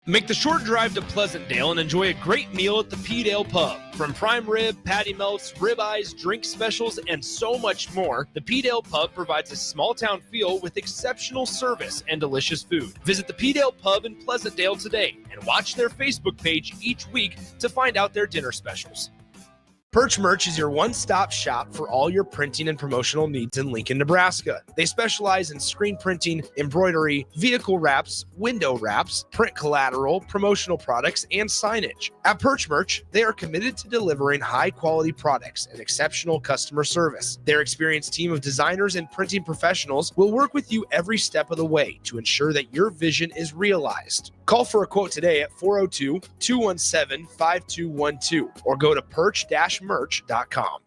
Make the short drive to Pleasantdale and enjoy a great meal at the P-Dale Pub. From prime rib, patty melts, ribeyes, drink specials, and so much more, the P-Dale Pub provides a small-town feel with exceptional service and delicious food. Visit the P-Dale Pub in Pleasantdale today and watch their Facebook page each week to find out their dinner specials. Perch Merch is your one-stop shop for all your printing and promotional needs in Lincoln, Nebraska. They specialize in screen printing, embroidery, vehicle wraps, window wraps, print collateral, promotional products, and signage. At Perch Merch, they are committed to delivering high-quality products and exceptional customer service. Their experienced team of designers and printing professionals will work with you every step of the way to ensure that your vision is realized. Call for a quote today at 402-217-5212 or go to perch-merch.com.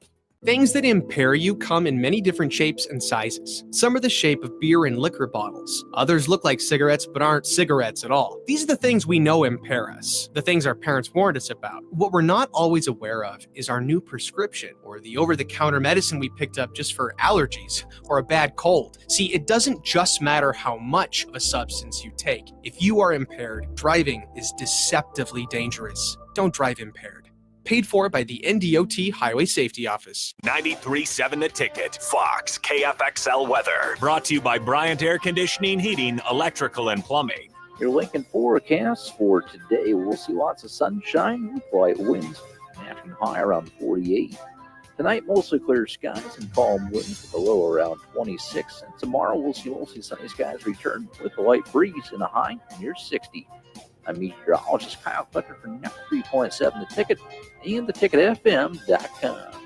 Things that impair you come in many different shapes and sizes. Some are the shape of beer and liquor bottles. Others look like cigarettes but aren't cigarettes at all. These are the things we know impair us, the things our parents warned us about. What we're not always aware of is our new prescription or the over-the-counter medicine we picked up just for allergies or a bad cold. See, it doesn't just matter how much of a substance you take. If you are impaired, driving is deceptively dangerous. Don't drive impaired. Paid for by the NDOT Highway Safety Office. 93.7 The Ticket, Fox, KFXL weather. Brought to you by Bryant Air Conditioning, Heating, Electrical, and Plumbing. Your Lincoln forecast for today, we'll see lots of sunshine with light winds, afternoon high around 48. Tonight, mostly clear skies and calm winds with a low around 26. And tomorrow, we'll see mostly sunny skies return with a light breeze and a high near 60. I'm meteorologist Kyle Clucker for 93.7 The Ticket and theticketfm.com.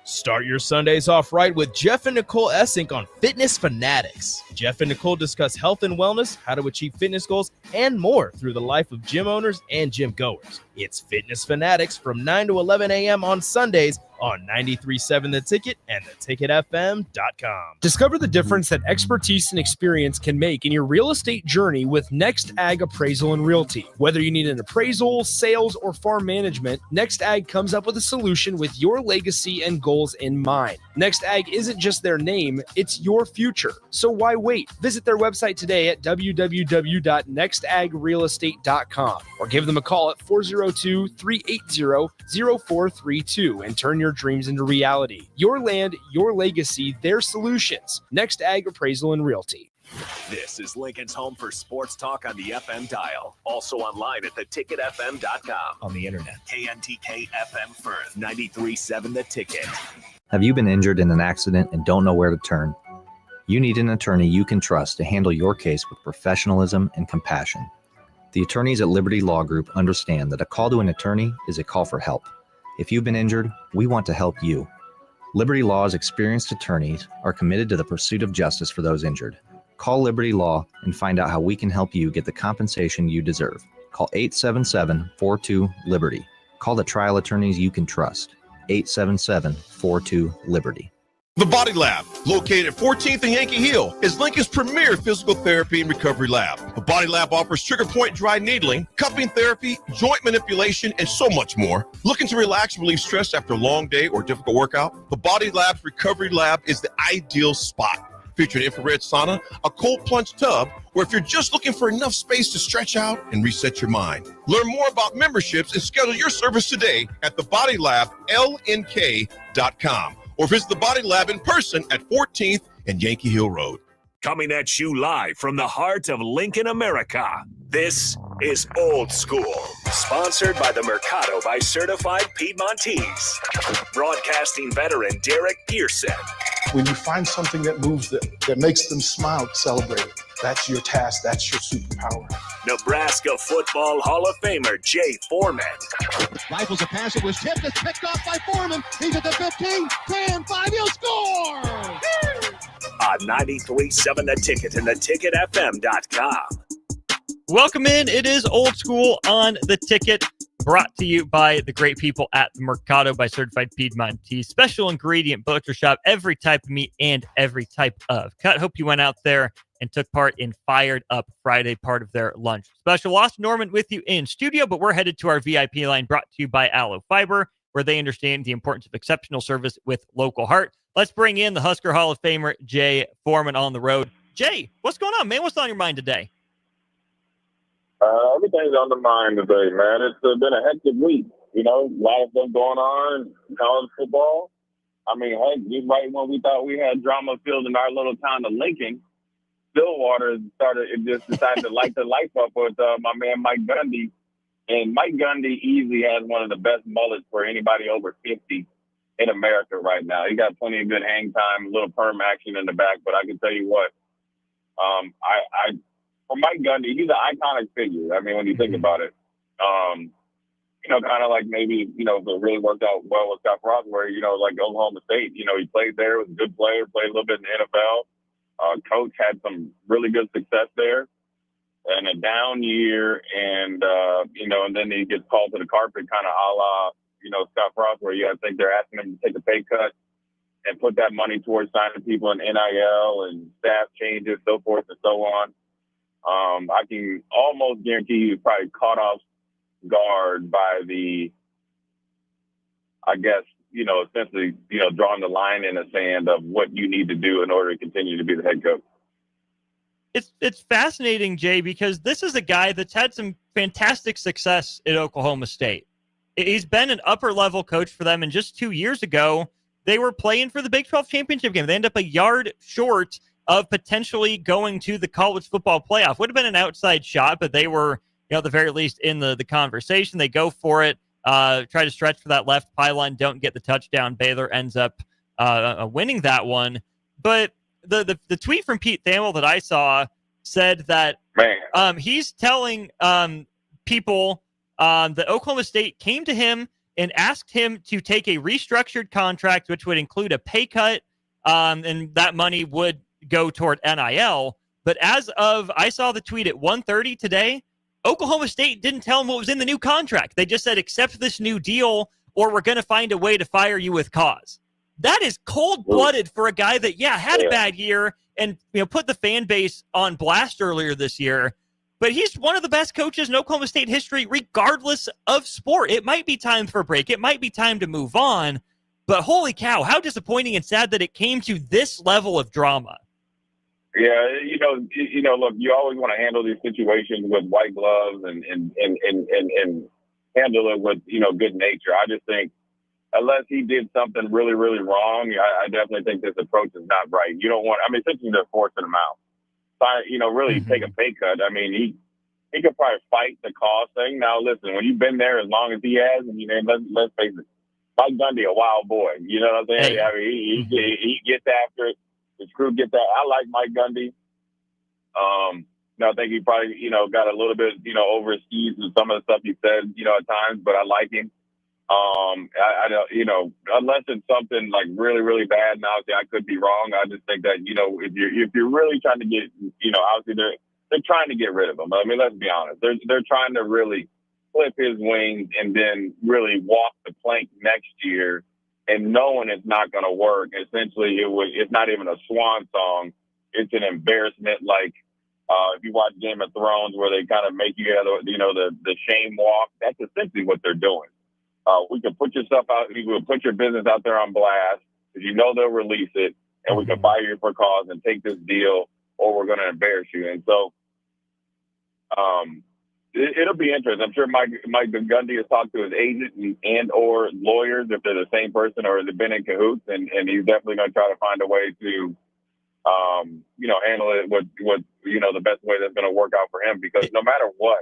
Start your Sundays off right with Jeff and Nicole Essink on Fitness Fanatics. Jeff and Nicole discuss health and wellness, how to achieve fitness goals, and more through the life of gym owners and gym goers. It's Fitness Fanatics from 9 to 11 a.m. on Sundays on 93.7 The Ticket and theticketfm.com. Discover the difference that expertise and experience can make in your real estate journey with Next Ag Appraisal and Realty. Whether you need an appraisal, sales, or farm management, Next Ag comes up with a solution with your legacy and goals in mind. Next Ag isn't just their name, it's your future. So why wait? Visit their website today at www.nextagrealestate.com or give them a call at 402-380-0432 and turn your dreams into reality. Your land, your legacy, their solutions. Next Ag Appraisal and Realty. This is Lincoln's home for sports talk on the FM dial. Also online at theticketfm.com. On the internet. KNTK FM Firth, 93.7 The Ticket. Have you been injured in an accident and don't know where to turn? You need an attorney you can trust to handle your case with professionalism and compassion. The attorneys at Liberty Law Group understand that a call to an attorney is a call for help. If you've been injured, we want to help you. Liberty Law's experienced attorneys are committed to the pursuit of justice for those injured. Call Liberty Law and find out how we can help you get the compensation you deserve. Call 877-42-LIBERTY. Call the trial attorneys you can trust. 877-42-LIBERTY. The Body Lab, located at 14th and Yankee Hill, is Lincoln's premier physical therapy and recovery lab. The Body Lab offers trigger point dry needling, cupping therapy, joint manipulation, and so much more. Looking to relax and relieve stress after a long day or difficult workout? The Body Lab's recovery lab is the ideal spot. Featuring infrared sauna, a cold plunge tub, or if you're just looking for enough space to stretch out and reset your mind. Learn more about memberships and schedule your service today at thebodylablnk.com. Or visit the Body Lab in person at 14th and Yankee Hill Road. Coming at you live from the heart of Lincoln, America. This is Old School, sponsored by the Mercado by Certified Piedmontese. Broadcasting veteran Derek Pearson. When you find something that moves them, that makes them smile, celebrate it. That's your task. That's your superpower. Nebraska Football Hall of Famer Jay Foreman. Rifles a pass. It was tipped. It's picked off by Foreman. He's at the 15, 10, 5. He'll score! On 93.7 The Ticket and theticketfm.com. Welcome in. It is Old School on The Ticket, brought to you by the great people at the Mercado by Certified Piedmontese. Special ingredient butcher shop, every type of meat and every type of cut. Hope you went out there and took part in Fired Up Friday, part of their lunch special. Austin Norman with you in studio, but we're headed to our VIP line brought to you by Aloe Fiber, where they understand the importance of exceptional service with local heart. Let's bring in the Husker Hall of Famer, Jay Foreman, on the road. Jay, what's going on, man? What's on your mind today? Everything's on the mind today, man. It's been a hectic week. You know, a lot of stuff going on in college football. I mean, heck, just right when we thought we had drama filled in our little town of Lincoln, Stillwater just decided to light the lights up with my man Mike Gundy. And Mike Gundy easily has one of the best mullets for anybody over 50 in America right now. He got plenty of good hang time, a little perm action in the back. But I can tell you what, for Mike Gundy, he's an iconic figure. I mean, when you think about it, you know, kind of like maybe, you know, if it really worked out well with Scott Frost, where, you know, like Oklahoma State, you know, he played there, was a good player, played a little bit in the NFL. Coach had some really good success there and a down year. And, you know, and then he gets called to the carpet kind of a la, you know, Scott Frost, where I think they're asking him to take a pay cut and put that money towards signing people in NIL and staff changes, so forth and so on. I can almost guarantee he was probably caught off guard by the, I guess, you know, essentially, you know, drawing the line in the sand of what you need to do in order to continue to be the head coach. It's fascinating, Jay, because this is a guy that's had some fantastic success at Oklahoma State. He's been an upper-level coach for them, and just 2 years ago, they were playing for the Big 12 championship game. They ended up a yard short of potentially going to the college football playoff. Would have been an outside shot, but they were, you know, at the very least in the conversation. They go for it, try to stretch for that left pylon, don't get the touchdown. Baylor ends up winning that one. But the tweet from Pete Thamel that I saw said that he's telling people that Oklahoma State came to him and asked him to take a restructured contract, which would include a pay cut, and that money would go toward NIL. But as of, I saw the tweet at 1:30 today, Oklahoma State didn't tell him what was in the new contract. They just said, accept this new deal or we're going to find a way to fire you with cause. That is cold-blooded for a guy that, had a bad year and, you know, put the fan base on blast earlier this year. But he's one of the best coaches in Oklahoma State history, regardless of sport. It might be time for a break. It might be time to move on. But holy cow, how disappointing and sad that it came to this level of drama. Yeah, you know, look, you always want to handle these situations with white gloves and handle it with, you know, good nature. I just think unless he did something really, really wrong, I definitely think this approach is not right. You don't want, I mean, essentially they're forcing him out. You know, really take a pay cut. I mean, he could probably fight the cost thing. Now, listen, when you've been there as long as he has, and, you know, let's face it, Mike Gundy, a wild boy. You know what I'm saying? I mean, he gets after it. His crew get that. I like Mike Gundy. No, I think he probably, you know, got a little bit, you know, over his skis with some of the stuff he said, you know, at times, but I like him. I don't, you know, unless it's something like really, really bad. Now, I could be wrong. I just think that, you know, if you're really trying to get, you know, obviously they're trying to get rid of him. I mean, let's be honest. They're trying to really clip his wings and then really walk the plank next year, and knowing it's not going to work. Essentially, it's not even a swan song. It's an embarrassment. Like if you watch Game of Thrones, where they kind of make you, you know, the shame walk. That's essentially what they're doing. We can put your stuff out. You can put your business out there on blast because you know they'll release it, and we can fire you for cause and take this deal, or we're going to embarrass you. And so, it'll be interesting. I'm sure Mike Gundy has talked to his agent and or lawyers if they're the same person or they've been in cahoots, and he's definitely going to try to find a way to, you know, handle it with you know, the best way that's going to work out for him. Because no matter what,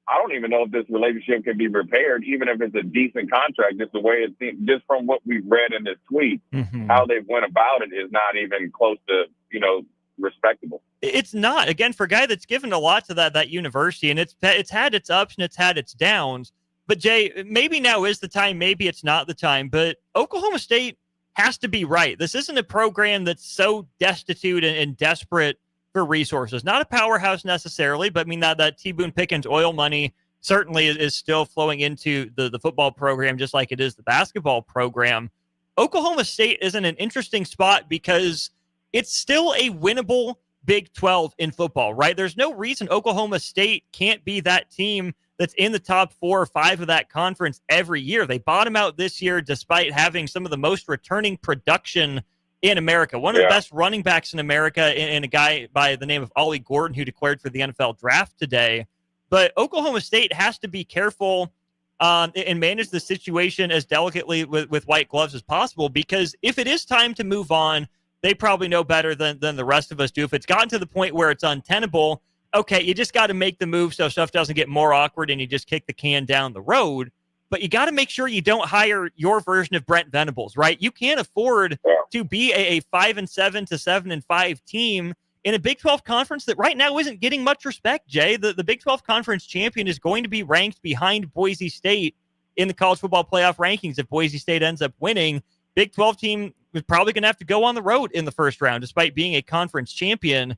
I don't even know if this relationship can be repaired, even if it's a decent contract. Just the way it seems, just from what we've read in this tweet, how they went about it is not even close to, you know, respectable. It's not. Again, for a guy that's given a lot to that university, and it's had its ups and it's had its downs. But Jay, maybe now is the time, maybe it's not the time, but Oklahoma State has to be right. This isn't a program that's so destitute and desperate for resources. Not a powerhouse necessarily, but I mean that T. Boone Pickens oil money certainly is still flowing into the football program, just like it is the basketball program. Oklahoma State is in an interesting spot because it's still a winnable Big 12 in football, right? There's no reason Oklahoma State can't be that team that's in the top 4 or 5 of that conference every year. They bottom out this year despite having some of the most returning production in America. One of the best running backs in America, and a guy by the name of Ollie Gordon, who declared for the NFL draft today. But Oklahoma State has to be careful and manage the situation as delicately with white gloves as possible, because if it is time to move on, they probably know better than the rest of us do. If it's gotten to the point where it's untenable, okay, you just got to make the move so stuff doesn't get more awkward and you just kick the can down the road. But you got to make sure you don't hire your version of Brent Venables, right? You can't afford to be a 5-7 to 7-5 team in a Big 12 conference that right now isn't getting much respect, Jay. The Big 12 conference champion is going to be ranked behind Boise State in the college football playoff rankings. If Boise State ends up winning, Big 12 team is probably going to have to go on the road in the first round, despite being a conference champion.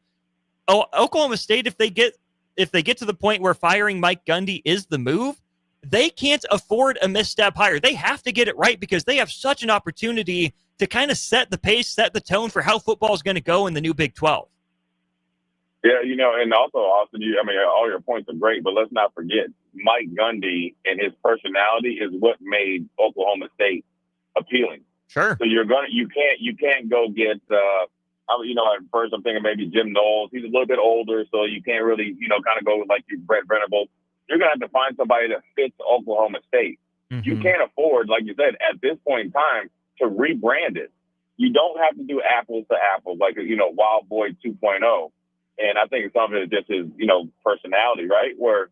Oh, Oklahoma State, if they get to the point where firing Mike Gundy is the move, they can't afford a misstep hire. They have to get it right because they have such an opportunity to kind of set the pace, set the tone for how football is going to go in the new Big 12. Yeah, and also, Austin, all your points are great, but let's not forget Mike Gundy and his personality is what made Oklahoma State appealing. Sure. So you can't go get, at first I'm thinking maybe Jim Knowles. He's a little bit older, so you can't really, kind of go with like your Brett Venables. You're going to have to find somebody that fits Oklahoma State. Mm-hmm. You can't afford, like you said, at this point in time, to rebrand it. You don't have to do apples to apples, like, Wild Boy 2.0. And I think some of it is just his, personality, right? Where,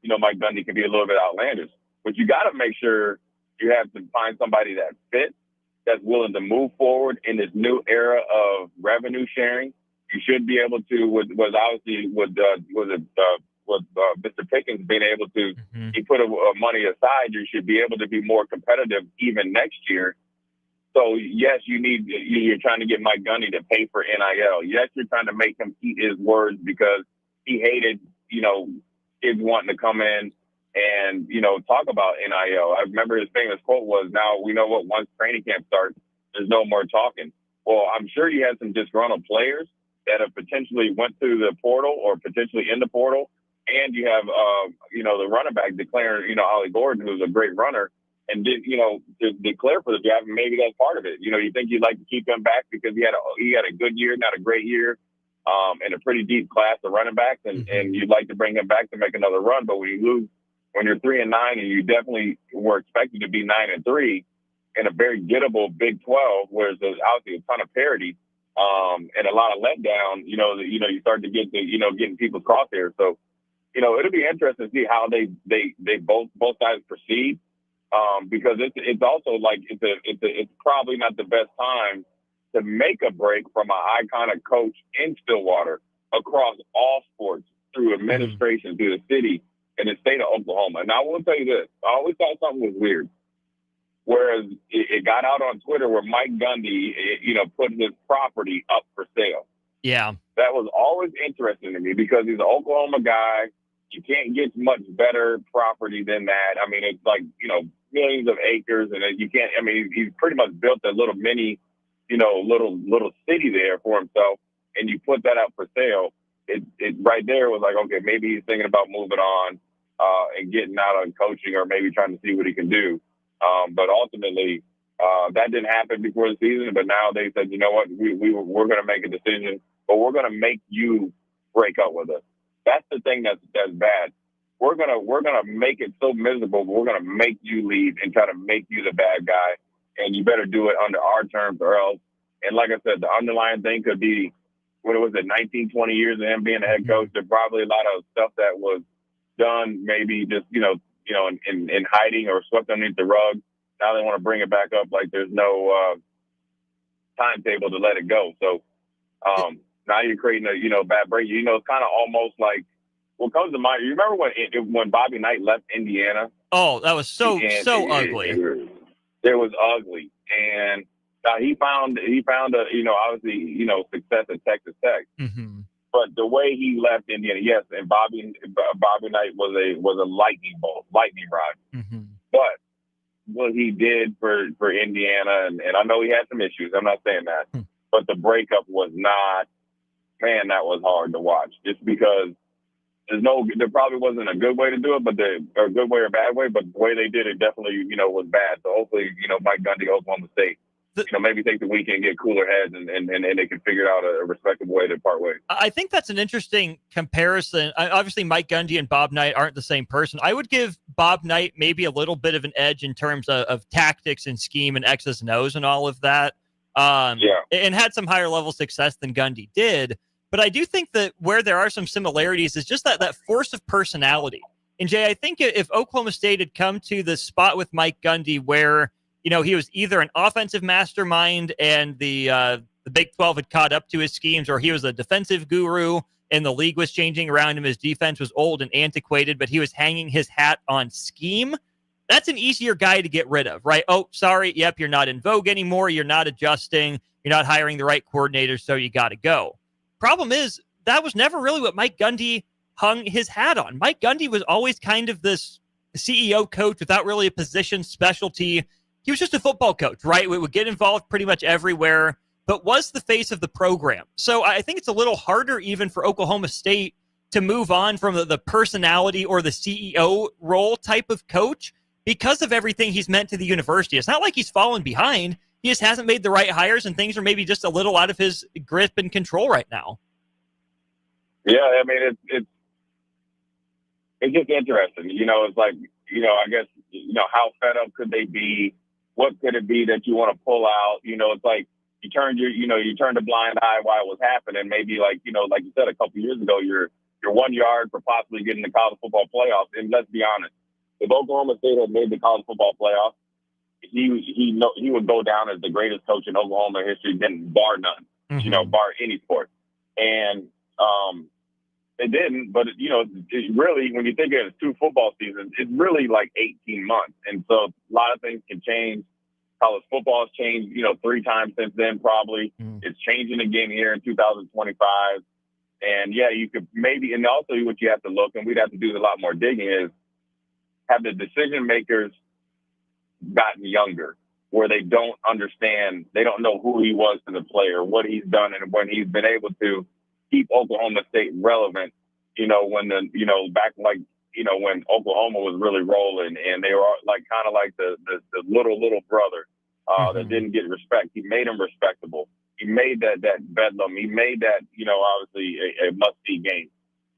Mike Gundy can be a little bit outlandish. But you got to make sure you have to find somebody that fits, that's willing to move forward in this new era of revenue sharing. You should be able to, with Mr. Pickens being able to, he put money aside, you should be able to be more competitive even next year. So, yes, you're trying to get Mike Gundy to pay for NIL. Yes, you're trying to make him eat his words because he hated, kids wanting to come in and, talk about NIL. I remember his famous quote was, now we know what once training camp starts, there's no more talking. Well, I'm sure you had some disgruntled players that have potentially went through the portal or potentially in the portal. And you have, the running back declaring, Ollie Gordon, who's a great runner, and did, to declare for the draft. And maybe that's part of it. You think you'd like to keep him back because he had a good year, not a great year, and a pretty deep class of running backs. And you'd like to bring him back to make another run. But when you lose, when you're 3-9, and you definitely were expected to be 9-3 in a very gettable Big 12, where there's obviously a ton of parity, and a lot of letdown, you start to get getting people's crosshairs. So, it'll be interesting to see how they both sides proceed, because it's also like it's probably not the best time to make a break from an iconic coach in Stillwater across all sports, through administration, through the city and the state of Oklahoma. And I will tell you this: I always thought something was weird. Whereas it got out on Twitter where Mike Gundy, put his property up for sale. Yeah, that was always interesting to me because he's an Oklahoma guy. You can't get much better property than that. I mean, it's like, millions of acres, and you can't, he's pretty much built a little mini, little city there for himself. And you put that up for sale. It right there was like, okay, maybe he's thinking about moving on, and getting out on coaching, or maybe trying to see what he can do. But ultimately, that didn't happen before the season. But now they said, you know what, we're going to make a decision, but we're going to make you break up with us. That's the thing that's bad. We're gonna make it so miserable. But we're gonna make you leave and try to make you the bad guy, and you better do it under our terms or else. And like I said, the underlying thing could be, what was it, 19, 20 years of him being a head coach. There's probably a lot of stuff that was done, maybe just in hiding or swept underneath the rug. Now they want to bring it back up like there's no timetable to let it go. So. Now you're creating a bad break. It's kind of almost like what comes to mind. You remember when Bobby Knight left Indiana? Oh, that was so ugly. It was ugly, and he found obviously success at Texas Tech. Mm-hmm. But the way he left Indiana, yes, and Bobby Knight was a lightning rod. Mm-hmm. But what he did for Indiana, and I know he had some issues. I'm not saying that, but the breakup was not. Man, that was hard to watch, just because there probably wasn't a good way to do it, or a good way or bad way, but the way they did it definitely, was bad. So hopefully, Mike Gundy, Oklahoma State maybe take the weekend, get cooler heads, and they can figure out a respectable way to part ways. I think that's an interesting comparison. Obviously, Mike Gundy and Bob Knight aren't the same person. I would give Bob Knight maybe a little bit of an edge in terms of tactics and scheme and X's and O's and all of that. And had some higher level success than Gundy did. But I do think that where there are some similarities is just that force of personality. And Jay, I think if Oklahoma State had come to the spot with Mike Gundy where, he was either an offensive mastermind and the Big 12 had caught up to his schemes, or he was a defensive guru and the league was changing around him. His defense was old and antiquated, but he was hanging his hat on scheme. That's an easier guy to get rid of, right? Oh, sorry. Yep. You're not in vogue anymore. You're not adjusting. You're not hiring the right coordinators. So you got to go. Problem is that was never really what Mike Gundy hung his hat on. Mike Gundy was always kind of this CEO coach without really a position specialty. He was just a football coach, right? We would get involved pretty much everywhere, but was the face of the program. So I think it's a little harder even for Oklahoma State to move on from the personality or the CEO role type of coach because of everything he's meant to the university. It's not like he's fallen behind. He just hasn't made the right hires, and things are maybe just a little out of his grip and control right now. Yeah, I mean, it's just interesting. It's like, I guess, how fed up could they be? What could it be that you want to pull out? It's like you turned a blind eye while it was happening. Maybe like you said a couple years ago, you're 1 yard for possibly getting the college football playoffs. And let's be honest, if Oklahoma State had made the college football playoffs, he would go down as the greatest coach in Oklahoma history, bar none, bar any sport. And it didn't, but it really, when you think of it as 2 football seasons, it's really like 18 months. And so a lot of things can change. College football has changed, 3 times since then, probably. It's changing again here in 2025. And yeah, you could maybe, and also what you have to look, and we'd have to do a lot more digging, is have the decision makers gotten younger, where they don't understand, they don't know who he was as a player, what he's done, and when he's been able to keep Oklahoma State relevant, back when Oklahoma was really rolling and they were kind of like the little brother that didn't get respect. He made him respectable. He made that bedlam. He made that, obviously a must-see game.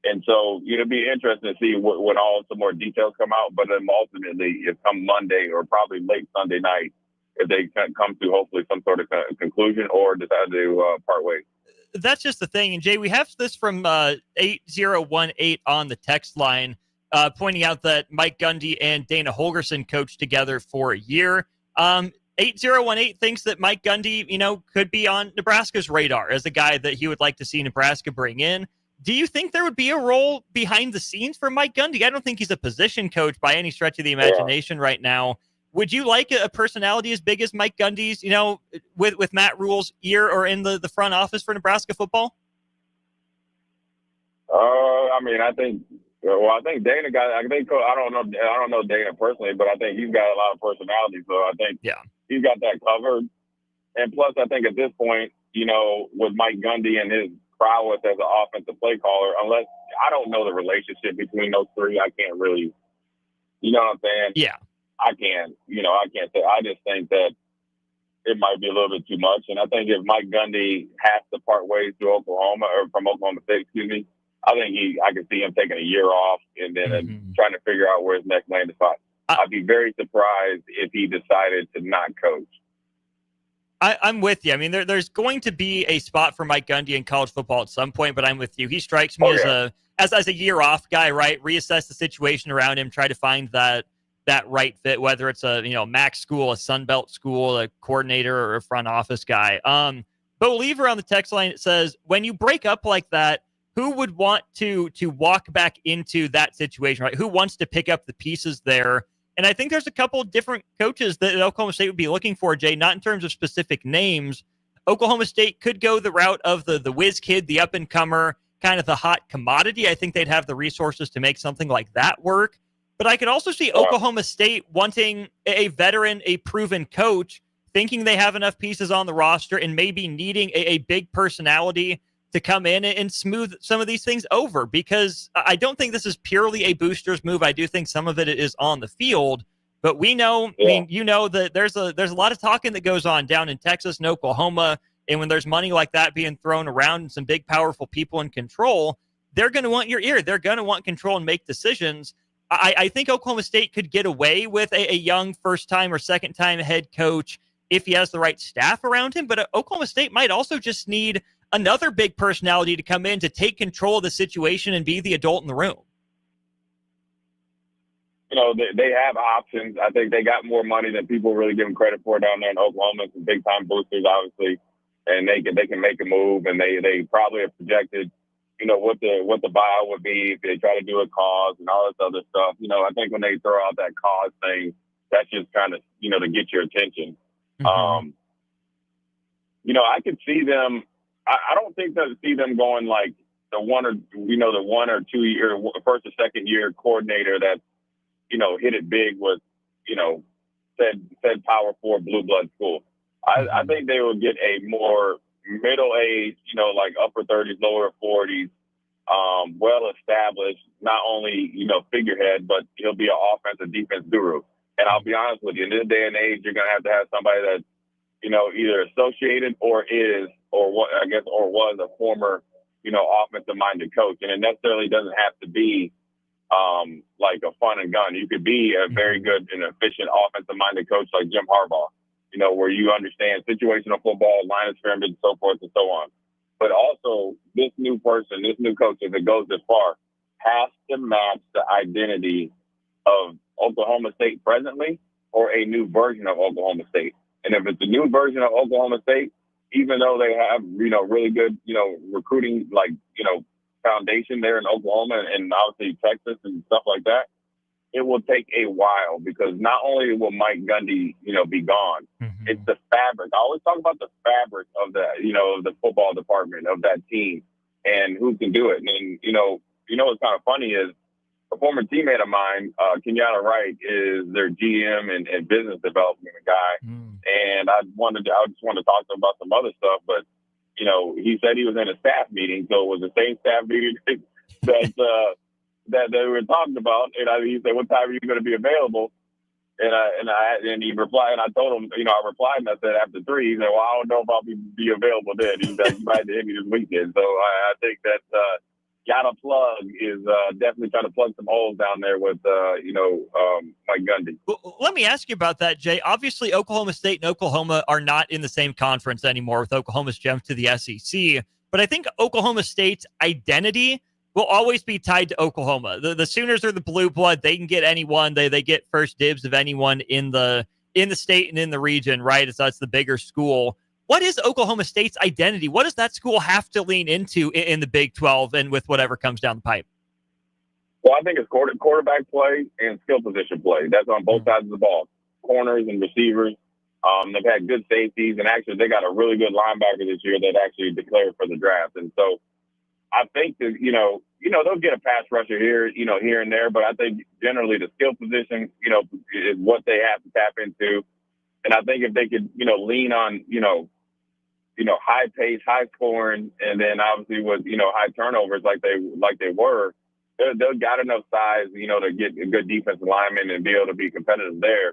And so it'll be interesting to see when all some more details come out. But then ultimately, if come Monday or probably late Sunday night, if they come to hopefully some sort of conclusion or decide to part ways. That's just the thing. And Jay, we have this from 8018 on the text line, pointing out that Mike Gundy and Dana Holgerson coached together for a year. 8018 thinks that Mike Gundy, could be on Nebraska's radar as a guy that he would like to see Nebraska bring in. Do you think there would be a role behind the scenes for Mike Gundy? I don't think he's a position coach by any stretch of the imagination right now. Would you like a personality as big as Mike Gundy's, with Matt Rule's ear or in the front office for Nebraska football? I think Dana I don't know Dana personally, but I think he's got a lot of personality. So I think he's got that covered. And plus, I think at this point, with Mike Gundy and his prowess as an offensive play caller, unless I don't know the relationship between those three, I can't really, you know what I'm saying? Yeah. I can't say. I just think that it might be a little bit too much. And I think if Mike Gundy has to part ways to Oklahoma or from Oklahoma State, I think I could see him taking a year off and then trying to figure out where his next landing spot. I'd be very surprised if he decided to not coach. I'm with you. I mean, there's going to be a spot for Mike Gundy in college football at some point, but I'm with you. He strikes me as a year off guy, right? Reassess the situation around him, try to find that right fit, whether it's a MAC school, a Sun Belt school, a coordinator, or a front office guy. But we'll leave around the text line. It says, when you break up like that, who would want to walk back into that situation, right? Who wants to pick up the pieces there? And I think there's a couple of different coaches that Oklahoma State would be looking for, Jay, not in terms of specific names. Oklahoma State could go the route of the whiz kid, the up-and-comer, kind of the hot commodity. I think they'd have the resources to make something like that work. But I could also see Oklahoma State wanting a veteran, a proven coach, thinking they have enough pieces on the roster and maybe needing a big personality to come in and smooth some of these things over, because I don't think this is purely a booster's move. I do think some of it is on the field, But we know, I mean, you know that there's a lot of talking that goes on down in Texas and Oklahoma, and when there's money like that being thrown around and some big, powerful people in control, they're going to want your ear. They're going to want control and make decisions. I think Oklahoma State could get away with a young first-time or second-time head coach if he has the right staff around him. But Oklahoma State might also just need another big personality to come in to take control of the situation and be the adult in the room. You know, they have options. I think they got more money than people really give them credit for down there in Oklahoma. Some big-time boosters, obviously, and they can make a move, and they probably have projected, you know, what the buyout would be if they try to do a cause and all this other stuff. You know, I think when they throw out that cause thing, that's just kind of, you know, to get your attention. Mm-hmm. You know, I could see them. I don't think that see them going like the 1 or 2 year, first or second year coordinator that, you know, hit it big with, you know, said Power 4 blue blood school. I think they will get a more middle-aged, you know, like upper 30s, lower 40s, well-established, not only, you know, figurehead, but he'll be an offense and defense guru. And I'll be honest with you, in this day and age, you're going to have somebody that's, you know, either associated or was a former, you know, offensive-minded coach. And it necessarily doesn't have to be like a fun and gun. You could be a very good and efficient offensive-minded coach like Jim Harbaugh, you know, where you understand situational football, line of scrimmage, so forth and so on. But also, this new person, this new coach, if it goes this far, has to match the identity of Oklahoma State presently or a new version of Oklahoma State. And if it's a new version of Oklahoma State, even though they have, you know, really good, you know, recruiting, like, you know, foundation there in Oklahoma and obviously Texas and stuff like that, it will take a while because not only will Mike Gundy, you know, be gone, it's the fabric. I always talk about the fabric of the, you know, the football department of that team and who can do it. And, you know, what's kind of funny is a former teammate of mine, Kenyatta Wright, is their GM and business development guy. And I just wanted to talk to him about some other stuff, but, you know, he said he was in a staff meeting, so it was the same staff meeting that they were talking about. And he said, "What time are you going to be available?" And he replied, and I told him, you know, I replied and I said after 3. He said, "Well, I don't know if I'll be available then." He said, "You might hit me this weekend." So I think that Gotta Plug is definitely trying to plug some holes down there with Mike Gundy. Well, let me ask you about that, Jay. Obviously, Oklahoma State and Oklahoma are not in the same conference anymore, with Oklahoma's jumped to the SEC. But I think Oklahoma State's identity will always be tied to Oklahoma. The Sooners are the blue blood. They can get anyone. They get first dibs of anyone in the state and in the region, right? So that's the bigger school. What is Oklahoma State's identity? What does that school have to lean into in the Big 12 and with whatever comes down the pipe? Well, I think it's quarterback play and skill position play. That's on both sides of the ball. Corners and receivers. They've had good safeties, and actually they got a really good linebacker this year that actually declared for the draft. And so I think that, you know, they'll get a pass rusher here and there, but I think generally the skill position, you know, is what they have to tap into. And I think if they could, you know, lean on, high pace, high scoring, and then obviously with, you know, high turnovers like they were, they've got enough size, you know, to get a good defensive lineman and be able to be competitive there.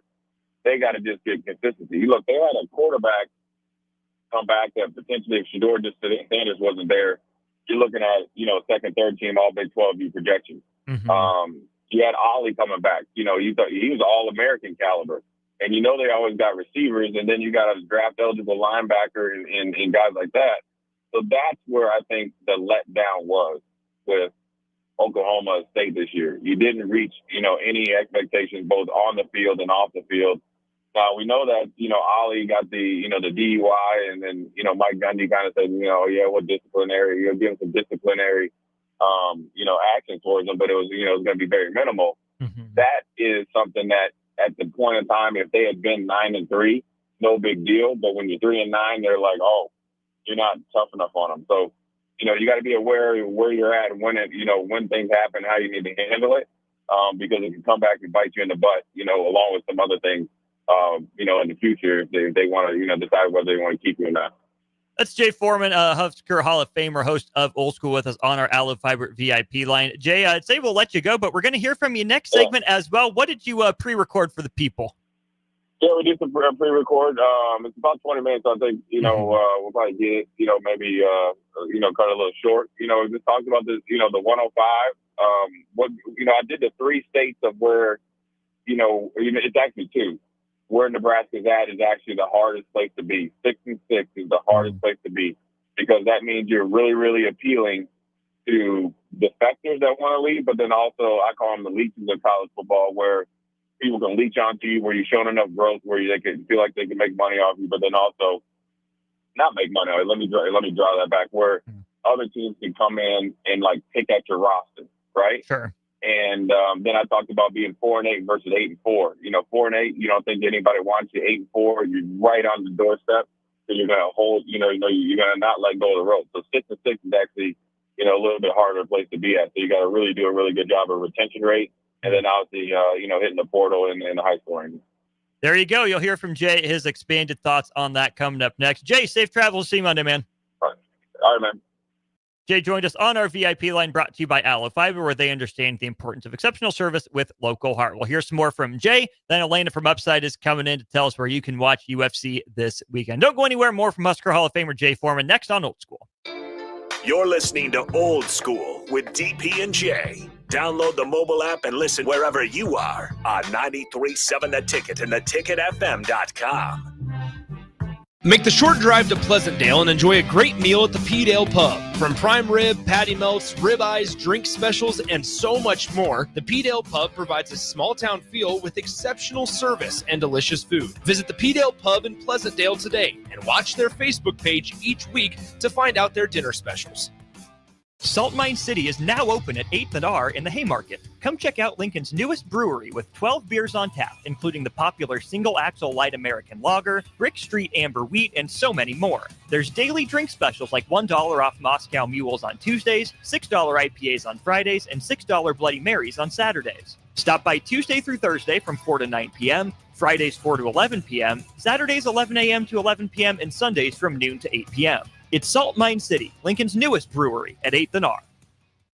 They got to just get consistency. Look, they had a quarterback come back that potentially if Shedeur Sanders wasn't there, you're looking at, you know, second, third team, all Big 12 view projections. You had Ollie coming back. You know, you thought he was all-American caliber. And you know they always got receivers, and then you got a draft-eligible linebacker and guys like that. So that's where I think the letdown was with Oklahoma State this year. You didn't reach, you know, any expectations both on the field and off the field. Now, we know that, you know, Ollie got the, you know, the DUI, and then, you know, Mike Gundy kind of said, you know, yeah, what disciplinary, you'll give him some disciplinary, action towards him, but it was going to be very minimal. That is something that at the point in time, if they had been 9-3, no big deal. But when you're 3-9, they're like, oh, you're not tough enough on them. So, you know, you got to be aware of where you're at and when things happen, how you need to handle it, because it can come back and bite you in the butt, you know, along with some other things, in the future if they want to, you know, decide whether they want to keep you or not. That's Jay Foreman, Husker Hall of Famer, host of Old School, with us on our Allo Fiber VIP line. Jay, I'd say we'll let you go, but we're going to hear from you next segment as well. What did you pre-record for the people? Yeah, we did some pre-record. It's about 20 minutes. I think, we'll probably get it, maybe, cut it a little short. We just talked about this, the 105. I did the 3 states of where, it's actually 2. Where Nebraska's at is actually the hardest place to be. 6 and 6 is the hardest place to be, because that means you're really, really appealing to defectors that want to leave, but then also I call them the leeches of college football, where people can leech onto you, where you're showing enough growth, where they can feel like they can make money off you, but then also not make money. Let me draw that back, where other teams can come in and like pick at your roster, right? Sure. And then I talked about being 4-8 versus 8-4. 4-8, you don't think anybody wants you. 8-4, you're right on the doorstep, so you're gonna hold. You're gonna not let go of the rope. So 6 and 6 is actually a little bit harder place to be at. So you got to really do a really good job of retention rate, and then obviously hitting the portal and the high scoring. There you go. You'll hear from Jay, his expanded thoughts on that coming up next. Jay, safe travels. See you Monday, man. All right, man. Jay joined us on our VIP line, brought to you by Allo Fiber, where they understand the importance of exceptional service with local heart. We'll hear some more from Jay. Then Elena from Upside is coming in to tell us where you can watch UFC this weekend. Don't go anywhere. More from Husker Hall of Famer Jay Foreman next on Old School. You're listening to Old School with DP and J. Download the mobile app and listen wherever you are on 93.7 The Ticket and theticketfm.com. Make the short drive to Pleasantdale and enjoy a great meal at the P-Dale Pub. From prime rib, patty melts, ribeyes, drink specials, and so much more, the P-Dale Pub provides a small-town feel with exceptional service and delicious food. Visit the P-Dale Pub in Pleasantdale today and watch their Facebook page each week to find out their dinner specials. Salt Mine City is now open at 8th and R in the Haymarket. Come check out Lincoln's newest brewery with 12 beers on tap, including the popular Single Axle Light American Lager, Brick Street Amber Wheat, and so many more. There's daily drink specials like $1 off Moscow Mules on Tuesdays, $6 IPAs on Fridays, and $6 Bloody Marys on Saturdays. Stop by Tuesday through Thursday from 4 to 9 p.m., Fridays 4 to 11 p.m., Saturdays 11 a.m. to 11 p.m., and Sundays from noon to 8 p.m. It's Salt Mine City, Lincoln's newest brewery at 8th and R.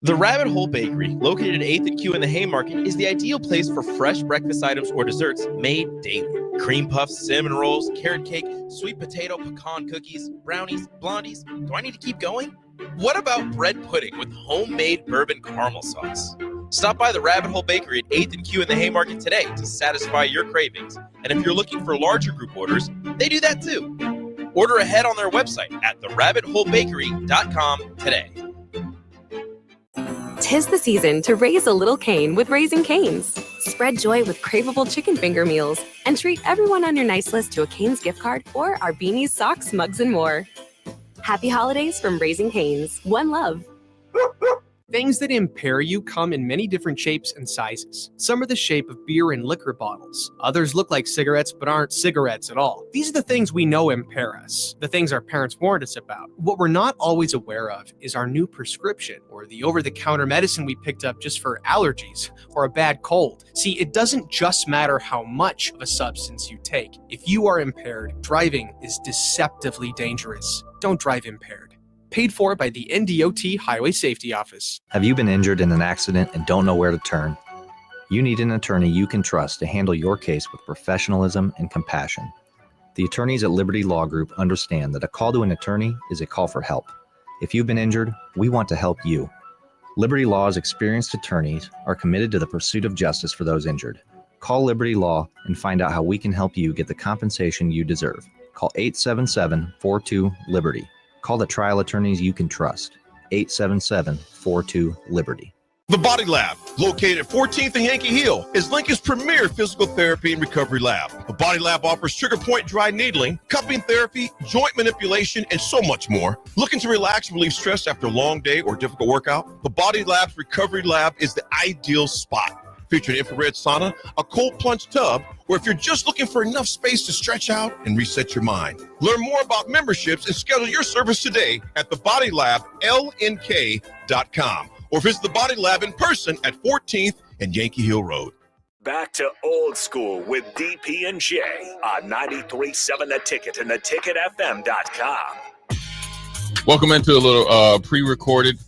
The Rabbit Hole Bakery, located at 8th and Q in the Haymarket, is the ideal place for fresh breakfast items or desserts made daily. Cream puffs, cinnamon rolls, carrot cake, sweet potato, pecan cookies, brownies, blondies. Do I need to keep going? What about bread pudding with homemade bourbon caramel sauce? Stop by the Rabbit Hole Bakery at 8th and Q in the Haymarket today to satisfy your cravings. And if you're looking for larger group orders, they do that too. Order ahead on their website at therabbitholebakery.com today. 'Tis the season to raise a little Cane with Raising Cane's. Spread joy with craveable chicken finger meals and treat everyone on your nice list to a Cane's gift card or our beanies, socks, mugs, and more. Happy holidays from Raising Cane's. One love. Things that impair you come in many different shapes and sizes. Some are the shape of beer and liquor bottles. Others look like cigarettes but aren't cigarettes at all. These are the things we know impair us, the things our parents warned us about. What we're not always aware of is our new prescription, or the over-the-counter medicine we picked up just for allergies or a bad cold. See, it doesn't just matter how much of a substance you take. If you are impaired, driving is deceptively dangerous. Don't drive impaired. Paid for by the NDOT Highway Safety Office. Have you been injured in an accident and don't know where to turn? You need an attorney you can trust to handle your case with professionalism and compassion. The attorneys at Liberty Law Group understand that a call to an attorney is a call for help. If you've been injured, we want to help you. Liberty Law's experienced attorneys are committed to the pursuit of justice for those injured. Call Liberty Law and find out how we can help you get the compensation you deserve. Call 877-42-LIBERTY. Call the trial attorneys you can trust. 877-42-LIBERTY. The Body Lab, located at 14th and Yankee Hill, is Lincoln's premier physical therapy and recovery lab. The Body Lab offers trigger point dry needling, cupping therapy, joint manipulation, and so much more. Looking to relax and relieve stress after a long day or difficult workout? The Body Lab's recovery lab is the ideal spot. Featuring infrared sauna, a cold plunge tub, or if you're just looking for enough space to stretch out and reset your mind. Learn more about memberships and schedule your service today at thebodylablnk.com or visit the Body Lab in person at 14th and Yankee Hill Road. Back to Old School with DP and J on 93.7 The Ticket and theticketfm.com. Welcome into a little pre-recorded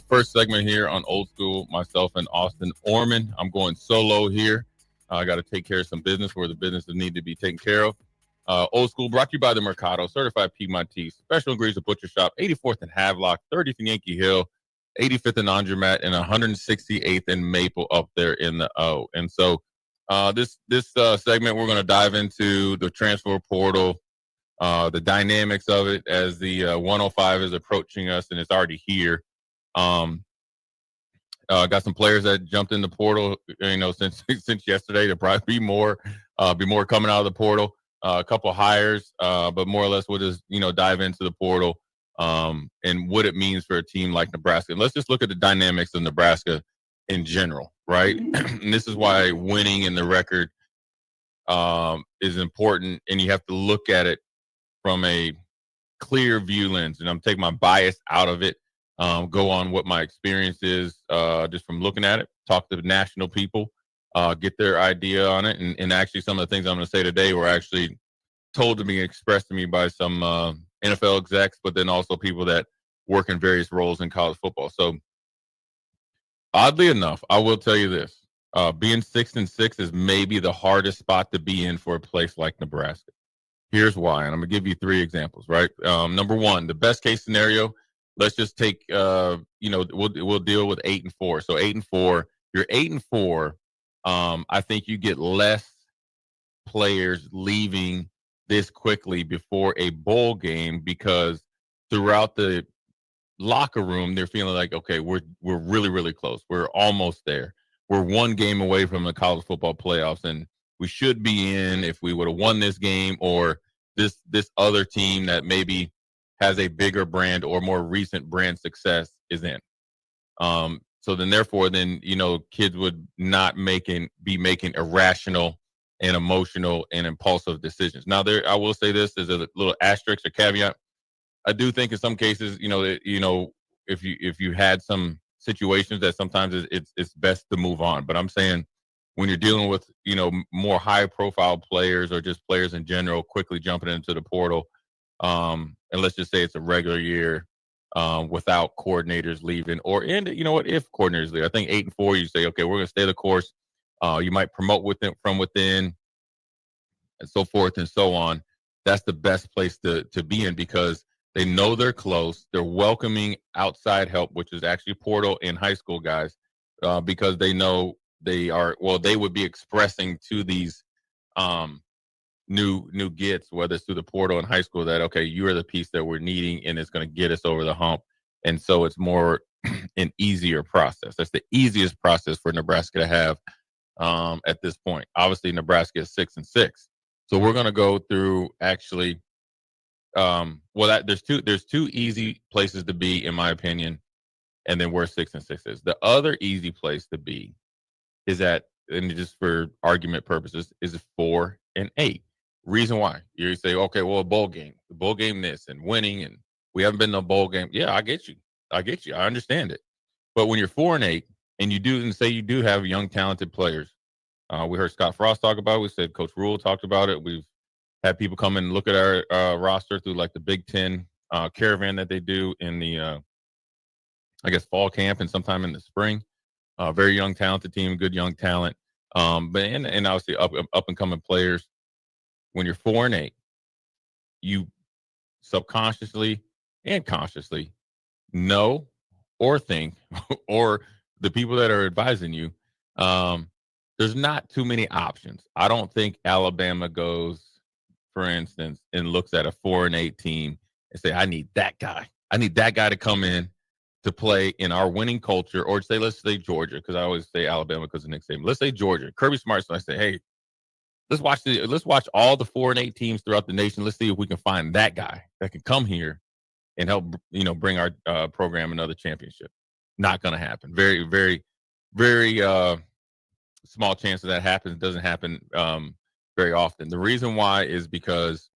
first segment here on Old School. Myself and Austin Oerman. I'm going solo here. I got to take care of some business where the business need to be taken care of. Old School brought to you by the Mercado, certified Piedmontese, special ingredients butcher shop, 84th and Havelock, 30th and Yankee Hill, 85th and Andromat, and 168th and Maple up there in the O. And so this segment, we're going to dive into the transfer portal, the dynamics of it as the 105 is approaching us, and it's already here. Got some players that jumped in the portal, since yesterday. There'll probably be more coming out of the portal. A couple hires, but more or less we'll just dive into the portal and what it means for a team like Nebraska. And let's just look at the dynamics of Nebraska in general, right? And this is why winning in the record is important, and you have to look at it from a clear view lens. And I'm taking my bias out of it. Go on what my experience is just from looking at it, talk to the national people, get their idea on it. And actually some of the things I'm going to say today were actually told to me, expressed to me by some NFL execs, but then also people that work in various roles in college football. So oddly enough, I will tell you this, being 6-6 is maybe the hardest spot to be in for a place like Nebraska. Here's why, and I'm going to give you 3 examples, right? Number one, the best case scenario, let's just take, we'll deal with 8-4. So 8-4, you're 8-4. I think you get less players leaving this quickly before a bowl game, because throughout the locker room, they're feeling like, okay, we're really, really close. We're almost there. We're 1 game away from the college football playoffs, and we should be in if we would have won this game, or this other team that maybe has a bigger brand or more recent brand success is in. So then therefore, kids would not be making irrational and emotional and impulsive decisions. Now I will say this as a little asterisk or caveat. I do think in some cases, if you had some situations that sometimes it's best to move on. But I'm saying when you're dealing with, more high profile players or just players in general, quickly jumping into the portal, and let's just say it's a regular year without coordinators leaving, if coordinators leave. I think 8-4, you say, okay, we're going to stay the course. You might promote from within and so forth and so on. That's the best place to be in, because they know they're close. They're welcoming outside help, which is actually portal and high school guys, because they know they would be expressing to these new gets, whether it's through the portal and high school, that, okay, you are the piece that we're needing, and it's going to get us over the hump. And so it's more an easier process. That's the easiest process for Nebraska to have at this point. Obviously, Nebraska is 6-6. So we're going to go through actually, there's two easy places to be, in my opinion, and then where 6-6 is. The other easy place to be is at, and just for argument purposes, is 4-8. Reason why? You say, okay, well, a bowl game, this, and winning, and we haven't been to a bowl game. Yeah, I get you. I understand it. But when you're 4-8, and you do have young, talented players, we heard Scott Frost talk about it. We said Coach Rule talked about it. We've had people come and look at our roster through like the Big Ten caravan that they do in the, fall camp and sometime in the spring. Very young, talented team, good young talent. But obviously up and coming players. When you're 4-8, you subconsciously and consciously know or think, or the people that are advising you, there's not too many options. I don't think Alabama goes, for instance, and looks at a 4-8 team and say, I need that guy. I need that guy to come in to play in our winning culture. Or let's say Georgia, because I always say Alabama because of Nick Saban. Let's say Georgia. Kirby Smart. So I say, hey, let's watch all the 4-8 teams throughout the nation. Let's see if we can find that guy that can come here and help, bring our program another championship. Not going to happen. Very, very, very small chance that happens. It doesn't happen very often. The reason why is because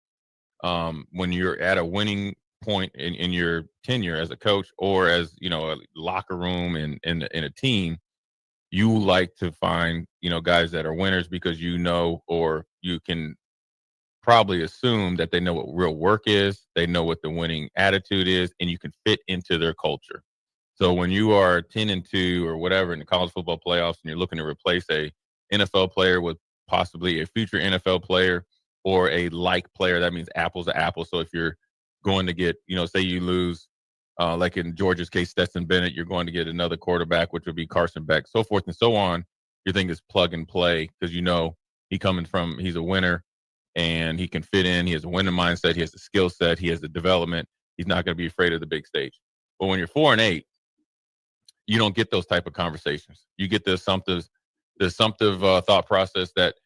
when you're at a winning point in your tenure as a coach, or as, a locker room and in a team, you like to find, guys that are winners, because or you can probably assume that they know what real work is, they know what the winning attitude is, and you can fit into their culture. So when you are 10-2 or whatever in the college football playoffs and you're looking to replace a NFL player with possibly a future NFL player or a like player, that means apples to apples. So if you're going to get, say you lose, like in Georgia's case, Stetson Bennett, you're going to get another quarterback, which would be Carson Beck, so forth and so on. Your thing is plug and play because he's a winner and he can fit in. He has a winning mindset. He has the skill set. He has the development. He's not going to be afraid of the big stage. But when you're 4-8, you don't get those type of conversations. You get the assumptive thought process that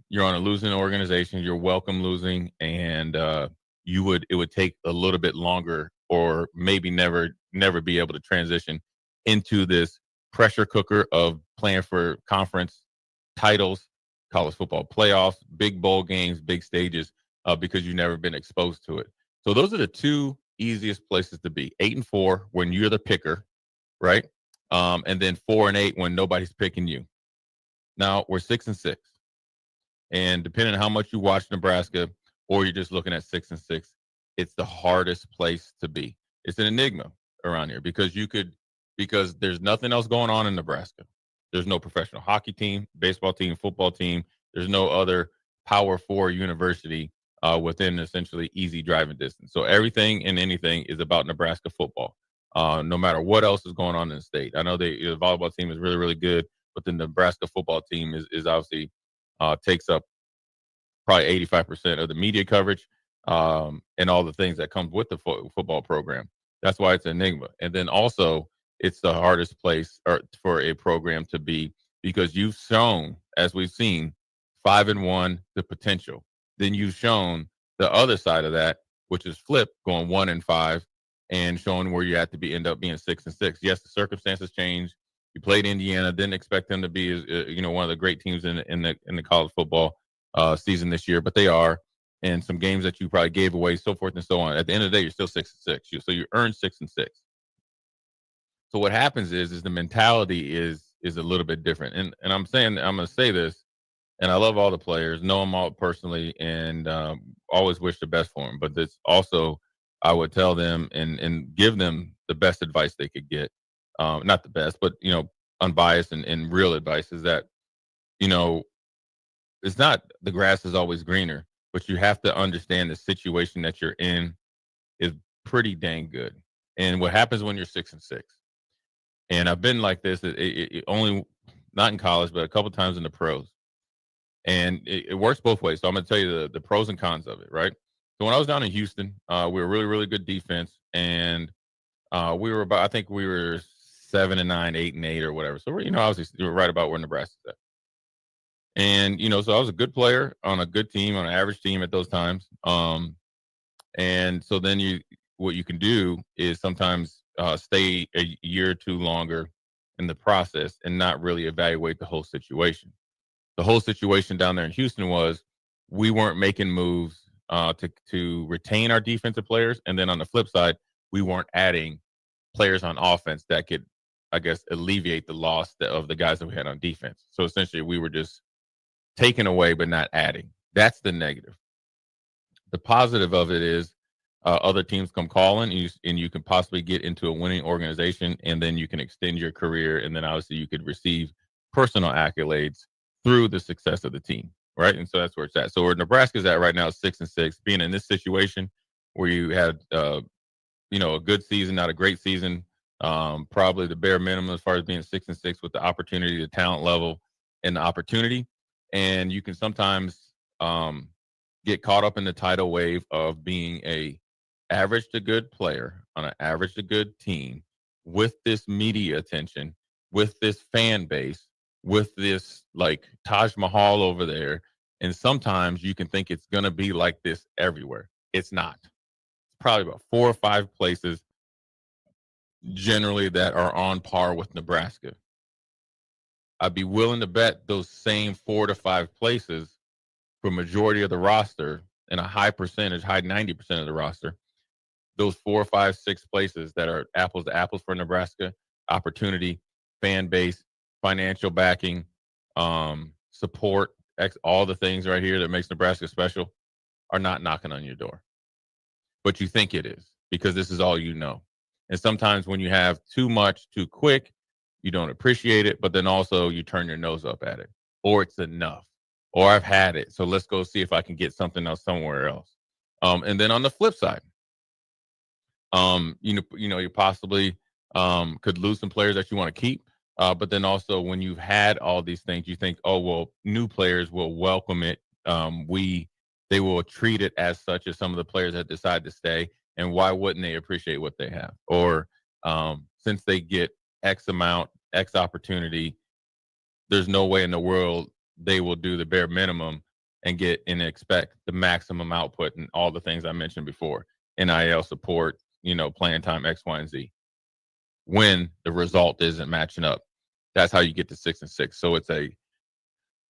you're on a losing organization, you're welcome losing, and it would take a little bit longer or maybe never be able to transition into this pressure cooker of playing for conference titles, college football playoffs, big bowl games, big stages, because you've never been exposed to it. So those are the two easiest places to be: 8-4 when you're the picker, right? And then 4-8 when nobody's picking you. Now we're 6-6, and depending on how much you watch Nebraska, or you're just looking at 6-6, it's the hardest place to be. It's an enigma around here because there's nothing else going on in Nebraska. There's no professional hockey team, baseball team, football team. There's no other Power 4 university within essentially easy driving distance. So everything and anything is about Nebraska football. No matter what else is going on in the state. I know the volleyball team is really, really good, but the Nebraska football team is obviously takes up probably 85% of the media coverage and all the things that comes with the football program. That's why it's an enigma. And then also, it's the hardest place for a program to be because you've shown, as we've seen, 5-1, the potential. Then you've shown the other side of that, which is flip, going 1-5 and showing where you have to end up being 6-6. Yes, the circumstances change. You played Indiana, didn't expect them to be, one of the great teams in the college football season this year, but they are. And some games that you probably gave away, so forth and so on. At the end of the day, you're still 6-6. So you earned 6-6. So what happens is the mentality is a little bit different. And I'm going to say this, and I love all the players, know them all personally, and always wish the best for them. But this also, I would tell them and give them the best advice they could get. Not the best, but, unbiased and real advice is that, it's not the grass is always greener, but you have to understand the situation that you're in is pretty dang good. And what happens when you're 6-6? And I've been like this, it only not in college, but a couple times in the pros. And it works both ways. So I'm going to tell you the pros and cons of it, right? So when I was down in Houston, we were really, really good defense. And we were 7-9, 8-8 or whatever. So we're, obviously we were right about where Nebraska's at. And, so I was a good player on a good team, on an average team at those times. And so then what you can do is sometimes stay a year or two longer in the process and not really evaluate the whole situation. The whole situation down there in Houston was we weren't making moves to retain our defensive players. And then on the flip side, we weren't adding players on offense that could, I guess, alleviate the loss of the guys that we had on defense. So essentially, we were just taking away but not adding. That's the negative. The positive of it is other teams come calling and you can possibly get into a winning organization, and then you can extend your career, and then obviously you could receive personal accolades through the success of the team, right? And so that's where it's at. So where Nebraska's at right now is 6-6. Being in this situation where you had a good season, not a great season, probably the bare minimum as far as being 6-6 with the opportunity, the talent level, and the opportunity. And you can sometimes get caught up in the tidal wave of being a average to good player on an average to good team with this media attention, with this fan base, with this like Taj Mahal over there. And sometimes you can think it's going to be like this everywhere. It's not. It's probably about 4 or 5 places generally that are on par with Nebraska. I'd be willing to bet those same 4 to 5 places for majority of the roster and a high percentage, high 90% of the roster, those 4, 5, 6 places that are apples to apples for Nebraska, opportunity, fan base, financial backing, support, all the things right here that makes Nebraska special. are not knocking on your door. But you think it is because this is all you know. And sometimes when you have too much too quick, you don't appreciate it, but then also you turn your nose up at it, or it's enough, or I've had it, so let's go see if I can get something else somewhere else. And then on the flip side, you possibly could lose some players that you want to keep, but then also when you've had all these things, you think, oh well, new players will welcome it. They will treat it as such as some of the players that decide to stay, and why wouldn't they appreciate what they have? Or since they get X amount, X opportunity, there's no way in the world they will do the bare minimum and get and expect the maximum output and all the things I mentioned before. NIL support, playing time X, Y, and Z. When the result isn't matching up, that's how you get to 6-6. So it's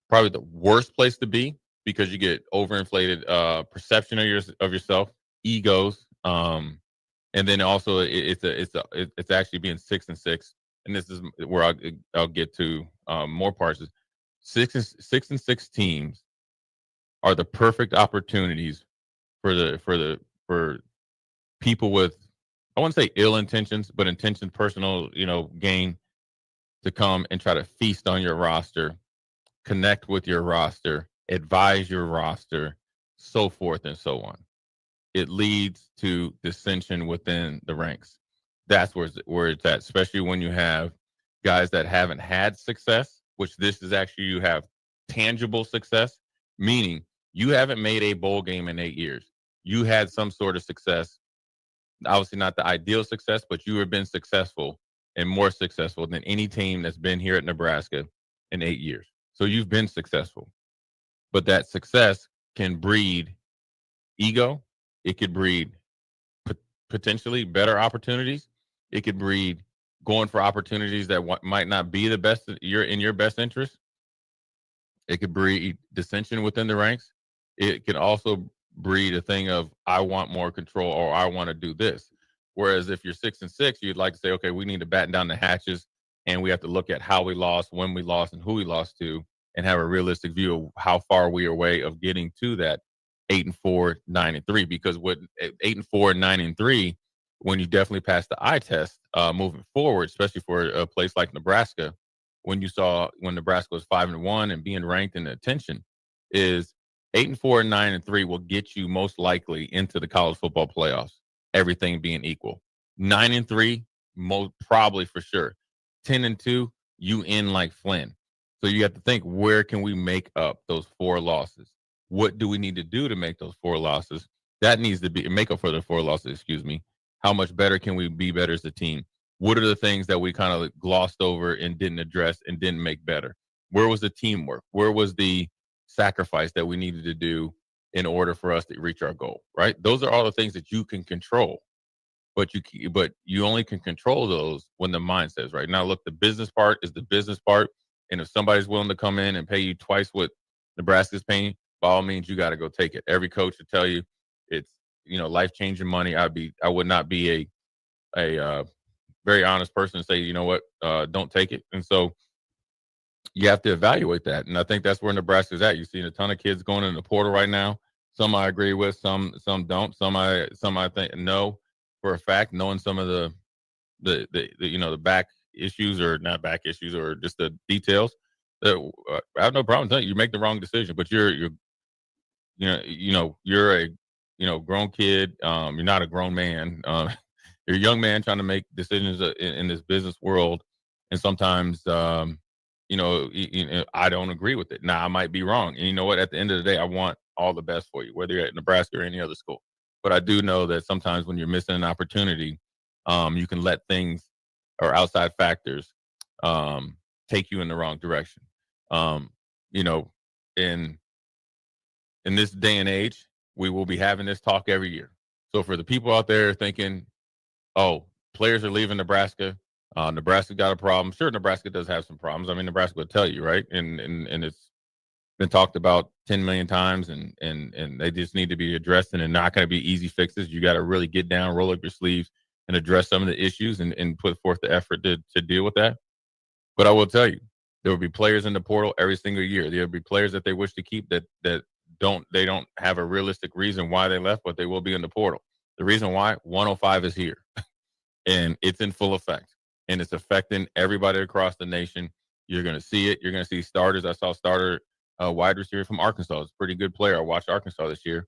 probably the worst place to be because you get overinflated perception of yourself, egos, and then also it's actually being 6-6. And this is where I'll get to more parts. 6-6 teams are the perfect opportunities for people with, I wouldn't say ill intentions, but intentions, personal, gain, to come and try to feast on your roster, connect with your roster, advise your roster, so forth and so on. It leads to dissension within the ranks. That's where it's at, especially when you have guys that haven't had success, which this is actually, you have tangible success, meaning you haven't made a bowl game in 8 years. You had some sort of success, obviously not the ideal success, but you have been successful and more successful than any team that's been here at Nebraska in 8 years. So you've been successful. But that success can breed ego. It could breed potentially better opportunities. It could breed going for opportunities that might not be the best in your best interest. It could breed dissension within the ranks. It can also breed a thing of, I want more control, or I want to do this. Whereas if you're 6-6, you'd like to say, okay, we need to batten down the hatches, and we have to look at how we lost, when we lost, and who we lost to, and have a realistic view of how far we are away of getting to that 8-4, 9-3. Because with 8-4 and 9-3, when you definitely pass the eye test moving forward, especially for a place like Nebraska, when Nebraska was 5-1 and being ranked in the attention, is 8-4 and 9-3 will get you most likely into the college football playoffs, everything being equal. 9-3, most probably for sure. 10-2, you in like Flynn. So you have to think, where can we make up those 4 losses? What do we need to do to make those 4 losses? That needs to be make up for the 4 losses, excuse me. How much better can we be better as a team? What are the things that we kind of glossed over and didn't address and didn't make better? Where was the teamwork? Where was the sacrifice that we needed to do in order for us to reach our goal, right? Those are all the things that you can control, but you only can control those when the mindset is right. Now, look, the business part is the business part, and if somebody's willing to come in and pay you twice what Nebraska's paying, by all means, you got to go take it. Every coach will tell you it's life-changing money. I would not be a very honest person and say, you know what, don't take it. And so you have to evaluate that. And I think that's where Nebraska's at. You've seen a ton of kids going in the portal right now. Some I agree with, some don't. Some I think know for a fact, knowing some of the back issues, or not back issues, or just the details. That I have no problem telling you, you make the wrong decision, but you're a grown kid. You're not a grown man. You're a young man trying to make decisions in this business world, and sometimes I don't agree with it. Now, I might be wrong, and you know what? At the end of the day, I want all the best for you, whether you're at Nebraska or any other school. But I do know that sometimes when you're missing an opportunity, you can let things or outside factors take you in the wrong direction. In this day and age, we will be having this talk every year. So for the people out there thinking, oh, players are leaving Nebraska, Nebraska got a problem. Sure, Nebraska does have some problems. I mean, Nebraska will tell you, right? And it's been talked about 10 million times, and they just need to be addressed, and they're not going to be easy fixes. You got to really get down, roll up your sleeves, and address some of the issues and put forth the effort to deal with that. But I will tell you, there will be players in the portal every single year. There will be players that they wish to keep that don't have a realistic reason why they left, but they will be in the portal. The reason why 105 is here, and it's in full effect, and it's affecting everybody across the nation. You're going to see it. You're going to see starters. I saw starter wide receiver from Arkansas. It's a pretty good player. I watched Arkansas this year.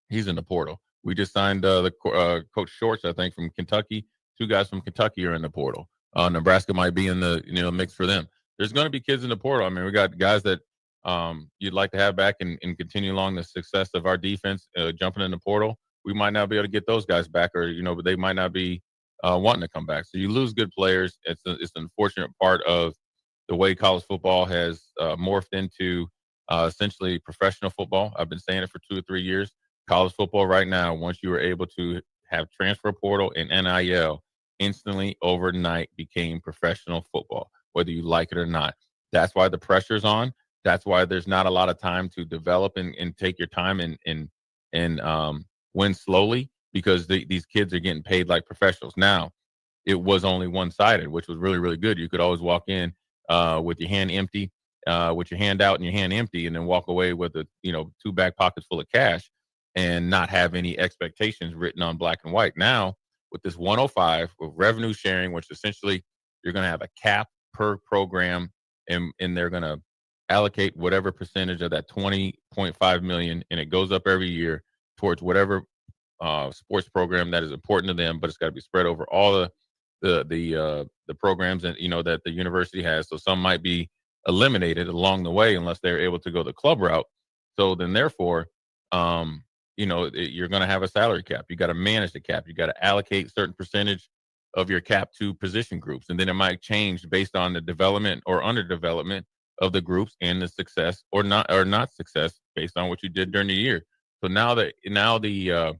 He's in the portal. We just signed Coach Shorts, I think, from Kentucky. 2 guys from Kentucky are in the portal. Nebraska might be in the mix for them. There's going to be kids in the portal. I mean, we got guys that you'd like to have back and continue along the success of our defense jumping in the portal. We might not be able to get those guys back, or but they might not be wanting to come back. So you lose good players. It's an unfortunate part of the way college football has morphed into essentially professional football. I've been saying it for 2 or 3 years. College football right now, once you were able to have transfer portal and NIL, instantly overnight became professional football, whether you like it or not. That's why the pressure's on. That's why there's not a lot of time to develop and take your time and win slowly, because these kids are getting paid like professionals. Now, it was only one-sided, which was really, really good. You could always walk in with your hand empty, with your hand out and your hand empty, and then walk away with 2 back pockets full of cash and not have any expectations written on black and white. Now, with this 105, with revenue sharing, which essentially you're going to have a cap per program, and they're going to allocate whatever percentage of that $20.5 million, and it goes up every year towards whatever sports program that is important to them, but it's got to be spread over all the programs that that the university has. So some might be eliminated along the way unless they're able to go the club route. So then, therefore, you're going to have a salary cap. You got to manage the cap. You got to allocate a certain percentage of your cap to position groups, and then it might change based on the development or underdevelopment of the groups and the success or not success based on what you did during the year. So now the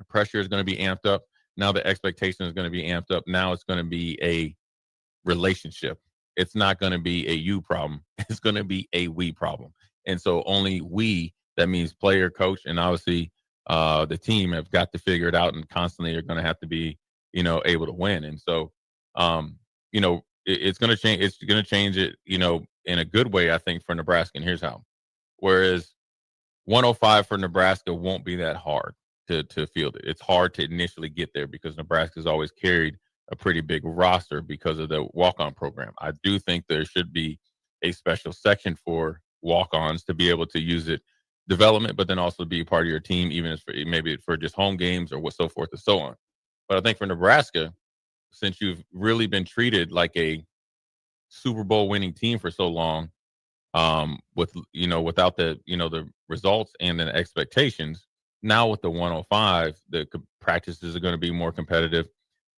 pressure is going to be amped up. Now the expectation is going to be amped up. Now it's going to be a relationship. It's not going to be a you problem. It's going to be a we problem. And so only we, that means player, coach, and obviously the team, have got to figure it out, and constantly are going to have to be, able to win. And so, it's going to change. It's going to change it, in a good way, I think, for Nebraska. And here's how. Whereas 105 for Nebraska won't be that hard to field it. It's hard to initially get there because Nebraska's always carried a pretty big roster because of the walk-on program. I do think there should be a special section for walk-ons to be able to use it development, but then also be part of your team, even if maybe for just home games or so forth and so on. But I think for Nebraska, since you've really been treated like a Super Bowl winning team for so long, without the results and the expectations, now with the 105, the practices are going to be more competitive.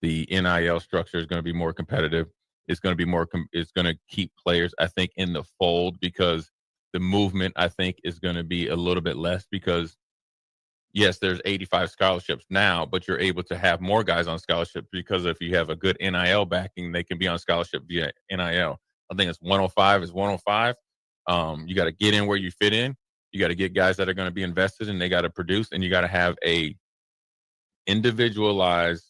The NIL structure is going to be more competitive. It's going to be it's going to keep players, I think, in the fold, because the movement, I think, is going to be a little bit less, because yes, there's 85 scholarships now, but you're able to have more guys on scholarship because if you have a good NIL backing, they can be on scholarship via NIL. I think it's 105 is 105. You got to get in where you fit in. You got to get guys that are going to be invested, and they got to produce, and you got to have a individualized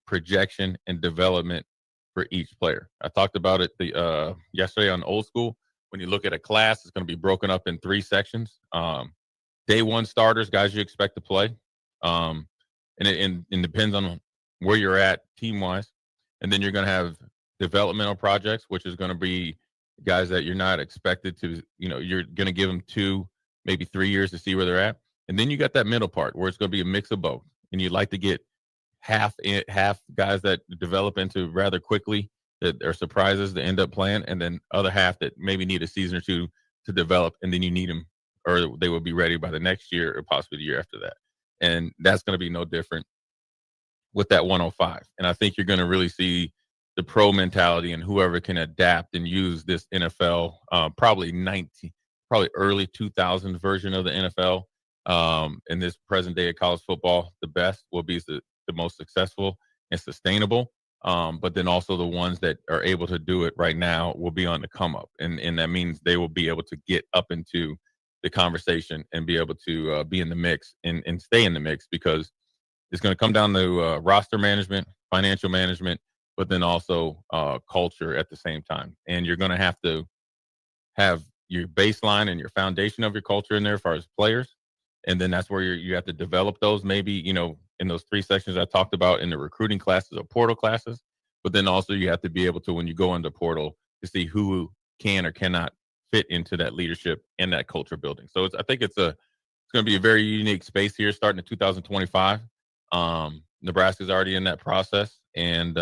projection and development for each player. I talked about it yesterday on Old School. When you look at a class, it's going to be broken up in 3 sections. Day one starters, guys you expect to play. And it depends on where you're at team-wise. And then you're going to have developmental projects, which is going to be guys that you're not expected to, you're going to give them 2, maybe 3 years to see where they're at. And then you got that middle part where it's going to be a mix of both. And you'd like to get half guys that develop into rather quickly, that are surprises that end up playing, and then other half that maybe need a season or 2 to develop, and then you need them, or they will be ready by the next year or possibly the year after that. And that's going to be no different with that 105. And I think you're going to really see the pro mentality and whoever can adapt and use this NFL, probably early 2000s version of the NFL, in this present day of college football. The best will be the most successful and sustainable. But then also the ones that are able to do it right now will be on the come up. And that means they will be able to get up into the conversation and be able to be in the mix and stay in the mix, because it's going to come down to roster management, financial management, but then also culture at the same time. And you're going to have your baseline and your foundation of your culture in there as far as players. And then that's where you have to develop those, maybe, in those 3 sections I talked about in the recruiting classes or portal classes. But then also you have to be able to, when you go into portal, to see who can or cannot fit into that leadership and that culture building. So I think it's going to be a very unique space here starting in 2025. Nebraska's already in that process, and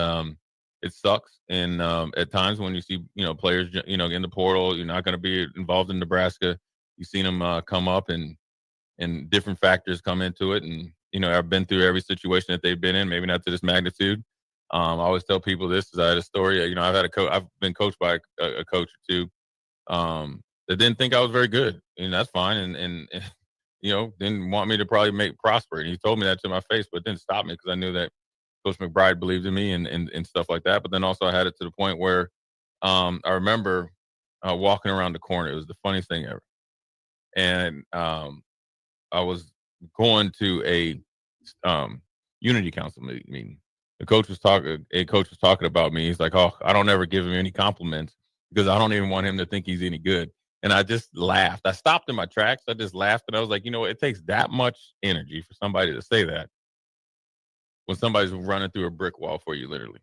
it sucks. And at times when you see, players, in the portal, you're not going to be involved in Nebraska. You've seen them come up and different factors come into it. And, I've been through every situation that they've been in, maybe not to this magnitude. I always tell people this, is I had a story, I've been coached by a coach or two that didn't think I was very good, and that's fine. And didn't want me to probably prosper. And he told me that to my face, but didn't stop me because I knew that Coach McBride believed in me and stuff like that. But then also I had it to the point where I remember walking around the corner. It was the funniest thing ever. And I was going to a unity council meeting. A coach was talking about me. He's like, "Oh, I don't ever give him any compliments because I don't even want him to think he's any good." And I just laughed. I stopped in my tracks. I just laughed, and I was like, it takes that much energy for somebody to say that when somebody's running through a brick wall for you, literally.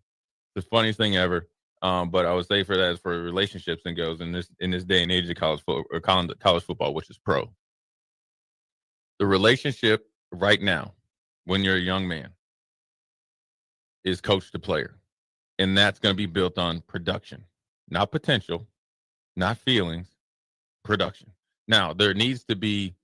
It's the funniest thing ever. But I would say for that, as for relationships and goes in this day and age of college football, which is pro. The relationship right now, when you're a young man, is coach to player. And that's going to be built on production, not potential, not feelings, production. Now, there needs to be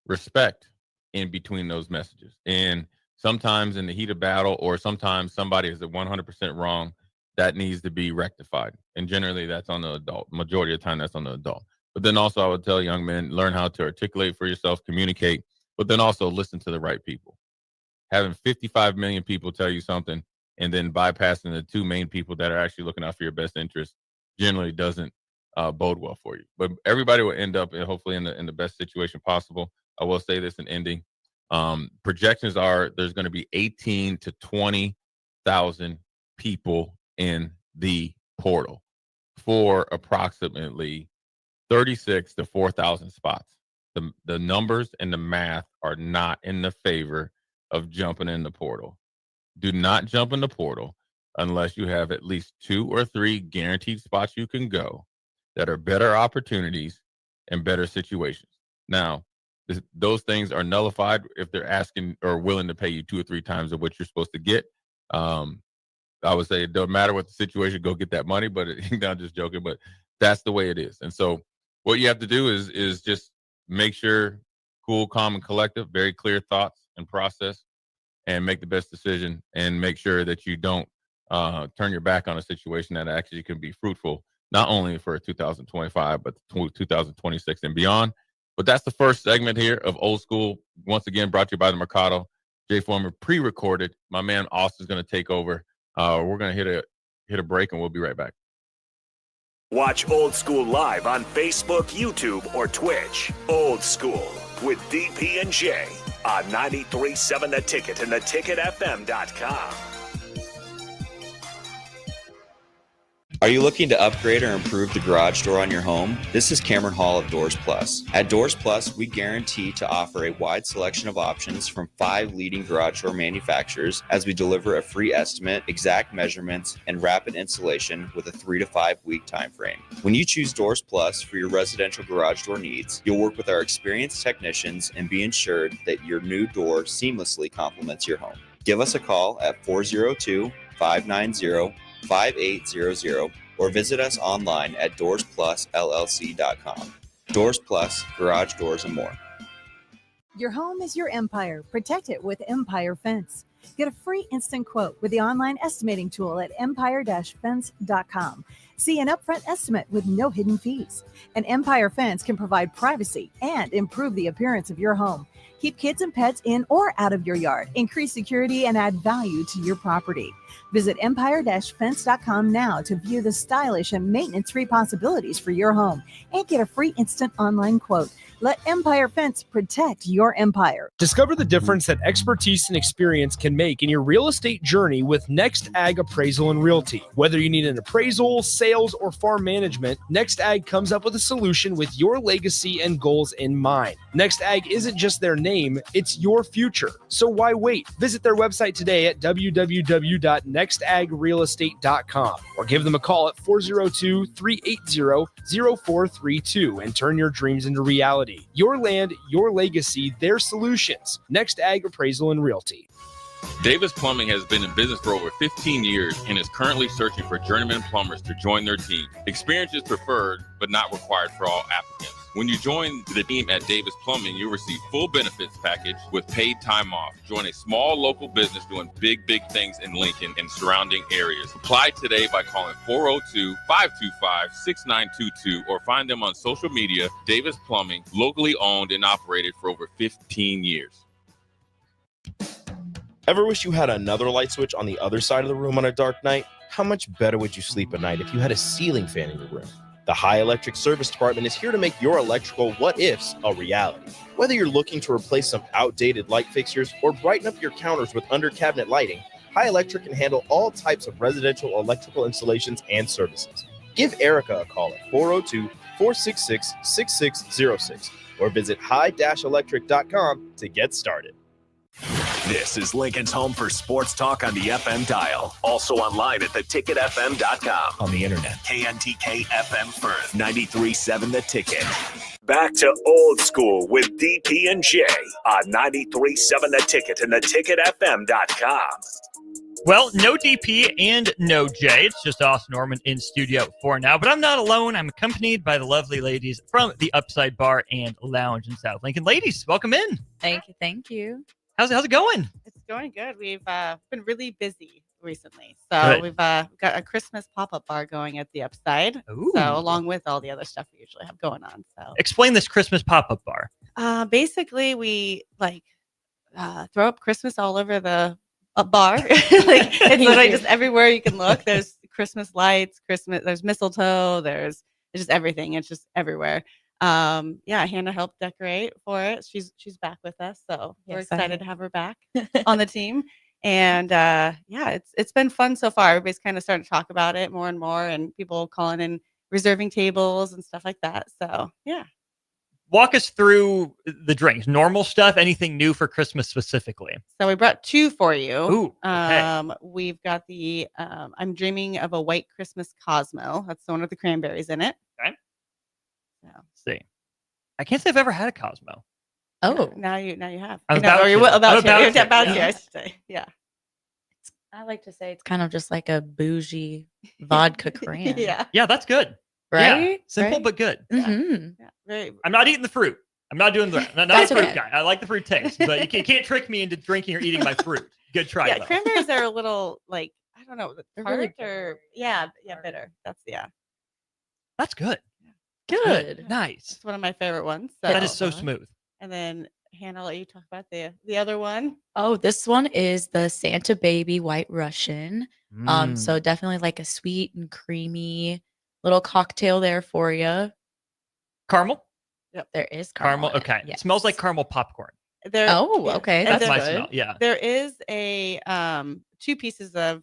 respect in between those messages. And sometimes in the heat of battle, or sometimes somebody is 100% wrong, that needs to be rectified. And generally that's on the adult. Majority of the time that's on the adult. But then also I would tell young men, learn how to articulate for yourself, communicate, but then also listen to the right people. Having 55 million people tell you something and then bypassing the 2 main people that are actually looking out for your best interest generally doesn't bode well for you. But everybody will end up hopefully in the best situation possible. I will say this in ending. Projections are there's going to be 18 to 20,000 people in the portal for approximately 36 to 4,000 spots. The numbers and the math are not in the favor of jumping in the portal. Do not jump in the portal unless you have at least 2 or 3 guaranteed spots you can go that are better opportunities and better situations. Now, those things are nullified if they're asking or willing to pay you 2 or 3 times of what you're supposed to get. I would say it doesn't matter what the situation, go get that money, but I'm just joking, but that's the way it is. And so what you have to do is just make sure cool, calm, and collective, very clear thoughts and process, and make the best decision, and make sure that you don't turn your back on a situation that actually can be fruitful, not only for 2025, but 2026 and beyond. But that's the first segment here of Old School. Once again, brought to you by the Mercado. Jay Foreman pre-recorded. My man Austin's going to take over. We're going to hit a break, and we'll be right back. Watch Old School live on Facebook, YouTube, or Twitch. Old School with DP and J on 93.7 The Ticket and theticketfm.com. Are you looking to upgrade or improve the garage door on your home? This is Cameron Hall of Doors Plus. At Doors Plus, we guarantee to offer a wide selection of options from 5 leading garage door manufacturers as we deliver a free estimate, exact measurements, and rapid installation with a 3 to 5 week time frame. When you choose Doors Plus for your residential garage door needs, you'll work with our experienced technicians and be ensured that your new door seamlessly complements your home. Give us a call at 402-590-5800 or visit us online at doorsplusllc.com. Doors Plus, garage doors and more. Your home is your empire. Protect it with Empire Fence. Get a free instant quote with the online estimating tool at empire-fence.com. See an upfront estimate with no hidden fees. An Empire Fence can provide privacy and improve the appearance of your home. Keep kids and pets in or out of your yard. Increase security and add value to your property. Visit empire-fence.com now to view the stylish and maintenance-free possibilities for your home and get a free instant online quote. Let Empire Fence protect your empire. Discover the difference that expertise and experience can make in your real estate journey with Next Ag Appraisal and Realty. Whether you need an appraisal, sales, or farm management, Next Ag comes up with a solution with your legacy and goals in mind. Next Ag isn't just their name, it's your future. So why wait? Visit their website today at www.nextagrealestate.com or give them a call at 402-380-0432 and turn your dreams into reality. Your land, your legacy, their solutions. Next Ag Appraisal and Realty. Davis Plumbing has been in business for over 15 years and is currently searching for journeyman plumbers to join their team. Experience is preferred, but not required for all applicants. When you join the team at Davis Plumbing, you'll receive full benefits package with paid time off. Join a small local business doing big things in Lincoln and surrounding areas. Apply today by calling 402-525-6922 or find them on social media. Davis Plumbing, locally owned and operated for over 15 years. Ever wish you had another light switch on the other side of the room on a dark night? How much better would you sleep at night if you had a ceiling fan in your room? The High Electric Service Department is here to make your electrical what-ifs a reality. Whether you're looking to replace some outdated light fixtures or brighten up your counters with under-cabinet lighting, High Electric can handle all types of residential electrical installations and services. Give Erica a call at 402-466-6606 or visit high-electric.com to get started. This is Lincoln's home for sports talk on the FM dial. Also online at theticketfm.com. On the internet, KNTK FM Firth, 93.7 The Ticket. Back to old school with DP and J on 93.7 The Ticket and theticketfm.com. Well, no DP and no J. It's just Austin Oerman in studio for now. But I'm not alone. I'm accompanied by the lovely ladies from the Upside Bar and Lounge in South Lincoln. Ladies, welcome in. Thank you. Thank you. How's it going? It's going good. We've been really busy recently. So we've got a Christmas pop-up bar going at the Upside. Ooh. So along with all the other stuff we usually have going on. So explain this Christmas pop-up bar. Basically, we throw up Christmas all over the bar. It's literally just everywhere you can look. There's Christmas lights, there's mistletoe, there's just everything. It's just everywhere. Hannah helped decorate for it. She's back with us, so we're excited to have her back on the team. And it's been fun so far. Everybody's kind of starting to talk about it more and more, and people calling in, reserving tables and stuff like that. So yeah. Walk us through the drinks. Normal stuff, anything new for Christmas specifically? So we brought two for you. Ooh, okay. We've got the I'm Dreaming of a White Christmas Cosmo. That's the one with the cranberries in it. Okay. Let's see. I can't say I've ever had a Cosmo. Oh, now you have. I'm about to, I should say. Yeah. I like to say it's kind of just like a bougie vodka cran. Yeah, that's good. Right? Yeah, simple but good. Mm-hmm. Yeah. I'm not eating the fruit. I'm not doing that. I'm not a fruit guy. I like the fruit taste, but you can't trick me into drinking or eating my fruit. Good try. Yeah, though. cranberries are a little I don't know, tart really or bitter. That's good. Good. Nice. It's one of my favorite ones. So. That is so smooth. And then Hannah, I'll let you talk about the other one. Oh, this one is the Santa Baby White Russian. So definitely like a sweet and creamy little cocktail there for you. Caramel? Yep. There is caramel. Okay. Yes. It smells like caramel popcorn. Okay. That's my smell. Yeah. There is a 2 pieces of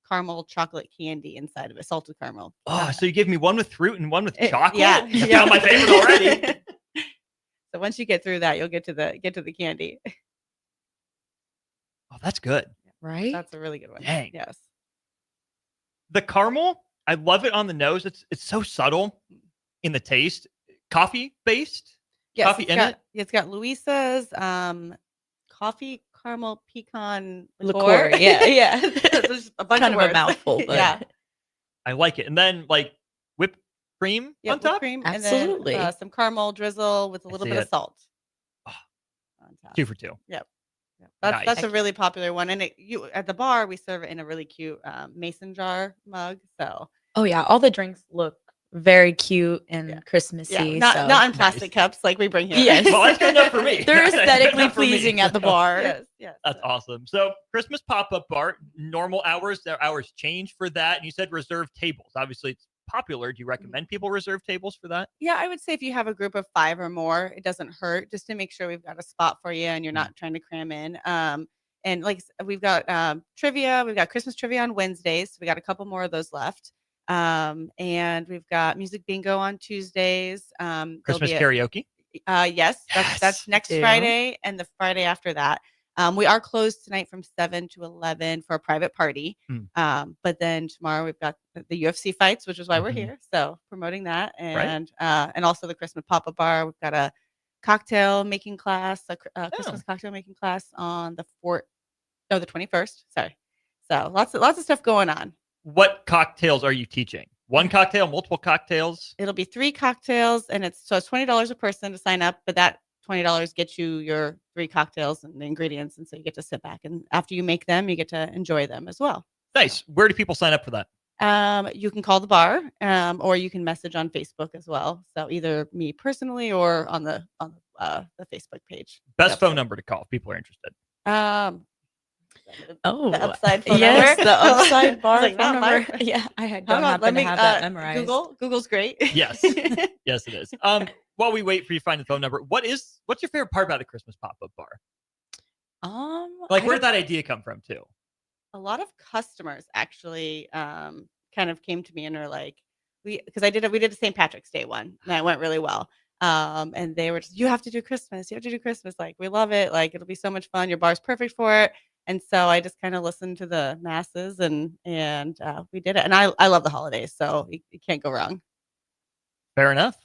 caramel chocolate candy inside of it, salted caramel. Oh, so you gave me one with fruit and one with chocolate? Yeah. You found my favorite already. So once you get through that, you'll get to the candy. Oh, that's good. Right? That's a really good one. Dang. Yes. The caramel, I love it on the nose. It's so subtle in the taste. Coffee based? Yes, Coffee in it? It's got Luisa's coffee caramel pecan liqueur. Yeah. There's a bunch kind of of a words. mouthful, but yeah. I like it. And then like whipped cream on top? Whipped cream, absolutely. And then some caramel drizzle with a little bit of salt. Oh, on top. 2 for 2. Yep. Nice. That's a really popular one. And at the bar, we serve it in a really cute mason jar mug. So oh yeah, all the drinks look very cute and Christmassy. Not so. in plastic cups like we bring here. Yes. Well, that's good enough for me. They're That's good aesthetically enough for me. pleasing at the bar. Yes. That's awesome. So Christmas pop-up bar, normal hours, their hours change for that. And you said reserved tables. Obviously, it's popular. Do you recommend people reserve tables for that? Yeah, I would say if you have a group of 5 or more, it doesn't hurt just to make sure we've got a spot for you and you're not trying to cram in. And like we've got trivia, we've got Christmas trivia on Wednesdays. So we got a couple more of those left. And we've got music bingo on Tuesdays. Christmas karaoke? Yes, that's next do. Friday and the Friday after that. We are closed tonight from 7 to 11 for a private party. But then tomorrow we've got the UFC fights, which is why we're here. So promoting that and also the Christmas pop-up bar. We've got a cocktail making class, a Christmas cocktail making class on the 21st. Sorry. So lots of stuff going on. What cocktails are you teaching? One cocktail, multiple cocktails? It'll be 3 cocktails, and it's $20 a person to sign up, but that $20 gets you your 3 cocktails and the ingredients, and so you get to sit back, and after you make them, you get to enjoy them as well. Nice. Where do people sign up for that? You can call the bar, or you can message on Facebook as well. So either me personally or on the Facebook page. Best phone number to call if people are interested. The upside phone yes, number. the upside bar Like, phone not my- number. Yeah, I Hold don't on, happen to have that memorized. Google's great. Yes. Yes, it is. While we wait for you to find the phone number, what's your favorite part about the Christmas pop-up bar? Like, where did that idea come from, too? A lot of customers actually kind of came to me and are like, because we did a St. Patrick's Day one, and that went really well. And they were just, you have to do Christmas. Like, we love it. Like, it'll be so much fun. Your bar's perfect for it. And so I just kind of listened to the masses and we did it. And I love the holidays, so you can't go wrong. Fair enough.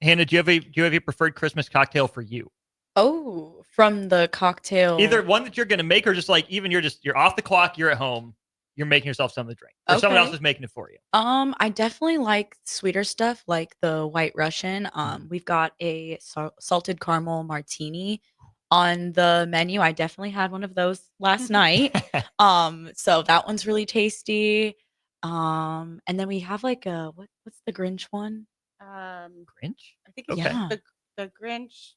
Hannah, do you have a preferred Christmas cocktail for you? Oh, from the cocktail. Either one that you're going to make, or just like even you're off the clock, you're at home, you're making yourself something to drink, or someone else is making it for you. I definitely like sweeter stuff, like the White Russian. We've got a salted caramel martini on the menu. I definitely had one of those last night. So that one's really tasty. And then we have like what's the Grinch one? Grinch? I think it's the Grinch.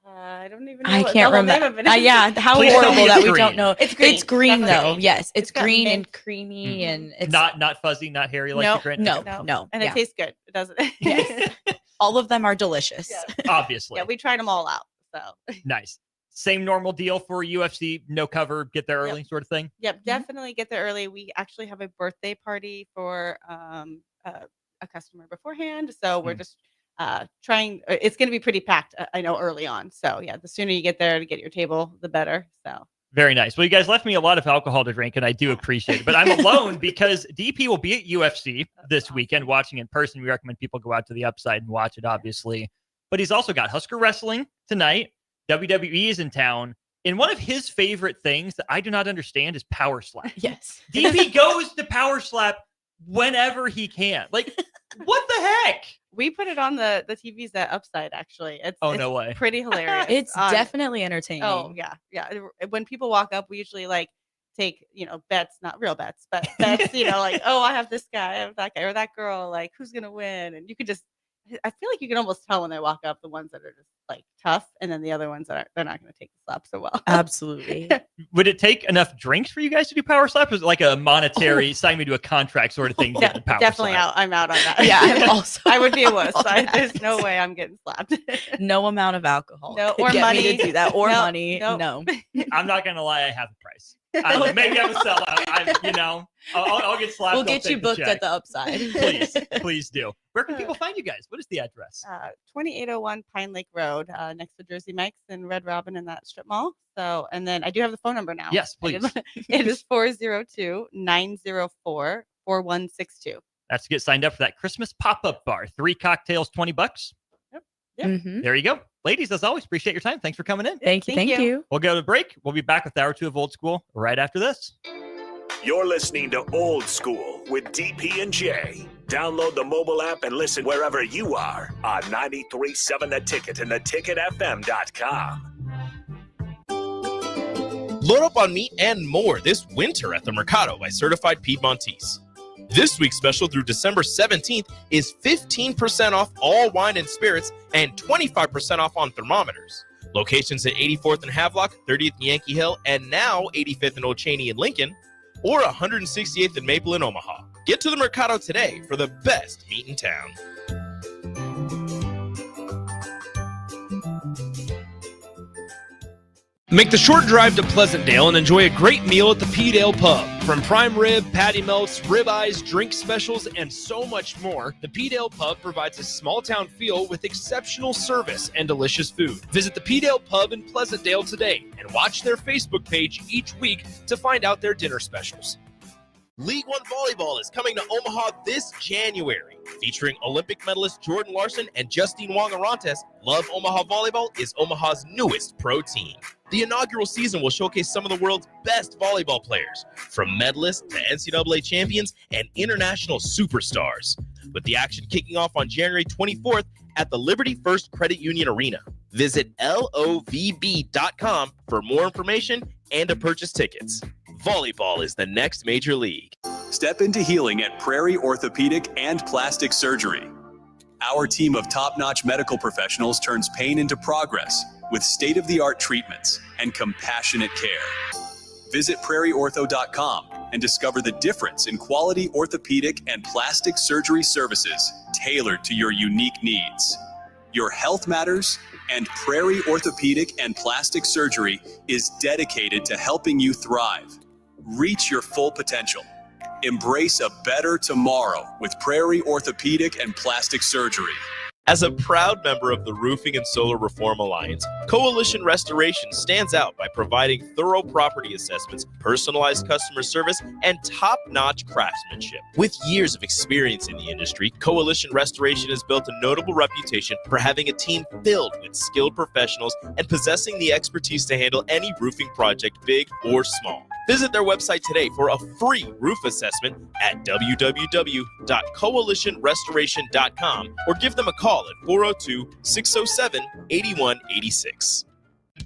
I don't even know. I can't remember. Yeah, how Please horrible tell me that it's we green. don't know. It's green. It's green though. Definitely. Yes, it's got green mint. and creamy, and it's Not fuzzy, not hairy like the Grinch. no. And yeah. it tastes good. It doesn't. Yes. All of them are delicious. Obviously. Yeah, we tried them all out. So Nice. Same normal deal for UFC, no cover, get there early sort of thing? Yep, definitely get there early. We actually have a birthday party for a customer beforehand, so we're just trying. It's going to be pretty packed, I know, early on. So yeah, the sooner you get there to get your table, the better. So Very nice. Well, you guys left me a lot of alcohol to drink, and I do appreciate it. But I'm alone because DP will be at UFC this weekend watching in person. We recommend people go out to the Upside and watch it, obviously. But he's also got Husker Wrestling tonight. WWE is in town. And one of his favorite things that I do not understand is Power Slap. Yes. DP goes to Power Slap whenever he can. Like, what the heck? we put it on the TVs at Upside. Actually, it's no way. pretty hilarious. It's definitely entertaining. Oh yeah. When people walk up, we usually like take bets, not real bets, but bets. Like, oh, I have this guy, I have that guy, or that girl. Like, who's gonna win? And you could I feel like you can almost tell when they walk up the ones that are just like tough, and then the other ones that they're not going to take the slap so well. Absolutely. Would it take enough drinks for you guys to do Power Slap? Or is it like a monetary sign me to a contract sort of thing? To get the power Definitely slap? out. I'm out on that. Yeah, I'm also I would be a wuss. out on There's that. no way I'm getting slapped. No amount of alcohol. No, could or get money. me to do that, or No, money. no. No. I'm not gonna lie, I have a price. I don't know, maybe I'm a sellout. I'll get slapped. We'll I'll get you take the booked check. at the Upside. Please do. Where can people find you guys? What is the address? 2801 Pine Lake Road, next to Jersey Mike's and Red Robin in that strip mall. So, and then I do have the phone number now. Yes, please. It is 402-904-4162. That's to get signed up for that Christmas pop-up bar. 3 cocktails, $20. Yep. Mhm. There you go. Ladies, as always, appreciate your time. Thanks for coming in. Thank you. We'll go to break. We'll be back with Hour 2 of Old School right after this. You're listening to Old School with DP and J. Download the mobile app and listen wherever you are on 93.7 The Ticket and theticketfm.com. Load up on meat and more this winter at the Mercado by Certified Piedmontese. This week's special through December 17th is 15% off all wine and spirits and 25% off on thermometers. Locations at 84th and Havelock, 30th and Yankee Hill, and now 85th and Old Cheney in Lincoln, or 168th and Maple in Omaha. Get to the Mercado today for the best meat in town. Make the short drive to Pleasantdale and enjoy a great meal at the P-Dale Pub. From prime rib, patty melts, ribeyes, drink specials, and so much more, the P-Dale Pub provides a small-town feel with exceptional service and delicious food. Visit the P-Dale Pub in Pleasantdale today and watch their Facebook page each week to find out their dinner specials. League One Volleyball is coming to Omaha this January. Featuring Olympic medalist Jordan Larson and Justine Wong-Arantes, Love Omaha Volleyball is Omaha's newest pro team. The inaugural season will showcase some of the world's best volleyball players, from medalists to NCAA champions and international superstars, with the action kicking off on January 24th at the Liberty First Credit Union Arena. Visit lovb.com for more information and to purchase tickets. Volleyball is the next major league. Step into healing at Prairie Orthopedic and Plastic Surgery. Our team of top-notch medical professionals turns pain into progress with state-of-the-art treatments and compassionate care. Visit prairieortho.com and discover the difference in quality orthopedic and plastic surgery services tailored to your unique needs. Your health matters, and Prairie Orthopedic and Plastic Surgery is dedicated to helping you thrive. Reach your full potential. Embrace a better tomorrow with Prairie Orthopedic and Plastic Surgery. As a proud member of the Roofing and Solar Reform Alliance, Coalition Restoration stands out by providing thorough property assessments, personalized customer service, and top-notch craftsmanship. With years of experience in the industry, Coalition Restoration has built a notable reputation for having a team filled with skilled professionals and possessing the expertise to handle any roofing project, big or small. Visit their website today for a free roof assessment at www.coalitionrestoration.com or give them a call at 402-607-8186.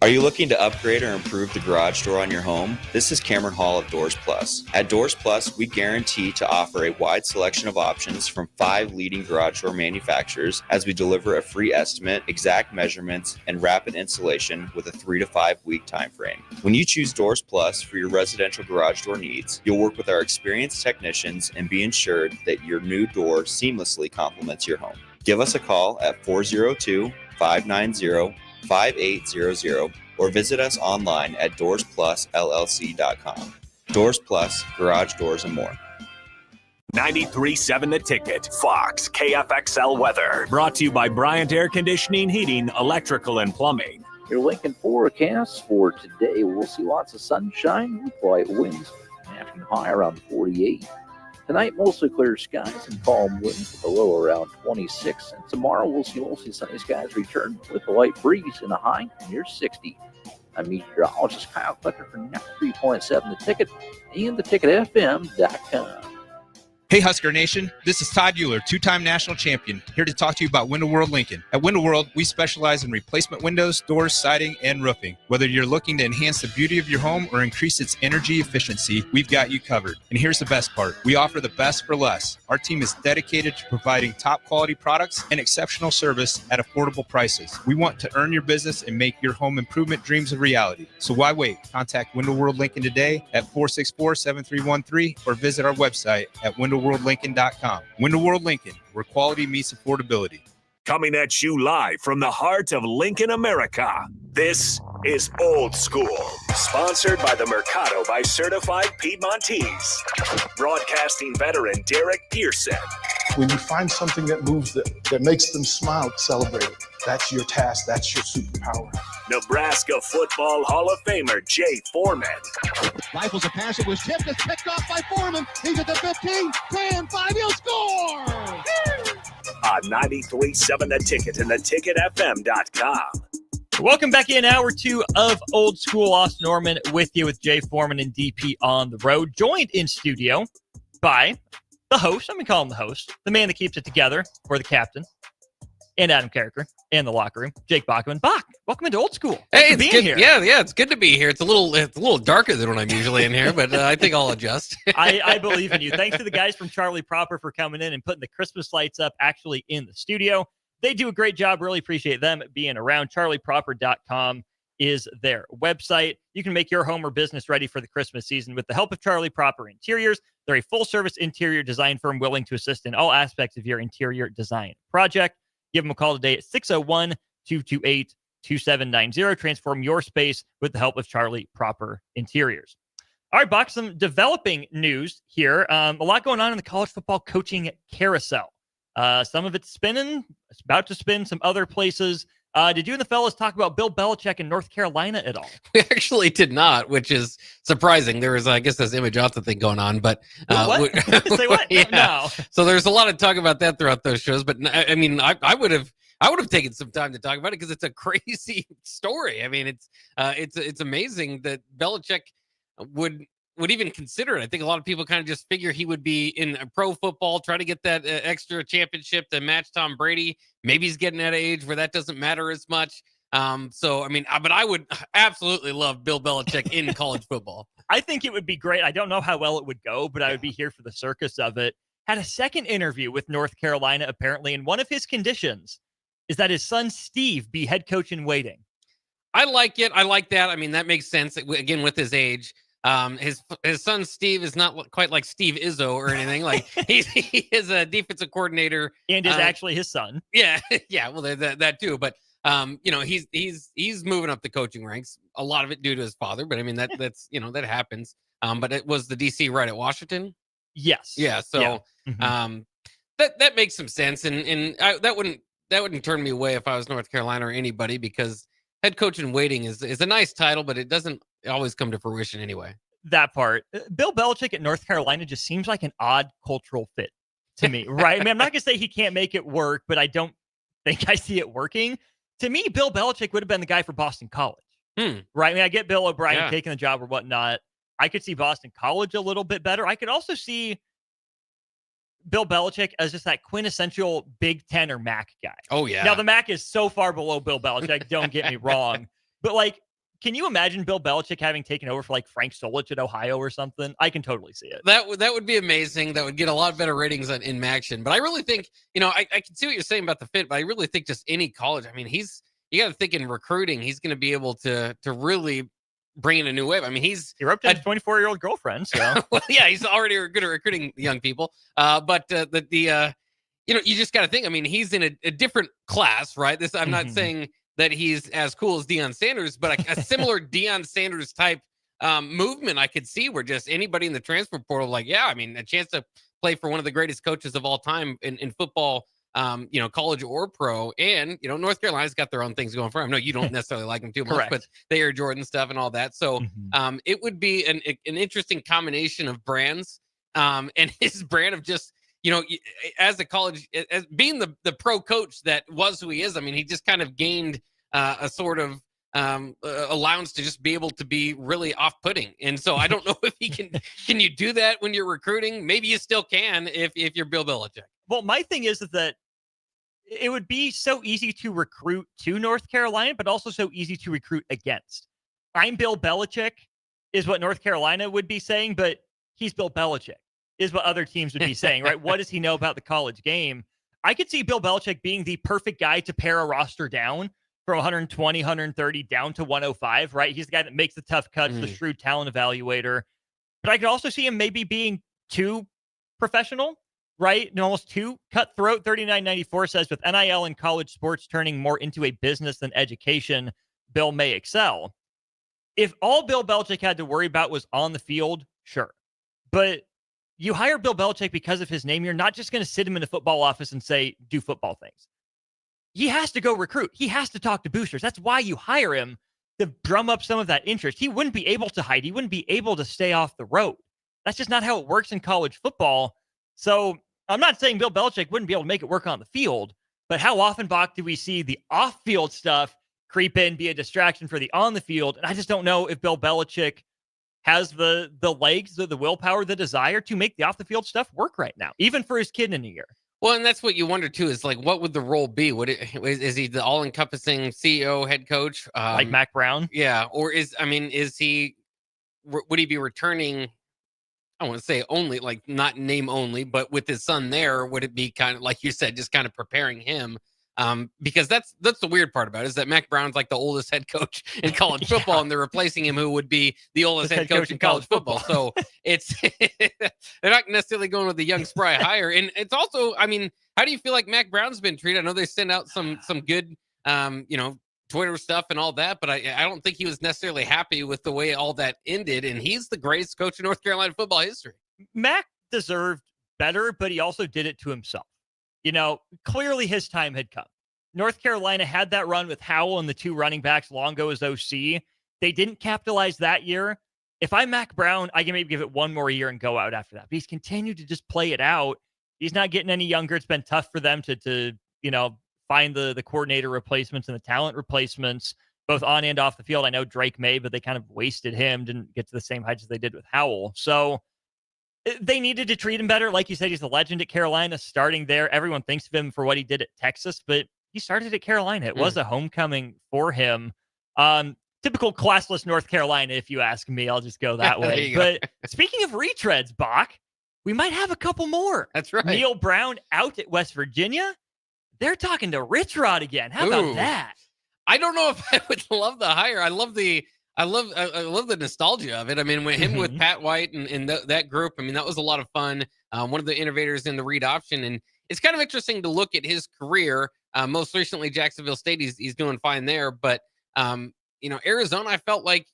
Are you looking to upgrade or improve the garage door on your home? This is Cameron Hall of Doors Plus. At Doors Plus, we guarantee to offer a wide selection of options from 5 leading garage door manufacturers as we deliver a free estimate, exact measurements, and rapid installation with a 3 to 5 week time frame. When you choose Doors Plus for your residential garage door needs, you'll work with our experienced technicians and be ensured that your new door seamlessly complements your home. Give us a call at 402-590-5800 or visit us online at doorsplusllc.com. Doors Plus, garage doors and more. 93.7 The Ticket, Fox, KFXL weather. Brought to you by Bryant Air Conditioning, Heating, Electrical, and Plumbing. Your Lincoln forecast for today, we'll see lots of sunshine with light winds, afternoon high around 48. Tonight, mostly clear skies and calm winds with a low around 26. And tomorrow, we'll see mostly sunny skies return with a light breeze and a high near 60. I'm meteorologist Kyle Clucker for 93.7 The Ticket and theticketfm.com. Hey Husker Nation, this is Todd Euler, 2-time national champion, here to talk to you about Window World Lincoln. At Window World, we specialize in replacement windows, doors, siding, and roofing. Whether you're looking to enhance the beauty of your home or increase its energy efficiency, we've got you covered. And here's the best part. We offer the best for less. Our team is dedicated to providing top quality products and exceptional service at affordable prices. We want to earn your business and make your home improvement dreams a reality. So why wait? Contact Window World Lincoln today at 464-7313 or visit our website at windowworldlincoln.com. Window World Lincoln, where quality meets affordability. Coming at you live from the heart of Lincoln, America. This is Old School, sponsored by the Mercado by Certified Piedmontese. Broadcasting veteran Derek Pearson. When you find something that moves them, that makes them smile, celebrate it. That's your task. That's your superpower. Nebraska Football Hall of Famer Jay Foreman. Rifles a pass. It was tipped. It's picked off by Foreman. He's at the 15, 10, 5. He'll score! On 93.7 The Ticket and theticketfm.com. Welcome back in hour 2 of Old School. Austin Oerman with you with Jay Foreman and DP on the road. Joined in studio by the host. I'm going to call him the host. The man that keeps it together, or the captain. and Adam Carricker in the locker room. Jake Bachman. Bach, welcome into Old School. Hey, Thanks for it's being good. here. Yeah, it's good to be here. It's a little darker than when I'm usually in here, but I think I'll adjust. I believe in you. Thanks to the guys from Charlie Proper for coming in and putting the Christmas lights up actually in the studio. They do a great job. Really appreciate them being around. CharlieProper.com is their website. You can make your home or business ready for the Christmas season with the help of Charlie Proper Interiors. They're a full-service interior design firm willing to assist in all aspects of your interior design project. Give them a call today at 601-228-2790. Transform your space with the help of Charlie Proper Interiors. All right, Buck, some developing news here. A lot going on in the college football coaching carousel. Some of it's spinning. It's about to spin some other places. Did you and the fellas talk about Bill Belichick in North Carolina at all? We actually did not, which is surprising. There was, I guess, this Image Otta thing going on, but what? Say what? Yeah. No. So there's a lot of talk about that throughout those shows. But I mean, I would have taken some time to talk about it because it's a crazy story. I mean, it's amazing that Belichick would even consider it. I think a lot of people kind of just figure he would be in pro football, try to get that extra championship to match Tom Brady. Maybe he's getting at an age where that doesn't matter as much. So, I mean, but I would absolutely love Bill Belichick in college football. I think it would be great. I don't know how well it would go, but I would be here for the circus of it. Had a second interview with North Carolina, apparently, and one of his conditions is that his son, Steve, be head coach in waiting. I like it. I like that. I mean, that makes sense, again, with his age. His son Steve is not quite like Steve Izzo or anything. Like he is a defensive coordinator and is actually his son. Yeah, yeah. Well, that too. But he's moving up the coaching ranks. A lot of it due to his father. But I mean that's that happens. But it was the DC right at Washington. Yes. Yeah. So Yeah. Mm-hmm. That makes some sense. And that wouldn't turn me away if I was North Carolina or anybody, because head coach in waiting is a nice title, but it doesn't always come to fruition anyway. That part. Bill Belichick at North Carolina just seems like an odd cultural fit to me, right? I mean, I'm not going to say he can't make it work, but I don't think I see it working. To me, Bill Belichick would have been the guy for Boston College, right? I mean, I get Bill O'Brien taking the job or whatnot. I could see Boston College a little bit better. I could also see Bill Belichick as just that quintessential Big Ten or MAC guy. Oh, yeah. Now, the MAC is so far below Bill Belichick, don't get me wrong. But, like, can you imagine Bill Belichick having taken over for, like, Frank Solich at Ohio or something? I can totally see it. That would be amazing. That would get a lot better ratings in MACtion. But I really think, I can see what you're saying about the fit, but I really think just any college, I mean, you got to think in recruiting, he's going to be able to really bring in a new wave. I mean, he roped in his 24-year-old girlfriend. So well, yeah, he's already good at recruiting young people. But you just got to think. I mean, he's in a different class, right? I'm not saying that he's as cool as Deion Sanders, but a similar Deion Sanders type movement I could see where just anybody in the transfer portal, like, yeah, I mean, a chance to play for one of the greatest coaches of all time in football. College or pro, and North Carolina's got their own things going for them. I know you don't necessarily like them too much, but they are Jordan stuff and all that. So it would be an interesting combination of brands, and his brand of just as a college, as being the pro coach that was who he is. I mean, he just kind of gained a sort of allowance to just be able to be really off-putting. And so I don't know if he can you do that when you're recruiting? Maybe you still can if you're Bill Belichick. Well, my thing is that it would be so easy to recruit to North Carolina, but also so easy to recruit against. I'm Bill Belichick is what North Carolina would be saying, but he's Bill Belichick is what other teams would be saying, right? What does he know about the college game? I could see Bill Belichick being the perfect guy to pare a roster down from 120, 130 down to 105, right? He's the guy that makes the tough cuts, the shrewd talent evaluator. But I could also see him maybe being too professional, right? And almost too cutthroat. 3994 says with NIL and college sports turning more into a business than education, Bill may excel. If all Bill Belichick had to worry about was on the field, sure. But you hire Bill Belichick because of his name. You're not just going to sit him in the football office and say, do football things. He has to go recruit. He has to talk to boosters. That's why you hire him, to drum up some of that interest. He wouldn't be able to hide. He wouldn't be able to stay off the road. That's just not how it works in college football. So I'm not saying Bill Belichick wouldn't be able to make it work on the field, but how often, Bach, do we see the off-field stuff creep in, be a distraction for the on the field? And I just don't know if Bill Belichick has the legs, the willpower, the desire to make the off-the-field stuff work right now, even for his kid in a year. Well, and that's what you wonder too, is like, what would the role be? Is he the all-encompassing CEO, head coach, Like Mac Brown? Yeah, or is he? Would he be returning? I want to say only, like not name only, but with his son there, would it be kind of like you said, just kind of preparing him? Because that's the weird part about it, is that Mac Brown's like the oldest head coach in college football, and they're replacing him, who would be the oldest head coach in college football. So it's they're not necessarily going with the young spry hire. And it's also, I mean, how do you feel like Mac Brown's been treated? I know they send out some good, Twitter stuff and all that, but I don't think he was necessarily happy with the way all that ended. And he's the greatest coach in North Carolina football history. Mac deserved better, but he also did it to himself. Clearly his time had come. North Carolina had that run with Howell and the two running backs Longo as OC. They didn't capitalize that year. If I'm Mac Brown, I can maybe give it one more year and go out after that. But he's continued to just play it out. He's not getting any younger. It's been tough for them to find the coordinator replacements and the talent replacements, both on and off the field. I know Drake may, but they kind of wasted him, didn't get to the same heights as they did with Howell. So they needed to treat him better. Like you said, he's a legend at Carolina, starting there. Everyone thinks of him for what he did at Texas, but he started at Carolina. It was a homecoming for him. Typical classless North Carolina, if you ask me. I'll just go that way. But speaking of retreads, Bach, we might have a couple more. That's right. Neil Brown out at West Virginia. They're talking to Rich Rod again. How about that? I don't know if I would love the hire. I love the nostalgia of it. I mean, with him with Pat White and that group, I mean, that was a lot of fun. One of the innovators in the read option. And it's kind of interesting to look at his career. Most recently, Jacksonville State, he's doing fine there. But, Arizona, I felt like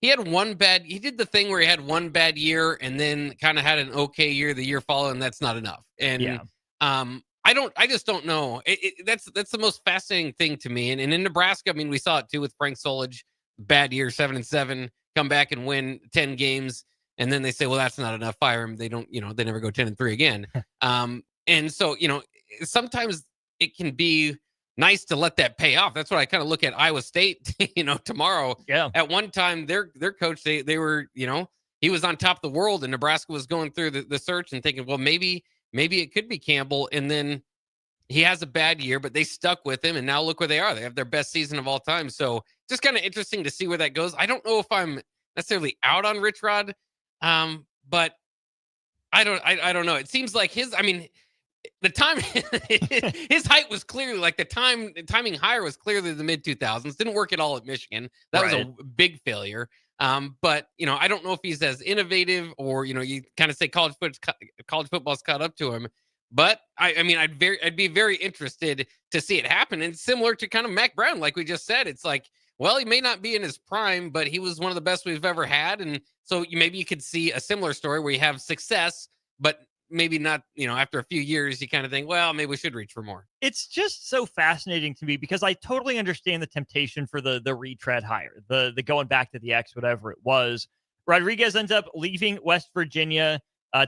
he did the thing where he had one bad year and then kind of had an okay year the year following, and that's not enough. And I just don't know. That's the most fascinating thing to me. And in Nebraska, I mean, we saw it too with Frank Solich. Bad year, 7-7, come back and win 10 games, and then they say, well, that's not enough, fire him. They don't, they never go 10-3 again. And so, sometimes it can be nice to let that pay off. That's what I kind of look at Iowa State, tomorrow. Yeah. At one time, their coach, they were, he was on top of the world, and Nebraska was going through the search and thinking, well, maybe it could be Campbell. And then he has a bad year, but they stuck with him, and now look where they are. They have their best season of all time. So just kind of interesting to see where that goes. I don't know if I'm necessarily out on Rich Rod, but I don't know. It seems like the time, his height was clearly like the timing hire was clearly the mid 2000s. Didn't work at all at Michigan. That was a big failure. But I don't know if he's as innovative, or you kind of say college football's caught up to him. But I'd be very interested to see it happen. And similar to kind of Mac Brown, like we just said, it's like, well, he may not be in his prime, but he was one of the best we've ever had. And so maybe you could see a similar story where you have success, but maybe not, after a few years, you kind of think, well, maybe we should reach for more. It's just so fascinating to me because I totally understand the temptation for the retread hire, the going back to the X, whatever it was. Rodriguez ends up leaving West Virginia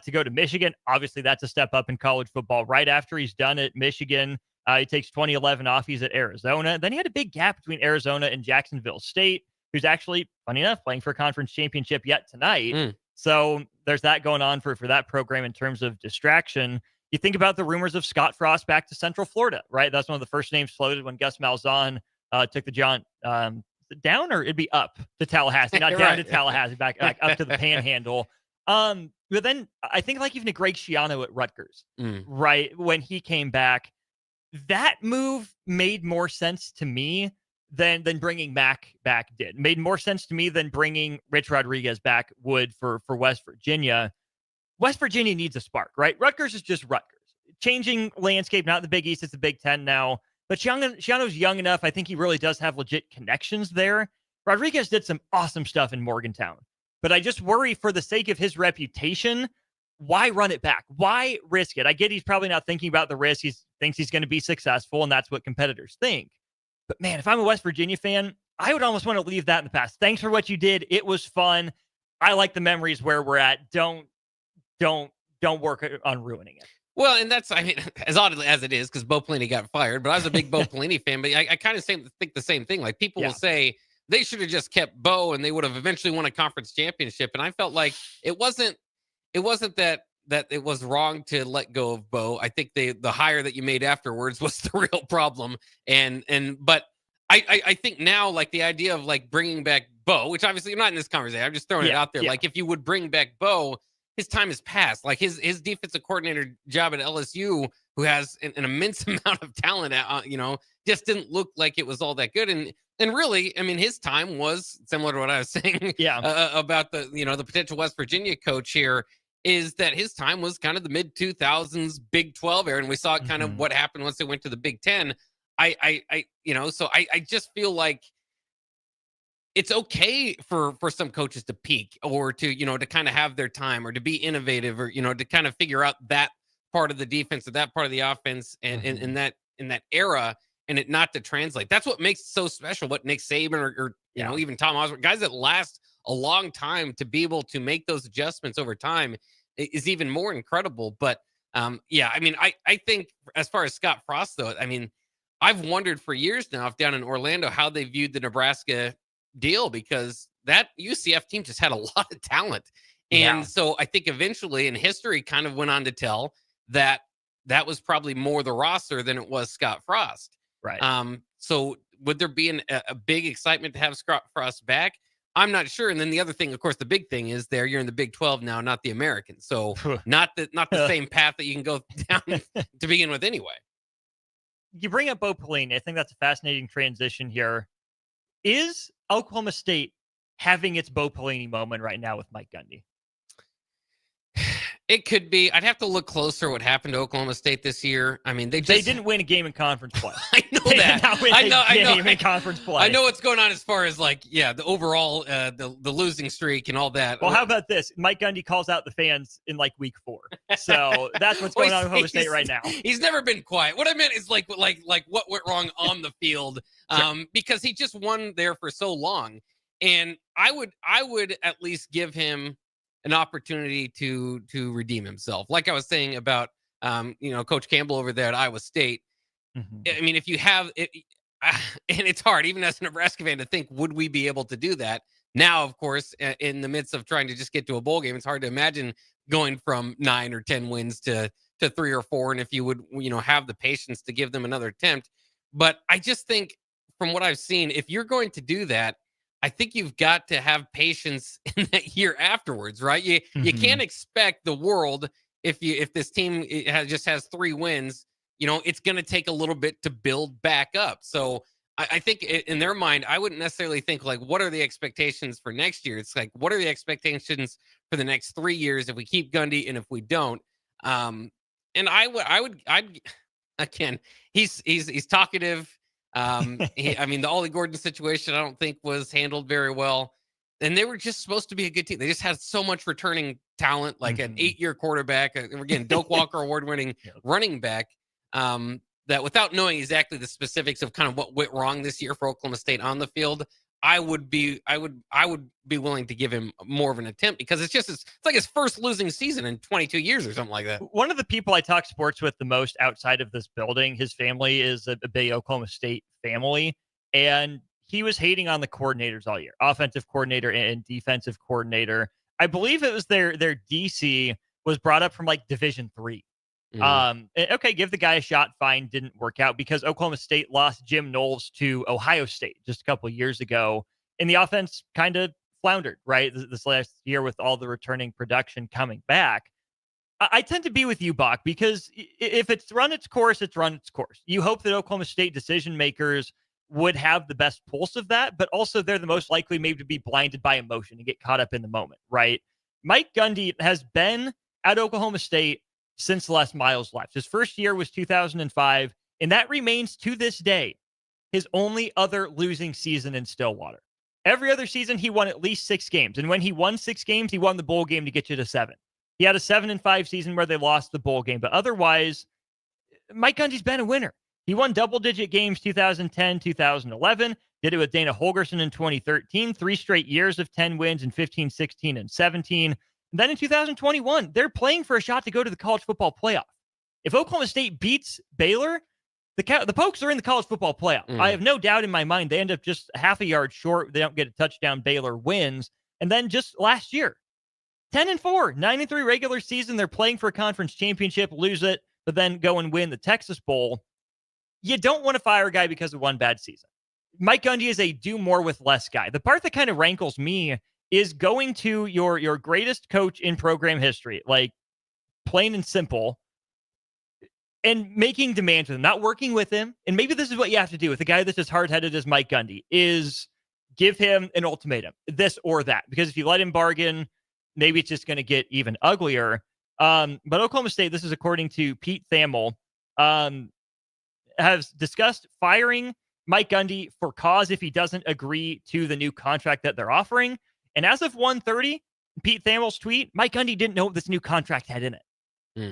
to go to Michigan. Obviously, that's a step up in college football. Right after he's done at Michigan, he takes 2011 off. He's at Arizona. Then he had a big gap between Arizona and Jacksonville State, who's actually, funny enough, playing for a conference championship yet tonight. So there's that going on for that program in terms of distraction. You think about the rumors of Scott Frost back to Central Florida, right? That's one of the first names floated when Gus Malzahn took the John down, or it'd be up to Tallahassee, not down to Tallahassee, back up to the Panhandle. But then I think like even to Greg Schiano at Rutgers, right? When he came back, that move made more sense to me than bringing Mac back did. Made more sense to me than bringing Rich Rodriguez back would for West Virginia. West Virginia needs a spark, right? Rutgers is just Rutgers. Changing landscape, not the Big East, it's the Big Ten now. But Schiano's young enough. I think he really does have legit connections there. Rodriguez did some awesome stuff in Morgantown. But I just worry for the sake of his reputation, why run it back? Why risk it? I get he's probably not thinking about the risk. He thinks he's going to be successful, and that's what competitors think. But man, if I'm a West Virginia fan, I would almost want to leave that in the past. Thanks for what you did. It was fun. I like the memories where we're at. Don't work on ruining it. Well, and that's, as odd as it is, because Bo Pelini got fired, but I was a big Bo Pelini fan, but I kind of think the same thing. Like, people will say they should have just kept Bo and they would have eventually won a conference championship. And I felt like it wasn't that that it was wrong to let go of Bo. I think the hire that you made afterwards was the real problem. But I think now, like, the idea of like bringing back Bo, which obviously you're not in this conversation, I'm just throwing it out there. Like, if you would bring back Bo, his time has passed. Like his defensive coordinator job at LSU, who has an immense amount of talent, just didn't look like it was all that good. And really, I mean, his time was similar to what I was saying about the potential West Virginia coach here, is that his time was kind of the mid 2000s Big 12 era. And we saw kind of what happened once they went to the Big 10. So I just feel like it's okay for some coaches to peak, or to kind of have their time, or to be innovative, or to kind of figure out that part of the defense or that part of the offense, and in that era, and it not to translate. That's what makes it so special. What Nick Saban or even Tom Osborne, guys that last a long time, to be able to make those adjustments over time is even more incredible. But I mean, I think as far as Scott Frost, though, I mean, I've wondered for years now, if down in Orlando, how they viewed the Nebraska deal, because that UCF team just had a lot of talent. And so I think eventually, and history kind of went on to tell that was probably more the roster than it was Scott Frost. Right. So would there be a big excitement to have Scott Frost back? I'm not sure. And then the other thing, of course, the big thing is you're in the Big 12 now, not the American. So not the same path that you can go down to begin with anyway. You bring up Bo Pelini. I think that's a fascinating transition here. Is Oklahoma State having its Bo Pelini moment right now with Mike Gundy? It could be. I'd have to look closer what happened to Oklahoma State this year. I mean, they didn't win a game in conference play. I know that. I know. In conference play. I know what's going on as far as the overall the losing streak and all that. Well, how about this? Mike Gundy calls out the fans in week 4. So that's what's going on with Oklahoma State right now. He's never been quiet. What I meant is like what went wrong on the field, because he just won there for so long, and I would at least give him an opportunity to redeem himself. Like I was saying about Coach Campbell over there at Iowa State. I mean, if you have it, and it's hard even as a Nebraska fan to think, would we be able to do that now? Of course, in the midst of trying to just get to a bowl game, it's hard to imagine going from 9 or 10 wins to 3 or 4, and if you would have the patience to give them another attempt. But I just think, from what I've seen, if you're going to do that, I think you've got to have patience in that year afterwards, right? You can't expect the world if this team just has 3 wins. It's going to take a little bit to build back up. So I think in their mind, I wouldn't necessarily think like, what are the expectations for next year? It's like, what are the expectations for the next 3 years if we keep Gundy and if we don't? And I'd again, he's talkative. The Ollie Gordon situation, I don't think was handled very well. And they were just supposed to be a good team. They just had so much returning talent, like an 8-year quarterback, again, Doak Walker award-winning running back, that without knowing exactly the specifics of kind of what went wrong this year for Oklahoma State on the field, I would be willing to give him more of an attempt, because it's like his first losing season in 22 years or something like that. One of the people I talk sports with the most outside of this building, his family is a big Oklahoma State family, and he was hating on the coordinators all year, offensive coordinator and defensive coordinator. I believe it was their DC was brought up from Division III. Okay, give the guy a shot. Fine, didn't work out because Oklahoma State lost Jim Knowles to Ohio State just a couple of years ago, and the offense kind of floundered right this last year with all the returning production coming back. I tend to be with you, Bach, because if it's run its course, it's run its course. You hope that Oklahoma State decision makers would have the best pulse of that, but also they're the most likely maybe to be blinded by emotion and get caught up in the moment, right? Mike Gundy has been at Oklahoma State since Les Miles left. His first year was 2005, and that remains to this day his only other losing season in Stillwater. Every other season, he won at least 6 games, and when he won 6 games, he won the bowl game to get you to 7. He had a 7-5 season where they lost the bowl game, but otherwise, Mike Gundy's been a winner. He won double-digit games 2010, 2011, did it with Dana Holgerson in 2013, 3 straight years of 10 wins in 15, 16, and 17. And then in 2021, they're playing for a shot to go to the college football playoff. If Oklahoma State beats Baylor, the Pokes are in the college football playoff. I have no doubt in my mind they end up just half a yard short. They don't get a touchdown. Baylor wins. And then just last year, 10-4, 9-3 regular season. They're playing for a conference championship, lose it, but then go and win the Texas Bowl. You don't want to fire a guy because of one bad season. Mike Gundy is a do more with less guy. The part that kind of rankles me is going to your greatest coach in program history, like plain and simple, and making demands with him, not working with him. And maybe this is what you have to do with a guy that's as hard-headed as Mike Gundy, is give him an ultimatum, this or that. Because if you let him bargain, maybe it's just going to get even uglier. But Oklahoma State, this is according to Pete Thamel, has discussed firing Mike Gundy for cause if he doesn't agree to the new contract that they're offering. And as of 1:30, Pete Thamel's tweet, Mike Gundy didn't know what this new contract had in it.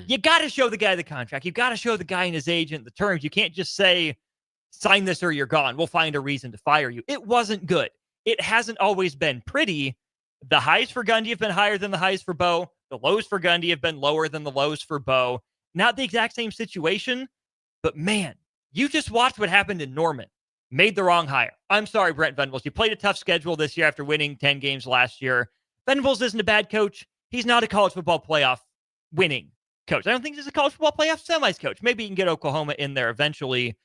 You got to show the guy the contract. You got to show the guy and his agent the terms. You can't just say, sign this or you're gone. We'll find a reason to fire you. It wasn't good. It hasn't always been pretty. The highs for Gundy have been higher than the highs for Bo. The lows for Gundy have been lower than the lows for Bo. Not the exact same situation, but man, you just watched what happened in Norman. Made the wrong hire. I'm sorry, Brent Venables. You played a tough schedule this year after winning 10 games last year. Venables isn't a bad coach. He's not a college football playoff winning coach. I don't think he's a college football playoff semis coach. Maybe you can get Oklahoma in there eventually.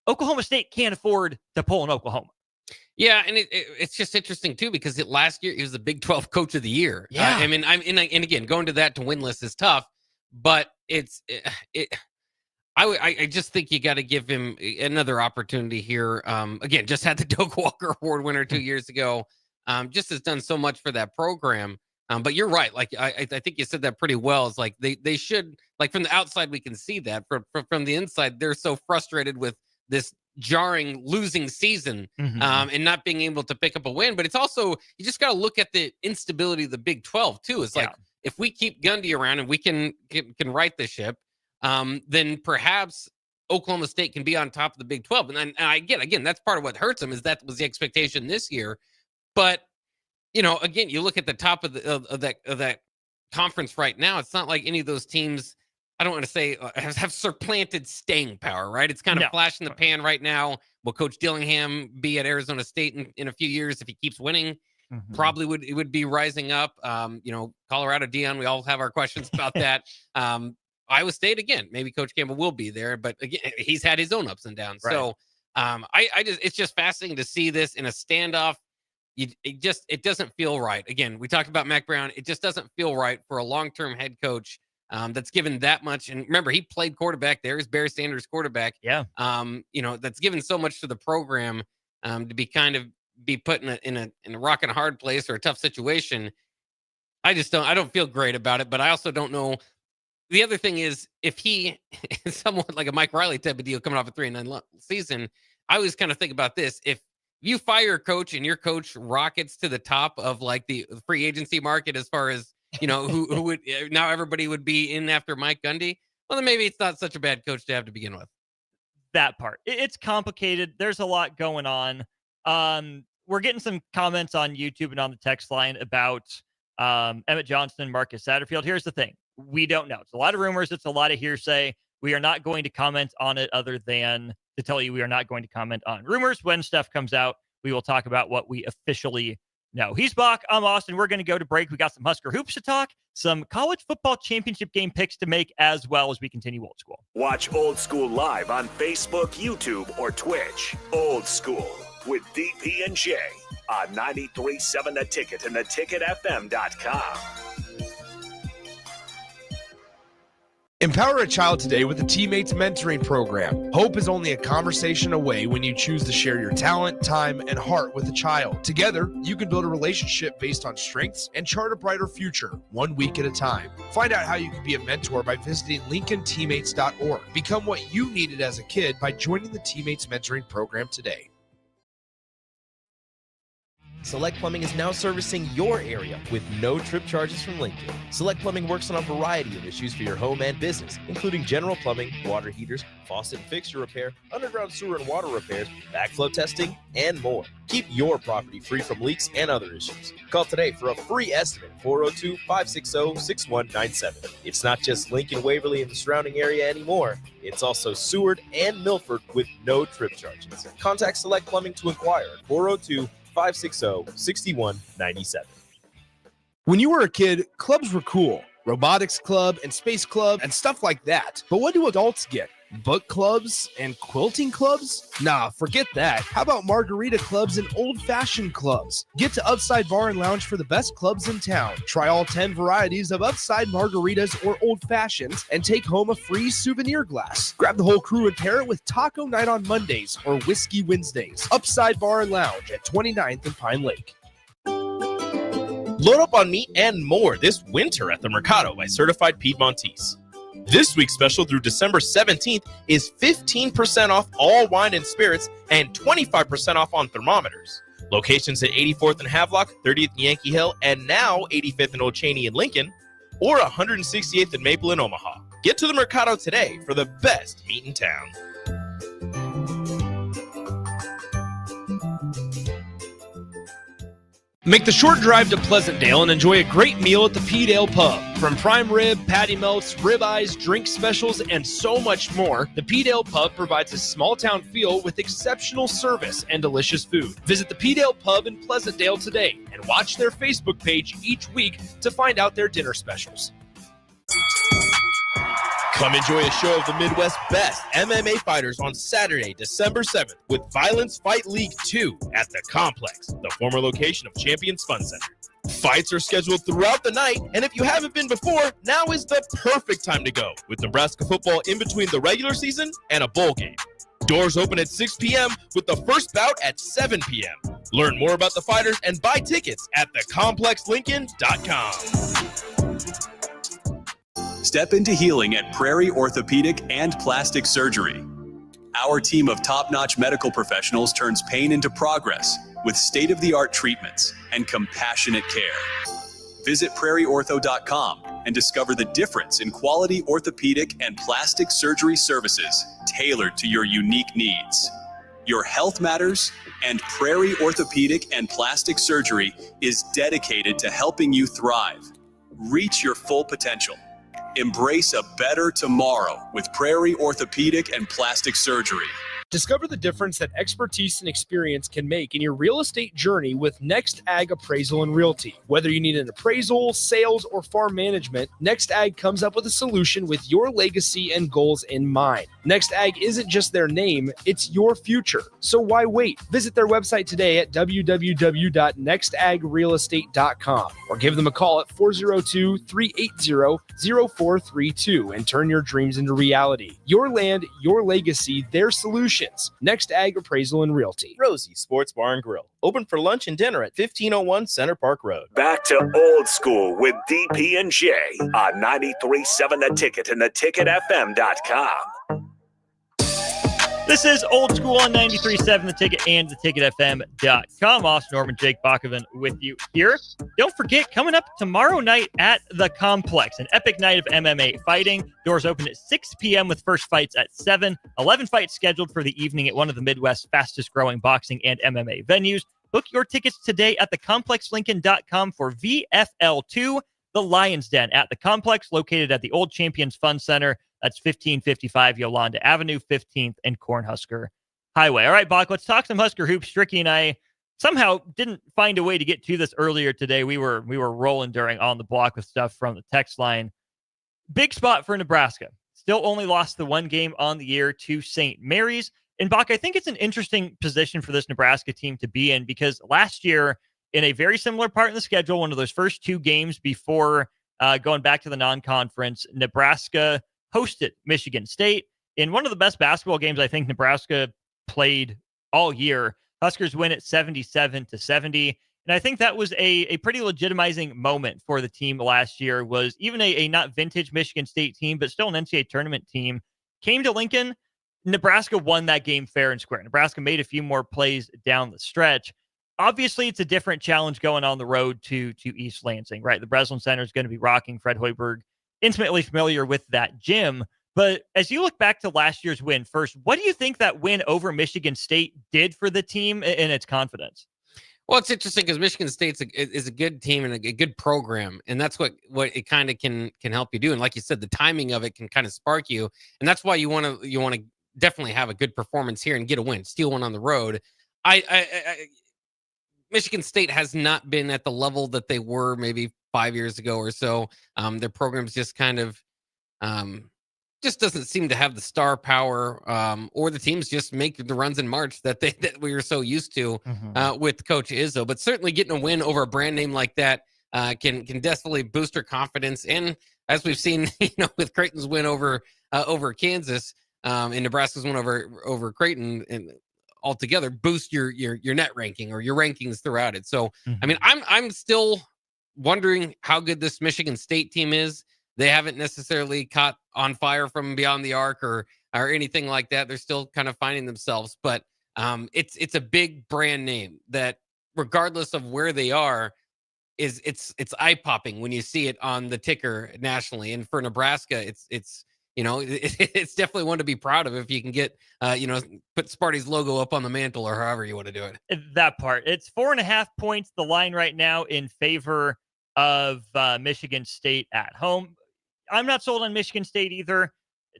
Oklahoma State can't afford to pull an Oklahoma. Yeah, and it's just interesting too because last year he was the Big 12 Coach of the Year. Yeah, and again, going to that to winless is tough, but I just think you got to give him another opportunity here. Again, just had the Doak Walker Award winner 2 years ago. Just has done so much for that program. But you're right. Like I think you said that pretty well. It's like they should, like, from the outside we can see that. From the inside, they're so frustrated with this jarring losing season and not being able to pick up a win. But it's also, you just got to look at the instability of the Big 12 too. It's like, if we keep Gundy around and we can right the ship, then perhaps Oklahoma State can be on top of the Big 12. And I get, again, that's part of what hurts them, is that was the expectation this year. But, you know, again, you look at the top of that conference right now, it's not like any of those teams, I don't want to say have supplanted staying power, right? It's kind of flash in the pan right now. Will Coach Dillingham be at Arizona State in a few years if he keeps winning? Probably would be rising up. You know, Colorado, Dion, we all have our questions about that. Iowa State, again, maybe Coach Campbell will be there, but again, he's had his own ups and downs. Right. So it's just fascinating to see this in a standoff. It doesn't feel right. Again, we talked about Mac Brown. It just doesn't feel right for a long-term head coach that's given that much. And remember, he played quarterback there. He's Barry Sanders' quarterback. Yeah. You know, that's given so much to the program to be put in a rock and a hard place or a tough situation. I don't feel great about it, but I also don't know. The other thing is, if he is somewhat like a Mike Riley type of deal coming off a 3-9 season, I always kind of think about this. If you fire a coach and your coach rockets to the top of like the free agency market, as far as, you know, who would now everybody would be in after Mike Gundy, well, then maybe it's not such a bad coach to have to begin with. That part. It's complicated. There's a lot going on. We're getting some comments on YouTube and on the text line about Emmett Johnson and Marcus Satterfield. Here's the thing. We don't know. It's a lot of rumors. It's a lot of hearsay. We are not going to comment on it other than to tell you we are not going to comment on rumors. When stuff comes out, we will talk about what we officially know. He's Bach. I'm Austin. We're going to go to break. We got some Husker hoops to talk, some college football championship game picks to make, as well as we continue Old School. Watch Old School live on Facebook, YouTube, or Twitch. Old School with DP and J on 93.7 The Ticket and theticketfm.com. Empower a child today with the Teammates Mentoring Program. Hope is only a conversation away when you choose to share your talent, time, and heart with a child. Together, you can build a relationship based on strengths and chart a brighter future, 1 week at a time. Find out how you can be a mentor by visiting LincolnTeammates.org. Become what you needed as a kid by joining the Teammates Mentoring Program today. Select Plumbing is now servicing your area with no trip charges from Lincoln. Select Plumbing works on a variety of issues for your home and business, including general plumbing, water heaters, faucet and fixture repair, underground sewer and water repairs, backflow testing, and more. Keep your property free from leaks and other issues. Call today for a free estimate, 402-560-6197. It's not just Lincoln, Waverly, and the surrounding area anymore. It's also Seward and Milford with no trip charges. Contact Select Plumbing to inquire at 402-560-6197. When you were a kid, clubs were cool. Robotics club and space club and stuff like that. But what do adults get? Book clubs and quilting clubs? Nah, forget that. How about margarita clubs and old-fashioned clubs? Get to Upside Bar and Lounge for the best clubs in town. Try all 10 varieties of Upside margaritas or old fashions and take home a free souvenir glass. Grab the whole crew and pair it with taco night on Mondays or whiskey Wednesdays. Upside Bar and Lounge at 29th and Pine Lake. Load up on meat and more this winter at the Mercado by Certified Piedmontese. This week's special through December 17th is 15% off all wine and spirits and 25% off on thermometers. Locations at 84th and Havelock, 30th and Yankee Hill, and now 85th and Old Cheney in Lincoln, or 168th and Maple in Omaha. Get to the Mercado today for the best meat in town. Make the short drive to Pleasantdale and enjoy a great meal at the Pete Ale Pub. From prime rib, patty melts, ribeyes, drink specials, and so much more, the Pete Ale Pub provides a small-town feel with exceptional service and delicious food. Visit the Pete Ale Pub in Pleasantdale today and watch their Facebook page each week to find out their dinner specials. Come enjoy a show of the Midwest's best MMA fighters on Saturday, December 7th with Violence Fight League 2 at the Complex, the former location of Champions Fun Center. Fights are scheduled throughout the night, and if you haven't been before, now is the perfect time to go, with Nebraska football in between the regular season and a bowl game. Doors open at 6 p.m. with the first bout at 7 p.m. Learn more about the fighters and buy tickets at thecomplexlincoln.com. Step into healing at Prairie Orthopedic and Plastic Surgery. Our team of top-notch medical professionals turns pain into progress with state-of-the-art treatments and compassionate care. Visit prairieortho.com and discover the difference in quality orthopedic and plastic surgery services tailored to your unique needs. Your health matters, and Prairie Orthopedic and Plastic Surgery is dedicated to helping you thrive. Reach your full potential. Embrace a better tomorrow with Prairie Orthopedic and Plastic Surgery. Discover the difference that expertise and experience can make in your real estate journey with Next Ag Appraisal and Realty. Whether you need an appraisal, sales, or farm management, Next Ag comes up with a solution with your legacy and goals in mind. Next Ag isn't just their name, it's your future. So why wait? Visit their website today at www.nextagrealestate.com or give them a call at 402-380-0432 and turn your dreams into reality. Your land, your legacy, their solutions. Next Ag Appraisal and Realty. Rosie Sports Bar and Grill, open for lunch and dinner at 1501 Center Park Road. Back to old school with DP and J on 93.7 The Ticket and theticketfm.com. This is Old School on 93.7 The Ticket and theticketfm.com. Austin Oerman, Jake Bakoven with you here. Don't forget, coming up tomorrow night at the Complex, an epic night of MMA fighting. Doors open at 6 p.m. with first fights at 7. 11 fights scheduled for the evening at one of the Midwest's fastest growing boxing and MMA venues. Book your tickets today at thecomplexlincoln.com for VFL2, the Lion's Den at the Complex, located at the Old Champions Fun Center. That's 1555 Yolanda Avenue, 15th and Cornhusker Highway. All right, Bach, let's talk some Husker hoops. Stricky and I somehow didn't find a way to get to this earlier today. We were rolling during On the Block with stuff from the text line. Big spot for Nebraska. Still only lost the one game on the year to St. Mary's. And Bach, I think it's an interesting position for this Nebraska team to be in because last year, in a very similar part in the schedule, one of those first two games before going back to the non-conference, Nebraska hosted Michigan State in one of the best basketball games I think Nebraska played all year. Huskers win at 77-70. And I think that was a pretty legitimizing moment for the team last year. Was even a not vintage Michigan State team, but still an NCAA tournament team, came to Lincoln. Nebraska won that game fair and square. Nebraska made a few more plays down the stretch. Obviously, it's a different challenge going on the road to East Lansing, right? The Breslin Center is going to be rocking. Fred Hoiberg, intimately familiar with that gym. But as you look back to last year's win first, what do you think that win over Michigan State did for the team and its confidence? Well, it's interesting because Michigan State is a good team and a good program, and that's what it kind of can help you do. And like you said, the timing of it can kind of spark you, and that's why you want to definitely have a good performance here and get a win, steal one on the road. Michigan State has not been at the level that they were maybe 5 years ago or so. Their program's just kind of just doesn't seem to have the star power, or the teams just make the runs in March that we were so used to with Coach Izzo. But certainly getting a win over a brand name like that can definitely boost her confidence. And as we've seen, with Creighton's win over Kansas, and Nebraska's win over Creighton, and altogether boost your net ranking or your rankings throughout it. So I mean, I'm still wondering how good this Michigan State team is. They haven't necessarily caught on fire from beyond the arc or anything like that. They're still kind of finding themselves, but it's a big brand name that, regardless of where they are, it's eye popping when you see it on the ticker nationally. And for Nebraska, it's definitely one to be proud of if you can get put Sparty's logo up on the mantle or however you want to do it. That part. It's 4.5 points, the line right now, in favor of Michigan State at home. I'm not sold on Michigan State either.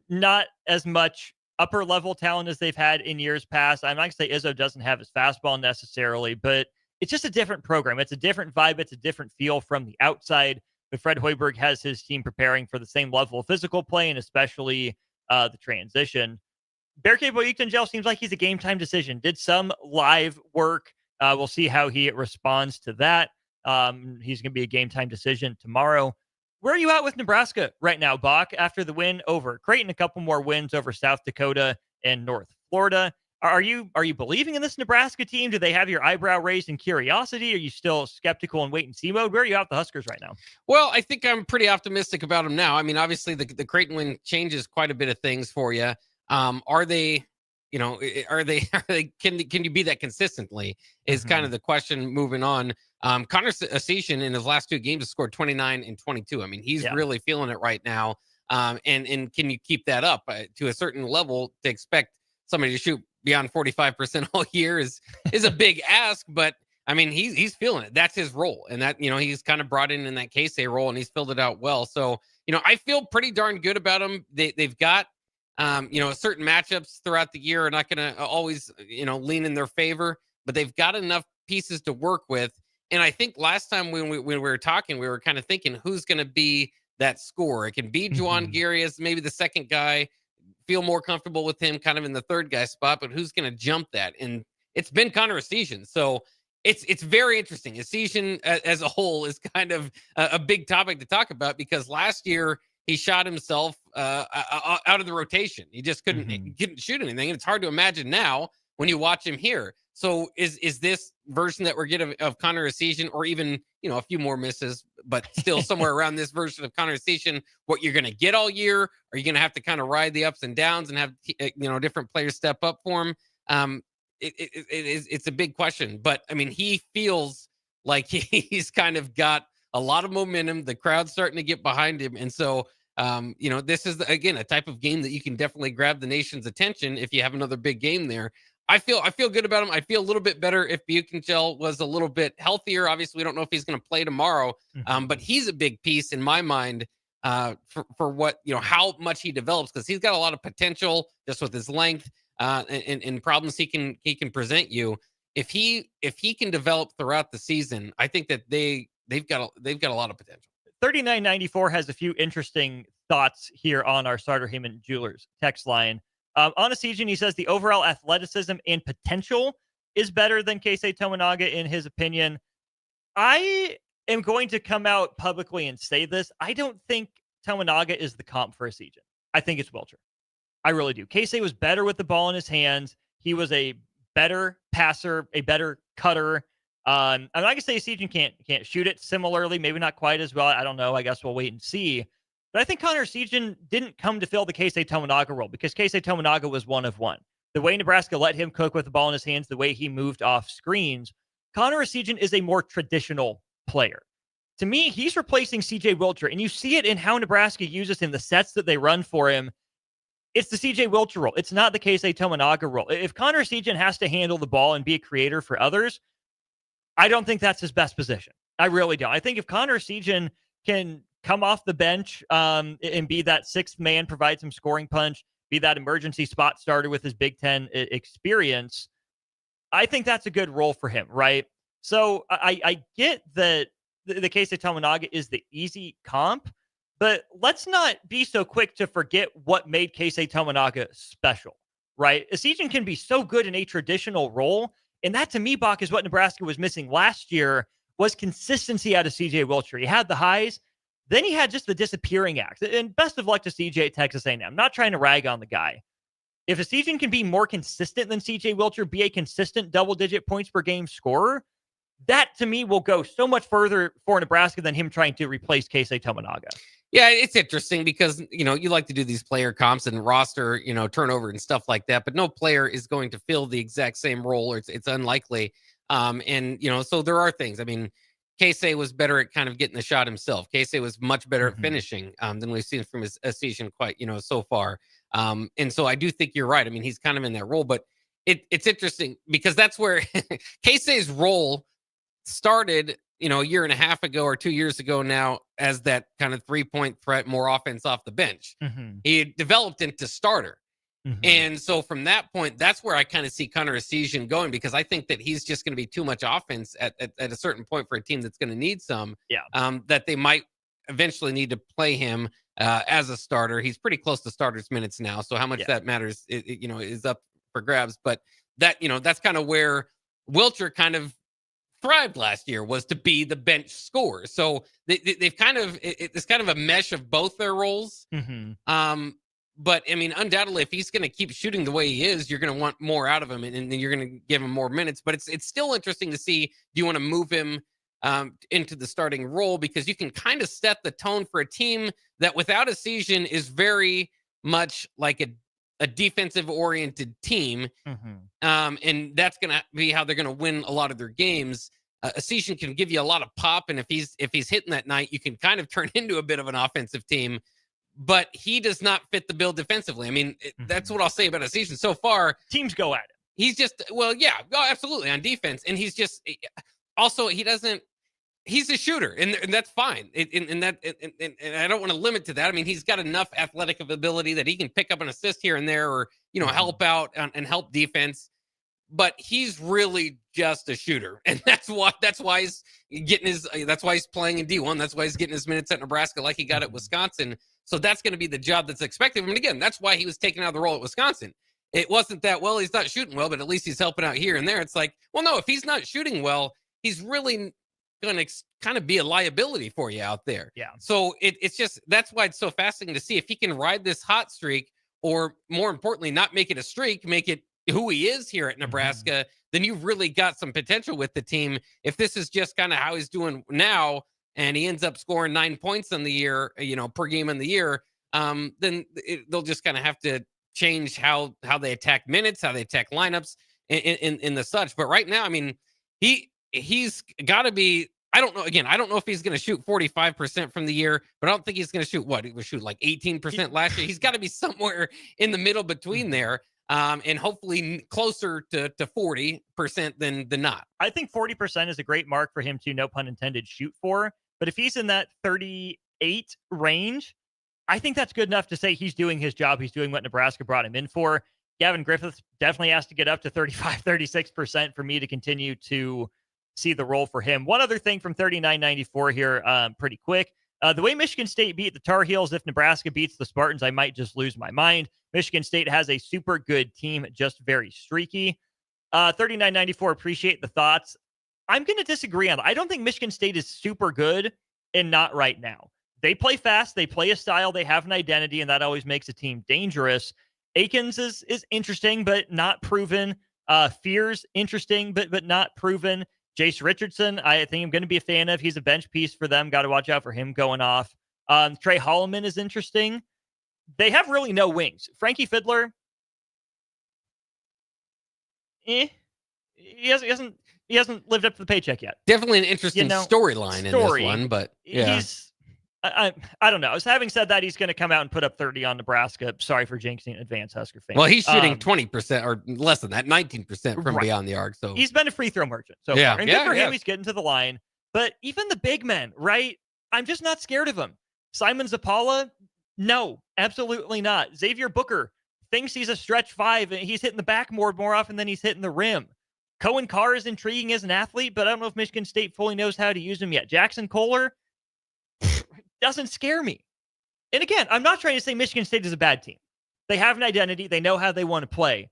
Not as much upper level talent as they've had in years past. I'm not going to say Izzo doesn't have his fastball necessarily, but it's just a different program. It's a different vibe. It's a different feel from the outside. But Fred Hoiberg has his team preparing for the same level of physical play, and especially the transition. Bearcade Boy Gel seems like he's a game time decision. Did some live work. We'll see how he responds to that. He's going to be a game time decision tomorrow. Where are you at with Nebraska right now, Bach, after the win over Creighton, a couple more wins over South Dakota and North Florida? Are you believing in this Nebraska team? Do they have your eyebrow raised in curiosity? Are you still skeptical and wait and see mode? Where are you at with the Huskers right now? Well, I think I'm pretty optimistic about them now. I mean, obviously the Creighton win changes quite a bit of things for you. Are they, can you be that consistently is kind of the question moving on. Connor Essegian in his last 2 games has scored 29 and 22. I mean, he's really feeling it right now. And can you keep that up to a certain level? To expect somebody to shoot beyond 45% all year is a big ask, but I mean, he's feeling it. That's his role. And that, he's kind of brought in that Casey role, and he's filled it out well. So, I feel pretty darn good about him. They've got, certain matchups throughout the year are not going to always, lean in their favor, but they've got enough pieces to work with. And I think last time when we were talking, we were kind of thinking who's going to be that scorer. It can be Juwan Gary as maybe the second guy, feel more comfortable with him kind of in the third guy spot, but who's going to jump that? And it's been Connor Essegian. So it's very interesting. Essegian as a whole is kind of a big topic to talk about, because last year he shot himself out of the rotation. He just couldn't shoot anything. And it's hard to imagine now when you watch him here. So is this version that we're getting of Connor Essegian, or even, a few more misses, but still somewhere around this version of Connor Essegian, what you're going to get all year? Are you going to have to kind of ride the ups and downs and have, different players step up for him? It's a big question, but I mean, he feels like he's kind of got a lot of momentum. The crowd's starting to get behind him. And so, this is, again, a type of game that you can definitely grab the nation's attention if you have another big game there. I feel good about him. I feel a little bit better if Buchengel was a little bit healthier. Obviously, we don't know if he's going to play tomorrow, but he's a big piece in my mind for what, how much he develops, because he's got a lot of potential just with his length and problems he can present you. If he can develop throughout the season, I think that they've got a lot of potential. 3994 has a few interesting thoughts here on our Starter Heyman Jewelers text line. On Essegian, he says the overall athleticism and potential is better than Keisei Tominaga in his opinion. I am going to come out publicly and say this. I don't think Tominaga is the comp for Essegian. I think it's Wilcher. I really do. Keisei was better with the ball in his hands. He was a better passer, a better cutter. I'm not going to say Essegian can't shoot it similarly, maybe not quite as well. I don't know. I guess we'll wait and see. But I think Connor Essegian didn't come to fill the Keisei Tominaga role, because Keisei Tominaga was one of one. The way Nebraska let him cook with the ball in his hands, the way he moved off screens, Connor Essegian is a more traditional player. To me, he's replacing CJ Wilcher, and you see it in how Nebraska uses him, the sets that they run for him. It's the CJ Wilcher role. It's not the Keisei Tominaga role. If Connor Essegian has to handle the ball and be a creator for others, I don't think that's his best position. I really don't. I think if Connor Essegian can come off the bench and be that sixth man, provide some scoring punch, be that emergency spot starter with his Big Ten experience, I think that's a good role for him, right? So I get that the case of Tominaga is the easy comp, but let's not be so quick to forget what made Keisei Tominaga special, right? Asijan can be so good in a traditional role, and that to me, Bach, is what Nebraska was missing last year, was consistency out of CJ Wilcher. He had the highs, then he had just the disappearing acts. And best of luck to CJ at Texas A&M. I'm not trying to rag on the guy. If Asijan can be more consistent than CJ Wilcher, be a consistent double-digit points per game scorer, that to me will go so much further for Nebraska than him trying to replace Keisei Tominaga. Yeah, it's interesting because, you like to do these player comps and roster, turnover and stuff like that, but no player is going to fill the exact same role, or it's unlikely. So there are things. I mean, Keisei was better at kind of getting the shot himself. Keisei was much better at finishing than we've seen from his season quite, so far. And so I do think you're right. I mean, he's kind of in that role, but it's interesting because that's where Keisei's role started, a year and a half ago or 2 years ago now as that kind of 3-point threat, more offense off the bench. He developed into starter. And so from that point, that's where I kind of see Connor Esiason going, because I think that he's just going to be too much offense at a certain point for a team that's going to need some, that they might eventually need to play him as a starter. He's pretty close to starters minutes now. So how much that matters, is up for grabs. But that, that's kind of where Wilcher kind of thrived last year, was to be the bench scorer. So they've kind of, it's kind of a mesh of both their roles. But I mean, undoubtedly, if he's going to keep shooting the way he is, you're going to want more out of him, and then you're going to give him more minutes. But it's still interesting to see, do you want to move him into the starting role? Because you can kind of set the tone for a team that without Esiason is very much like a defensive-oriented team. And that's going to be how they're going to win a lot of their games. Esiason can give you a lot of pop, and if he's hitting that night, you can kind of turn into a bit of an offensive team. But he does not fit the bill defensively. I mean, that's what I'll say about Esiason so far. Teams go at him. He's just, absolutely on defense. And he's just, also, he's a shooter, and that's fine. And I don't want to limit to that. I mean, he's got enough athletic ability that he can pick up an assist here and there, or, help out and help defense. But he's really just a shooter. And that's why he's that's why he's playing in D1. That's why he's getting his minutes at Nebraska like he got at Wisconsin. So that's going to be the job that's expected of him. And again, that's why he was taken out of the role at Wisconsin. It wasn't that, well, he's not shooting well, but at least he's helping out here and there. It's like, well, no, if he's not shooting well, he's really going to kind of be a liability for you out there. Yeah. So it's just, that's why it's so fascinating to see if he can ride this hot streak, or more importantly, not make it a streak, make it who he is here at Nebraska. Then you've really got some potential with the team. If this is just kind of how he's doing now, and he ends up scoring 9 points in the year, per game in the year, then they'll just kind of have to change how they attack minutes, how they attack lineups, in the such. But right now, I mean, he's got to be, I don't know. Again, I don't know if he's going to shoot 45% from the year, but I don't think he's going to shoot he was shooting like 18% last year. He's got to be somewhere in the middle between there. And hopefully closer to 40% than not. I think 40% is a great mark for him to, no pun intended, shoot for. But if he's in that 38 range, I think that's good enough to say he's doing his job. He's doing what Nebraska brought him in for. Gavin Griffith definitely has to get up to 35, 36% for me to continue to see the role for him. One other thing from 39.94 here, pretty quick. The way Michigan State beat the Tar Heels, if Nebraska beats the Spartans, I might just lose my mind. Michigan State has a super good team, just very streaky. 39.94, appreciate the thoughts. I'm going to disagree on that. I don't think Michigan State is super good, and not right now. They play fast, they play a style, they have an identity, and that always makes a team dangerous. Akins is interesting, but not proven. Fears interesting, but not proven. Jace Richardson, I think I'm going to be a fan of. He's a bench piece for them. Got to watch out for him going off. Trey Holloman is interesting. They have really no wings. Frankie Fiddler, he hasn't lived up to the paycheck yet. Definitely an interesting storyline in this one, but yeah. I don't know. Having said that, he's going to come out and put up 30 on Nebraska. Sorry for jinxing advanced Husker fans. Well, he's shooting 20% or less than that, 19% from beyond the arc. So he's been a free throw merchant. So yeah, far. And good for him. He's getting to the line. But even the big men, right? I'm just not scared of him. Simon Zapala, no, absolutely not. Xavier Booker thinks he's a stretch five, and he's hitting the backboard more often than he's hitting the rim. Cohen Carr is intriguing as an athlete, but I don't know if Michigan State fully knows how to use him yet. Jackson Kohler doesn't scare me. And again, I'm not trying to say Michigan State is a bad team. They have an identity. They know how they want to play.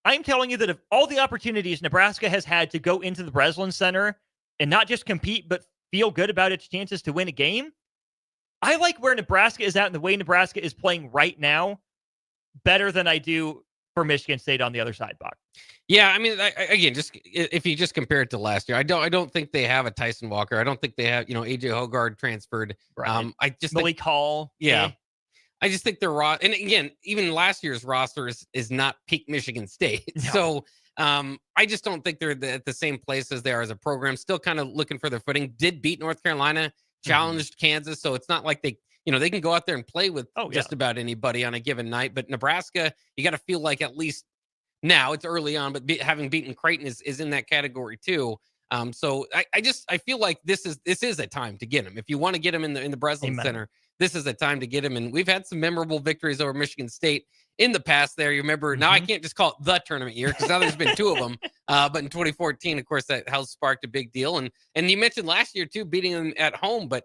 I'm telling you that of all the opportunities Nebraska has had to go into the Breslin Center and not just compete, but feel good about its chances to win a game, I like where Nebraska is at and the way Nebraska is playing right now better than I do for Michigan State on the other side, Bach. Yeah, I mean, again, just if you just compare it to last year, I don't think they have a Tyson Walker. I don't think they have, AJ Hogard transferred. Right. I just Malik Hall. Yeah. I just think their and again, even last year's roster is not peak Michigan State. No. So I just don't think they're at the same place as they are as a program. Still kind of looking for their footing. Did beat North Carolina, challenged Kansas. So it's not like they can go out there and play with just about anybody on a given night. But Nebraska, you got to feel like at least now it's early on, but having beaten Creighton is in that category too. So I feel like this is a time to get him. If you want to get him in the Breslin Center, this is a time to get him. And we've had some memorable victories over Michigan State in the past there. You remember, now I can't just call it the tournament year because now there's been two of them. But in 2014, of course, that house sparked a big deal. And you mentioned last year too, beating them at home. But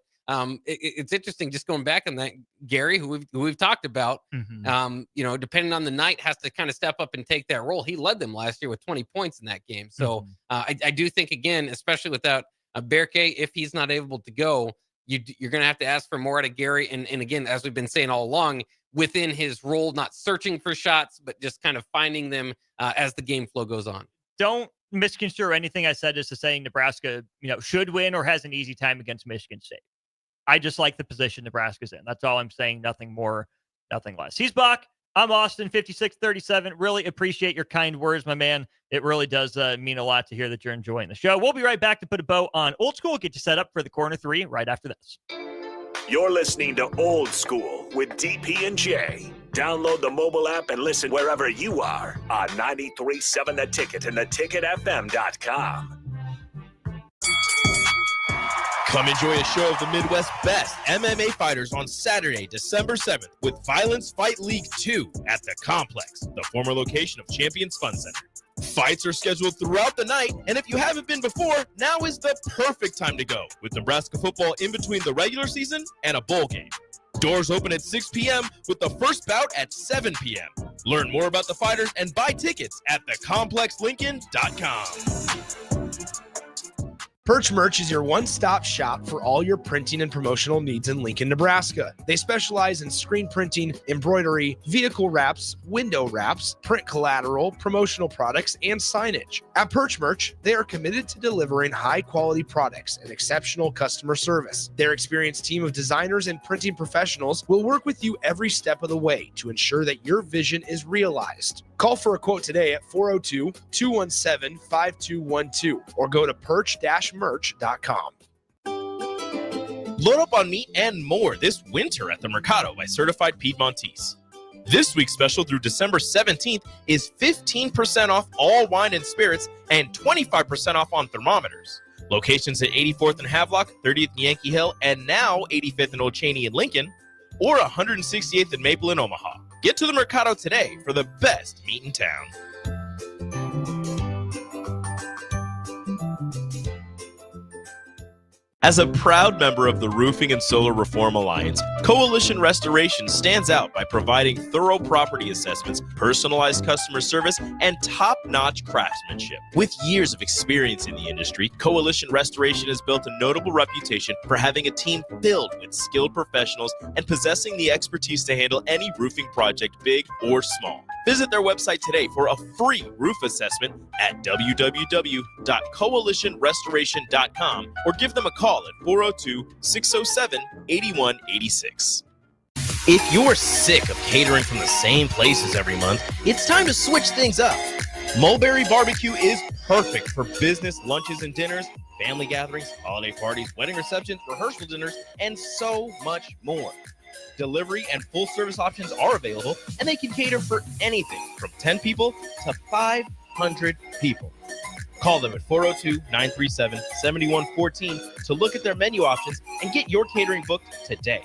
it's interesting just going back on that, Gary, who we've talked about, depending on the night, has to kind of step up and take that role. He led them last year with 20 points in that game. So I do think, again, especially without Berke, if he's not able to go, you're going to have to ask for more out of Gary. And again, as we've been saying all along, within his role, not searching for shots, but just kind of finding them as the game flow goes on. Don't misconstrue anything I said as to saying Nebraska, should win or has an easy time against Michigan State. I just like the position Nebraska's in. That's all I'm saying. Nothing more, nothing less. He's Bach. I'm Austin, 5637. Really appreciate your kind words, my man. It really does mean a lot to hear that you're enjoying the show. We'll be right back to put a bow on Old School. Get you set up for the Corner 3 right after this. You're listening to Old School with DP and J. Download the mobile app and listen wherever you are on 93.7 The Ticket and theticketfm.com. Come enjoy a show of the Midwest's best MMA fighters on Saturday, December 7th with Violence Fight League 2 at the Complex, the former location of Champions Fun Center. Fights are scheduled throughout the night, and if you haven't been before, now is the perfect time to go, with Nebraska football in between the regular season and a bowl game. Doors open at 6 p.m. with the first bout at 7 p.m. Learn more about the fighters and buy tickets at thecomplexlincoln.com. Perch Merch is your one-stop shop for all your printing and promotional needs in Lincoln, Nebraska. They specialize in screen printing, embroidery, vehicle wraps, window wraps, print collateral, promotional products, and signage. At Perch Merch, they are committed to delivering high-quality products and exceptional customer service. Their experienced team of designers and printing professionals will work with you every step of the way to ensure that your vision is realized. Call for a quote today at 402-217-5212 or go to perch-merch.com. Load up on meat and more this winter at the Mercado by Certified Piedmontese. This week's special through December 17th is 15% off all wine and spirits and 25% off on thermometers. Locations at 84th and Havelock, 30th and Yankee Hill, and now 85th and Old Cheney in Lincoln, or 168th and Maple in Omaha. Get to the Mercado today for the best meat in town. As a proud member of the Roofing and Solar Reform Alliance, Coalition Restoration stands out by providing thorough property assessments, personalized customer service, and top-notch craftsmanship. With years of experience in the industry, Coalition Restoration has built a notable reputation for having a team filled with skilled professionals and possessing the expertise to handle any roofing project, big or small. Visit their website today for a free roof assessment at www.coalitionrestoration.com or give them a call at 402-607-8186. If you're sick of catering from the same places every month, it's time to switch things up. Mulberry Barbecue is perfect for business lunches and dinners, family gatherings, holiday parties, wedding receptions, rehearsal dinners, and so much more. Delivery and full-service options are available, and they can cater for anything from 10 people to 500 people. Call them at 402-937-7114 to look at their menu options and get your catering booked today.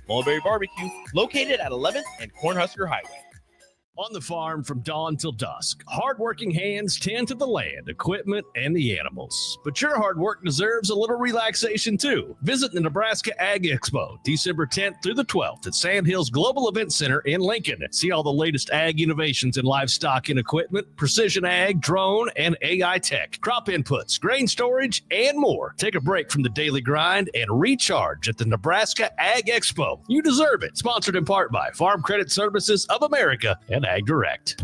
Mulberry Barbecue, located at 11th and Cornhusker Highway. On the farm from dawn till dusk, hardworking hands tend to the land, equipment, and the animals. But your hard work deserves a little relaxation too. Visit the Nebraska Ag Expo, December 10th through the 12th at Sandhills Global Event Center in Lincoln. See all the latest ag innovations in livestock and equipment, precision ag, drone, and AI tech, crop inputs, grain storage, and more. Take a break from the daily grind and recharge at the Nebraska Ag Expo. You deserve it. Sponsored in part by Farm Credit Services of America and Ag Direct.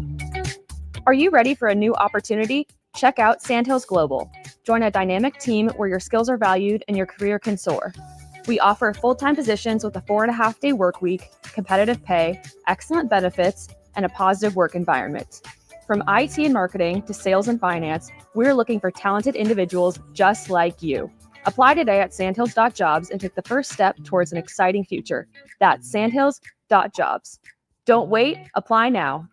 Are you ready for a new opportunity? Check out Sandhills Global. Join a dynamic team where your skills are valued and your career can soar. We offer full-time positions with a 4.5-day work week, competitive pay, excellent benefits, and a positive work environment. From IT and marketing to sales and finance, we're looking for talented individuals just like you. Apply today at sandhills.jobs and take the first step towards an exciting future. That's sandhills.jobs. Don't wait, apply now.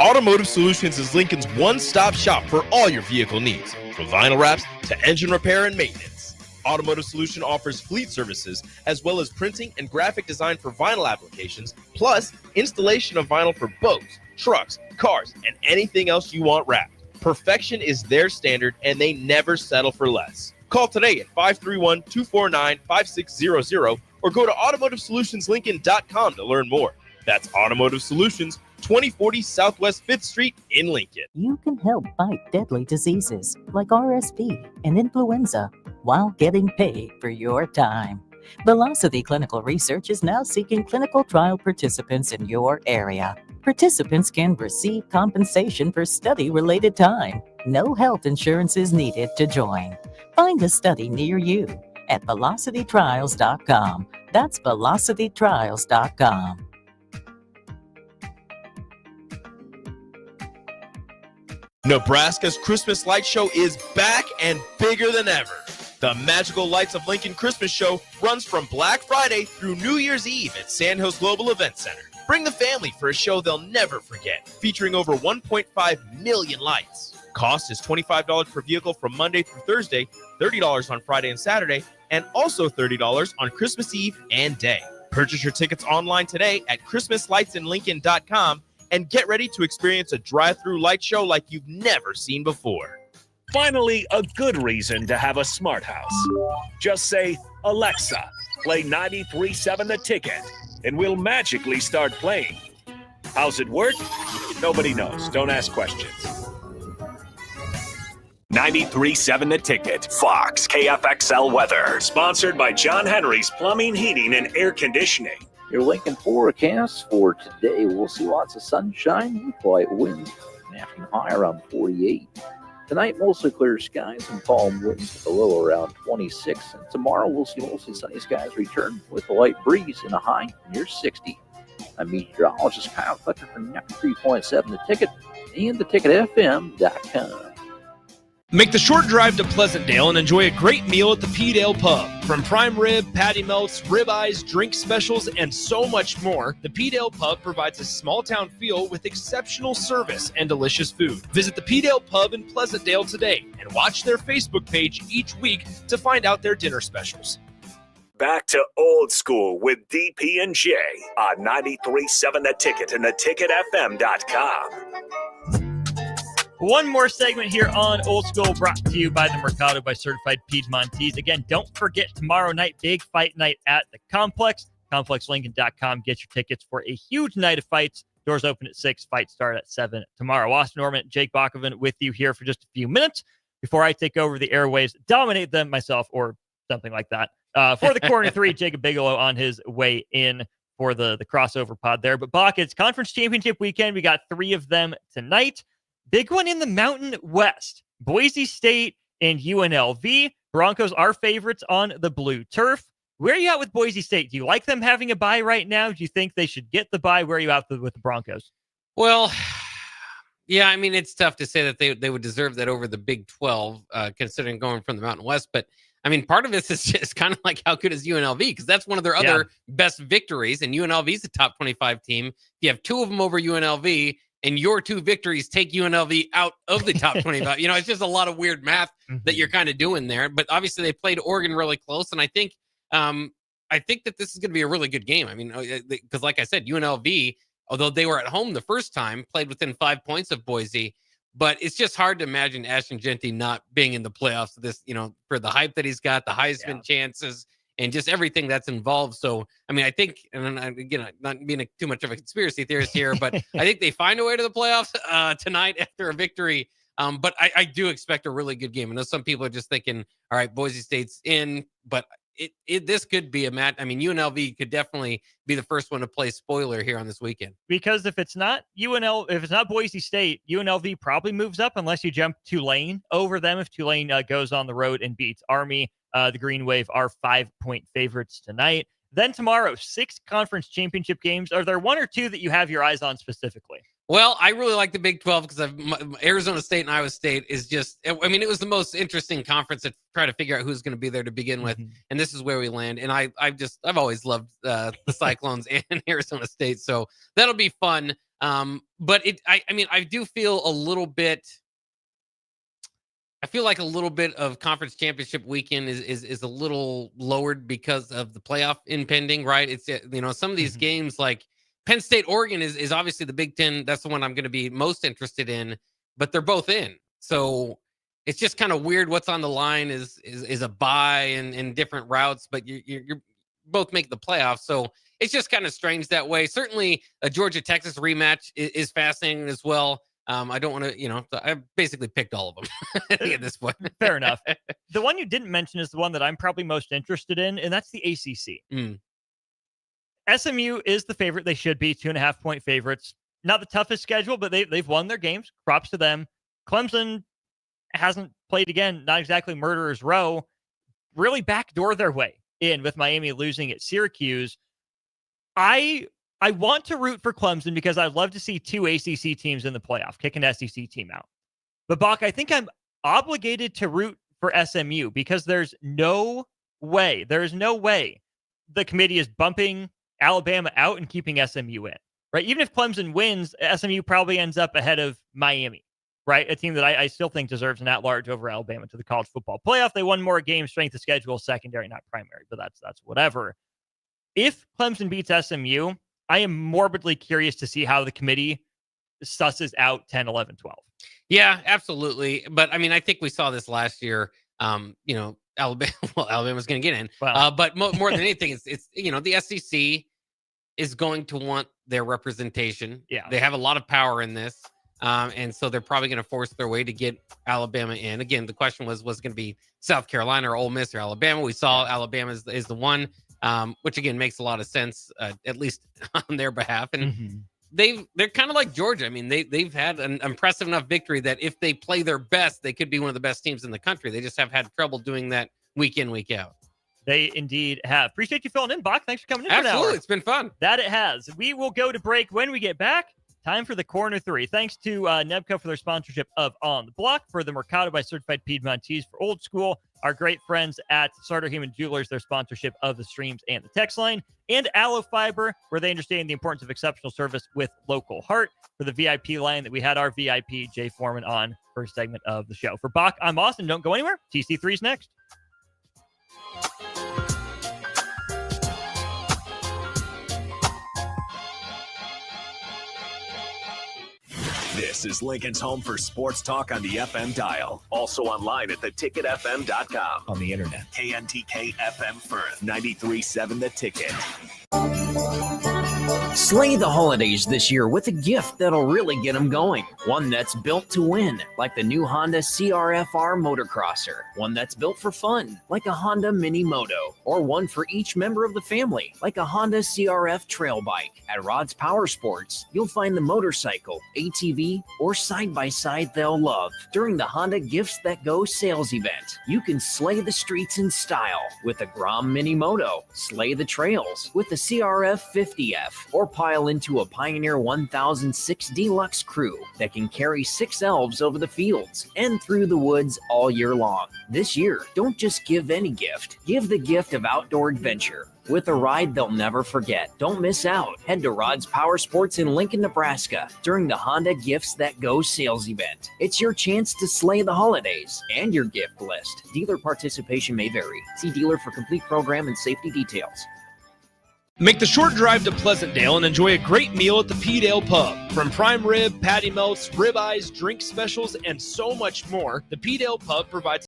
Automotive Solutions is Lincoln's one-stop shop for all your vehicle needs, from vinyl wraps to engine repair and maintenance. Automotive Solution offers fleet services as well as printing and graphic design for vinyl applications, plus installation of vinyl for boats, trucks, cars, and anything else you want wrapped. Perfection is their standard, and they never settle for less. Call today at 531-249-5600 or go to automotivesolutionslincoln.com to learn more. That's Automotive Solutions, 2040 Southwest 5th Street in Lincoln. You can help fight deadly diseases like RSV and influenza while getting paid for your time. Velocity Clinical Research is now seeking clinical trial participants in your area. Participants can receive compensation for study-related time. No health insurance is needed to join. Find a study near you at velocitytrials.com. That's velocitytrials.com. Nebraska's Christmas Light Show is back and bigger than ever. The Magical Lights of Lincoln Christmas Show runs from Black Friday through New Year's Eve at Sandhills Global Event Center. Bring the family for a show they'll never forget, featuring over 1.5 million lights. Cost is $25 per vehicle from Monday through Thursday, $30 on Friday and Saturday, and also $30 on Christmas Eve and Day. Purchase your tickets online today at ChristmasLightsInLincoln.com and get ready to experience a drive-through light show like you've never seen before. Finally, a good reason to have a smart house. Just say, Alexa, play 93.7 The Ticket, and we'll magically start playing. How's it work? Nobody knows. Don't ask questions. 93.7 The Ticket, Fox, KFXL weather. Sponsored by John Henry's Plumbing, Heating, and Air Conditioning. Your Lincoln forecast for today, we'll see lots of sunshine with light winds, an high around 48. Tonight, mostly clear skies and calm winds with a low around 26. And tomorrow, we'll see mostly sunny skies return with a light breeze and a high near 60. I'm meteorologist Kyle Fletcher from 93.7 The Ticket and theticketfm.com. Make the short drive to Pleasantdale and enjoy a great meal at the P-Dale Pub. From prime rib, patty melts, ribeyes, drink specials, and so much more, the P-Dale Pub provides a small-town feel with exceptional service and delicious food. Visit the P-Dale Pub in Pleasantdale today and watch their Facebook page each week to find out their dinner specials. Back to old school with DP and J on 93.7 The Ticket and theticketfm.com. One more segment here on Old School, brought to you by the Mercado by Certified Piedmontese. Again, don't forget tomorrow night, big fight night at the Complex. ComplexLincoln.com. Get your tickets for a huge night of fights. Doors open at 6, fights start at 7 tomorrow. Austin Oerman, Jake Bakoven with you here for just a few minutes before I take over the airwaves, dominate them myself, or something like that. For the corner 3, Jacob Bigelow on his way in for the crossover pod there. But Bach, it's conference championship weekend. We got 3 of them tonight. Big one in the Mountain West. Boise State and UNLV. Broncos are favorites on the blue turf. Where are you at with Boise State? Do you like them having a bye right now? Do you think they should get the bye? Where are you at with the Broncos? Well, yeah, I mean, it's tough to say that they would deserve that over the Big 12, considering going from the Mountain West. But, I mean, part of this is just kind of like how good is UNLV? Because that's one of their other best victories, and UNLV is a top 25 team. If you have 2 of them over UNLV, and your 2 victories take UNLV out of the top 25. It's just a lot of weird math that you're kind of doing there. But obviously they played Oregon really close. And I think that this is going to be a really good game. I mean, because like I said, UNLV although they were at home the first time, played within 5 points of Boise. But it's just hard to imagine Ashton Genty not being in the playoffs. This, for the hype that he's got, the Heisman chances, and just everything that's involved. So, I mean, I think, and again, not being too much of a conspiracy theorist here, but I think they find a way to the playoffs tonight after a victory. But I do expect a really good game. I know some people are just thinking, all right, Boise State's in, but this could be a match. I mean, UNLV could definitely be the first one to play spoiler here on this weekend. Because if it's not if it's not Boise State, UNLV probably moves up unless you jump Tulane over them. If Tulane goes on the road and beats Army, the Green Wave are 5-point favorites tonight. Then tomorrow, 6 conference championship games. Are there one or two that you have your eyes on specifically? Well, I really like the Big 12 because Arizona State and Iowa State is just, I mean, it was the most interesting conference to try to figure out who's going to be there to begin with. And this is where we land. And I've always loved the Cyclones and Arizona State. So that'll be fun. But I do feel a little bit, I feel like a little bit of conference championship weekend is a little lowered because of the playoff impending, right? It's, some of these games like Penn State, Oregon is obviously the Big Ten. That's the one I'm going to be most interested in, but they're both in. So it's just kind of weird. What's on the line is a bye and different routes, but you're both make the playoffs. So it's just kind of strange that way. Certainly a Georgia-Texas rematch is fascinating as well. I don't want to, I basically picked all of them at this point. Fair enough. The one you didn't mention is the one that I'm probably most interested in, and that's the ACC. SMU is the favorite. They should be 2.5-point favorites. Not the toughest schedule, but they've won their games. Props to them. Clemson hasn't played again. Not exactly murderer's row. Really backdoor their way in with Miami losing at Syracuse. I want to root for Clemson because I'd love to see 2 ACC teams in the playoff, kick an SEC team out. But Bach, I think I'm obligated to root for SMU because there's no way the committee is bumping Alabama out and keeping SMU in, right? Even if Clemson wins, SMU probably ends up ahead of Miami, right? A team that I still think deserves an at-large over Alabama to the college football playoff. They won more games, strength of schedule, secondary, not primary, but that's whatever. If Clemson beats SMU, I am morbidly curious to see how the committee susses out 10, 11, 12. Yeah, absolutely. But I mean, I think we saw this last year. Alabama's going to get in. Wow. But more than anything, it's the SEC is going to want their representation. Yeah. They have a lot of power in this. And so they're probably going to force their way to get Alabama in. Again, the question was going to be South Carolina or Ole Miss or Alabama. We saw Alabama is the one, which again makes a lot of sense, at least on their behalf. And they're kind of like Georgia. I mean, they've had an impressive enough victory that if they play their best, they could be one of the best teams in the country. They just have had trouble doing that week in, week out. They indeed have. Appreciate you filling in, Bach. Thanks for coming in. Absolutely. It's been fun. That it has. We will go to break. When we get back, time for the Corner 3. Thanks to Nebco for their sponsorship of On the Block, for the Mercado by Certified Piedmontese, for Old School, our great friends at Sartor Human Jewelers, their sponsorship of the streams and the text line, and Aloe Fiber, where they understand the importance of exceptional service with local heart, for the VIP line that we had our VIP, Jay Foreman, on first segment of the show. For Bach, I'm Austin. Don't go anywhere. TC3's next. This is Lincoln's home for sports talk on the FM dial. Also online at theticketfm.com. On the internet. KNTK FM Firth, 93.7 The Ticket. Slay the holidays this year with a gift that'll really get them going. One that's built to win, like the new Honda CRF-R Motocrosser. One that's built for fun, like a Honda Mini Moto. Or one for each member of the family, like a Honda CRF Trail Bike. At Rod's Power Sports, you'll find the motorcycle, ATV, or side-by-side they'll love. During the Honda Gifts That Go sales event, you can slay the streets in style with a Grom Mini Moto, slay the trails with the CRF 50F, or pile into a Pioneer 1006 Deluxe Crew that can carry 6 elves over the fields and through the woods all year long. This year, don't just give any gift. Give the gift of outdoor adventure with a ride they'll never forget. Don't miss out. Head to Rod's Power Sports in Lincoln, Nebraska during the Honda Gifts That Go sales event. It's your chance to slay the holidays and your gift list. Dealer participation may vary. See dealer for complete program and safety details. Make the short drive to Pleasantdale and enjoy a great meal at the P-Dale Pub. From prime rib, patty melts, ribeyes, drink specials, and so much more, the P-Dale Pub provides